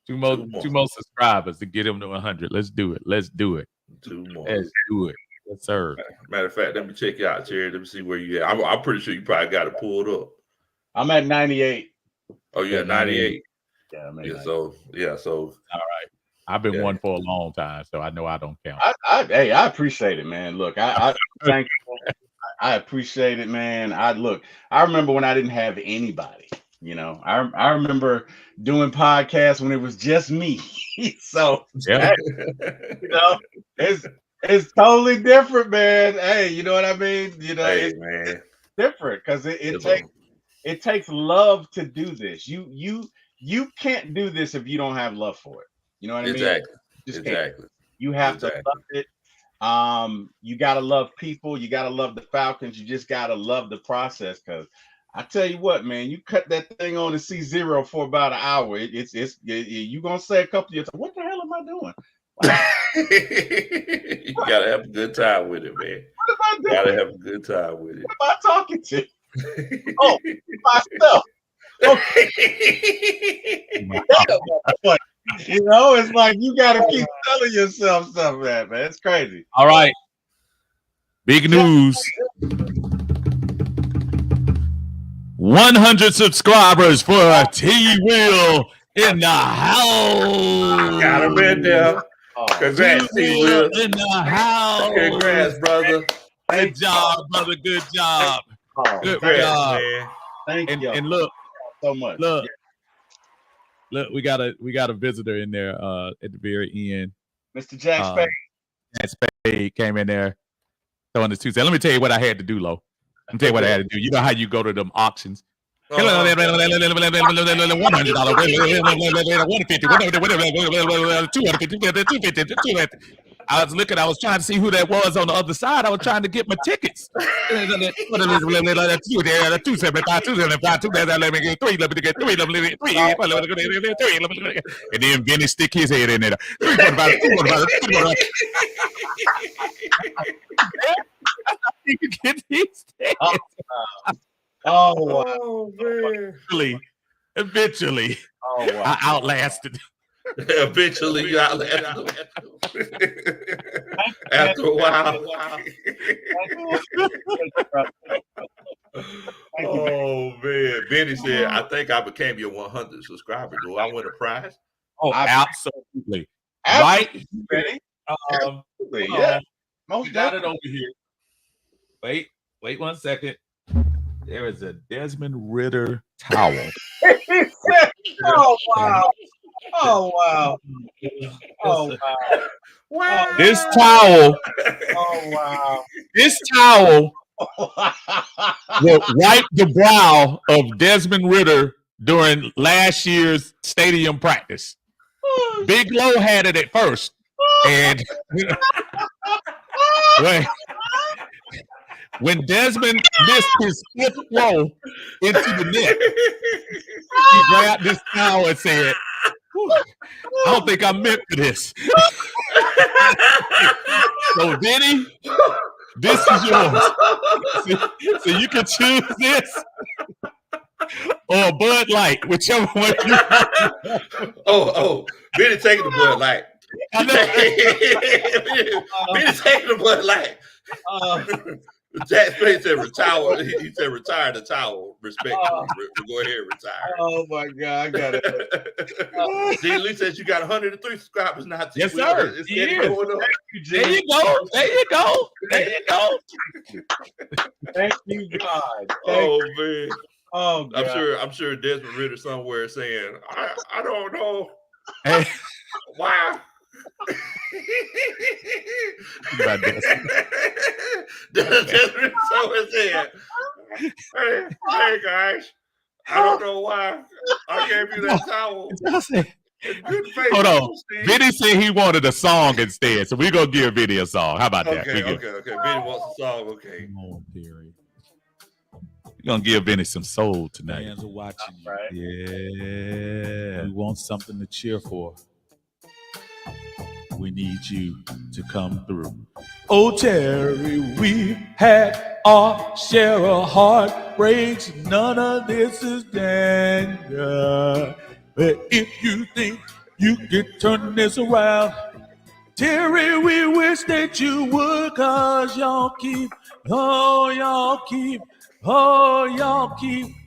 subscribers to get him to 100. Let's do it. Let's do it. 2 more. Let's do it. Yes, sir. Matter of fact, let me check you out, Terry. Let me see where you at. I'm pretty sure you probably got it pulled up. I'm at 98. Oh, you're at 98. Yeah, so all right. I've been one for a long time, so I know I don't count. I appreciate it, man. Look, I thank you. I appreciate it, man. I remember when I didn't have anybody. You know, I remember doing podcasts when it was just me. So yeah. You know, it's totally different, man. Hey, you know what I mean? You know, man, different because it takes love to do this. You can't do this if you don't have love for it. You know what I mean? Exactly. You have to love it. You gotta love people. You gotta love the Falcons. You just gotta love the process. Because I tell you what, man, you cut that thing on the C0 for about an hour. You gonna say a couple of years, what the hell am I doing? You gotta have a good time with it, man. What am I doing? Gotta have a good time with it. What am I talking to? Oh, myself. Okay. You know, it's like you gotta keep telling yourself something, man. It's crazy. All right. Big news. 100 subscribers for T. Will in the house. Got him in there. Congrats, T. Will in the house. Congrats, brother. Good job, brother. Good job. Good job. Man. Thank you. And look so much. Look, we got a visitor in there at the very end. Mr. Jack Spade. Jack Spade came in there throwing his 2 cents. Let me tell you what I had to do, Lo. Let me tell you what I had to do. You know how you go to them auctions. $100, $250. I was trying to see who that was on the other side. I was trying to get my tickets. And then Benny stick his head in there. You can get these tickets. Oh, man. Eventually, oh, wow. I outlasted. Eventually, you outlasted. After a while. Oh, man. Benny said, I think I became your 100th subscriber. Do I win a prize? Oh, absolutely. Right? Benny. Yeah. We got it over here. Wait 1 second. There is a Desmond Ritter towel. Oh wow! Oh wow! Oh wow! This towel. Oh wow! This towel will wipe the brow of Desmond Ritter during last year's stadium practice. Big Low had it at first, and when Desmond missed his fifth throw into the net, he grabbed this towel and said, I don't think I'm meant for this. So, Benny, this is yours. So you can choose this or Bud Light, whichever one you want. Oh, Benny taking the Bud Light. Benny taking the Bud Light. Jack Space said retire. He said retire the towel. Respectfully. Go ahead and retire. Oh my God, I got it. D. Lee says you got 103 subscribers now. Yes, sir. It's There you go. Thank you, God. Oh man. Oh God. I'm sure Desmond Ritter somewhere saying, I don't know Hey. why. Desmond somewhere saying, hey guys, I don't know why I gave you that towel. Good face. Hold on. Vinny said he wanted a song instead, so we're gonna give Vinny a song. How about that? Okay. Vinny wants a song. Okay. Come on, Terry. We're gonna give Vinny some soul tonight. Fans are watching you. Right. Yeah. We want something to cheer for. We need you to come through. Oh, Terry, we've had our share of heartbreaks. None of this is danger. But if you think you can turn this around, Terry, we wish that you would, cause y'all keep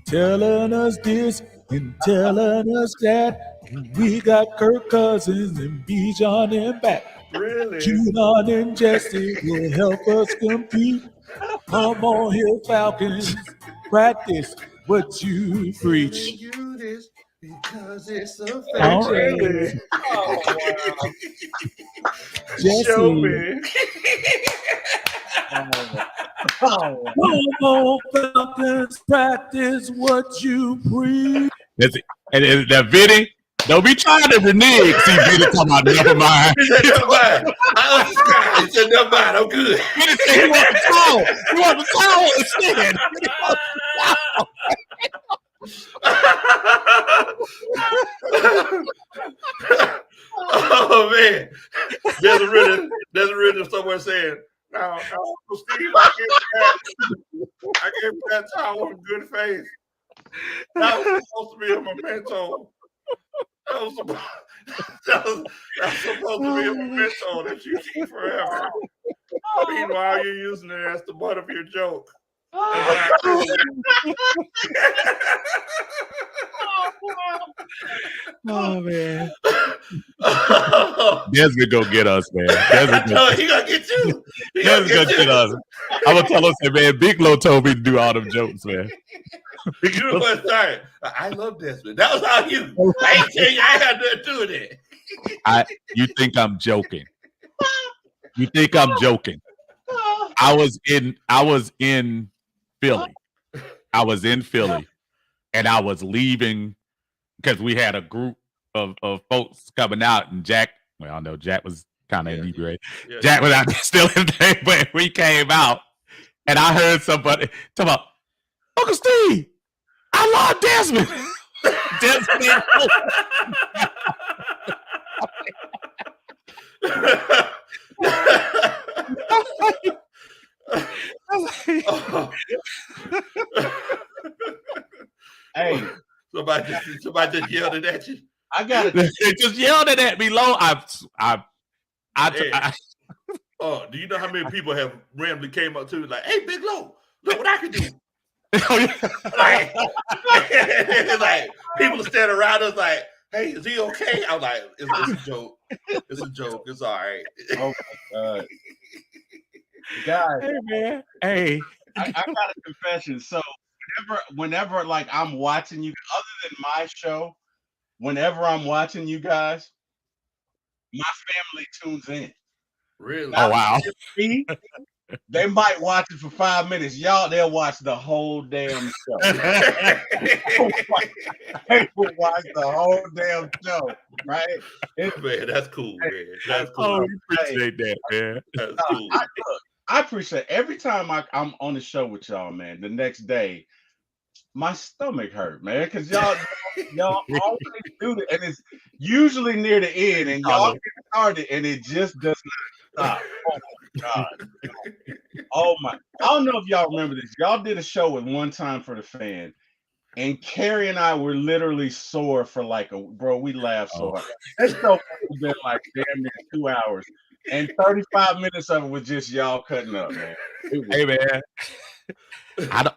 telling us this and telling us that. We got Kirk Cousins and Bijan in back. Really? Judon and Jesse will help us compete. Come on here, Falcons. Practice what you preach. Because it's a All fact. right. Oh wow. Jesse. Show me. Oh. Come on, Falcons. Practice what you preach. That's it. And that Vinny, don't be trying to renege. See, Vinny talking about never mind. He said, never mind. I understand. He said, never mind. I'm good. Vinny said he want the towel. He want the towel instead. Oh man, there's a written somewhere saying, "No, Steve, I gave that towel in good faith. That was supposed to be a memento. That was supposed to be a memento that you keep forever. Meanwhile, you're using it as the butt of your joke." Oh man, Desmond go get us, man. He gonna get you. Desmond gonna get us. I'm gonna tell us that, man. Big Low told me to do all them jokes, man. You know what? Sorry, I love Desmond. That was all you. I ain't tell you. I ain't got nothing to do with it. You think I'm joking? You think I'm joking? I was in Philly. I was in Philly, and I was leaving because we had a group of folks coming out, and Jack. Well, I know Jack was kind of inebriated. Yeah, Jack was out there still in there, but we came out, and I heard somebody talk about Uncle Steve. I love Desmond. Desmond. Hey, somebody just yelled it at you. I got it. They just yelled it at me low. Oh, do you know how many people have randomly came up to me like, "Hey, Big Low, look what I can do." like, like people stand around us like, hey, is he okay? I'm like, it's a joke. It's a joke. It's all right. Oh my God. Guys, hey man, hey. I got a confession. So whenever like I'm watching you, other than my show, whenever I'm watching you guys, my family tunes in. Really? Oh wow. Me, they might watch it for 5 minutes. Y'all, they'll watch the whole damn show. They will watch the whole damn show, right? Man, that's cool, man. That's cool. Oh, we appreciate that, man. That's cool. I appreciate every time I'm on the show with y'all, man. The next day, my stomach hurt, man, because y'all always do it, and it's usually near the end, and y'all get started, and it just does not stop. Oh my God! Oh my! I don't know if y'all remember this. Y'all did a show with One Time for the Fan, and Carrie and I were literally sore for like we laughed so hard. That show has been like damn near 2 hours. And 35 minutes of it was just y'all cutting up, man. Hey, man.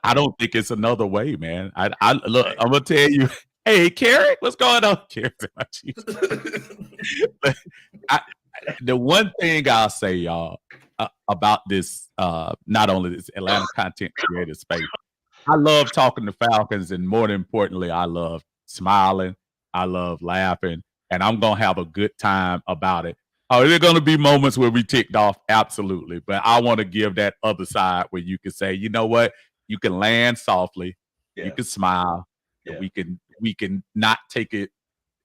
I don't think it's another way, man. I look, I'm gonna tell you, hey, Carrie, what's going on? Carrie, the one thing I'll say, y'all, about this, not only this Atlanta content creator space, I love talking to Falcons, and more importantly, I love smiling, I love laughing, and I'm gonna have a good time about it. Oh, there are going to be moments where we ticked off, absolutely. But I want to give that other side where you can say, you know what, you can land softly, you can smile, and we can not take it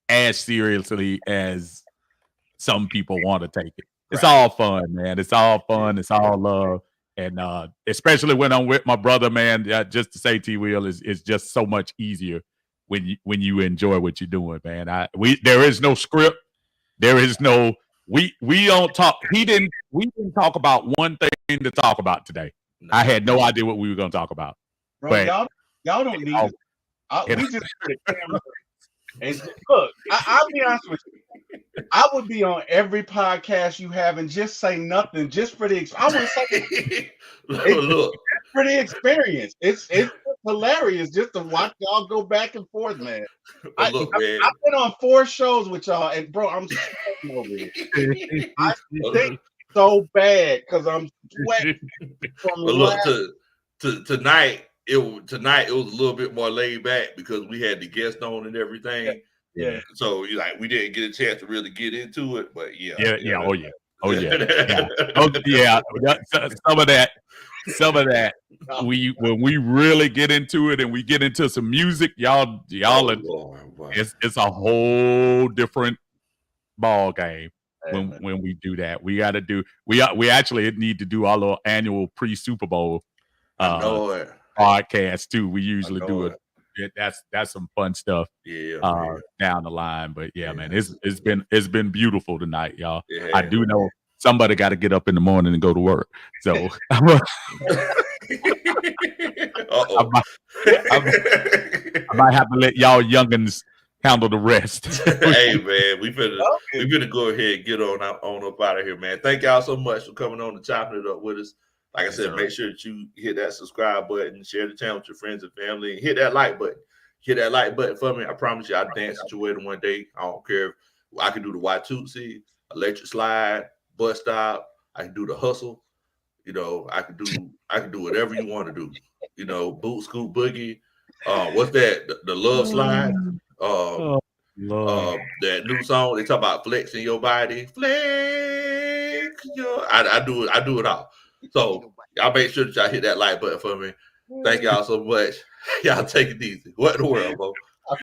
as seriously as some people want to take it. It's all fun, man. It's all fun. It's all love, and especially when I'm with my brother, man. Just to say, T-Will is just so much easier when you enjoy what you're doing, man. There is no script. There is no. We don't talk. We didn't talk about one thing to talk about today. I had no idea what we were going to talk about. Bro, but y'all don't need it. We just put a camera. And look, I'll be honest with you. I would be on every podcast you have and just say nothing just for the. I want to say, look for the experience. It's hilarious just to watch y'all go back and forth, man. I've been on 4 shows with y'all, and bro, I'm sweating over here. I think so bad because I'm sweating from look, tonight it was a little bit more laid back because we had the guest on and everything. Yeah. So we didn't get a chance to really get into it, but yeah. Oh yeah. Oh yeah. Some of that. When we really get into it and we get into some music, y'all it's a whole different ball game when we do that. We got to do we actually need to do our little annual pre-Super Bowl podcast too. We usually do it. That's some fun stuff down the line. But man, it's been beautiful tonight, y'all. I do know somebody got to get up in the morning and go to work. So I might have to let y'all youngins handle the rest. Hey man, we better go ahead and get on up out of here, man. Thank y'all so much for coming on and chopping it up with us. Like I said, make sure that you hit that subscribe button, share the channel with your friends and family, and hit that like button. Hit that like button for me. I promise you, I'll dance at your wedding one day. I don't care if I can do the Watusi, electric slide, bus stop. I can do the hustle. I can do whatever you want to do. Boot scoop boogie. What's that? The love slide. That new song they talk about flexing your body. Flex your. I do it all. So y'all make sure that y'all hit that like button for me. Thank y'all so much. Y'all take it easy. What in the world, bro?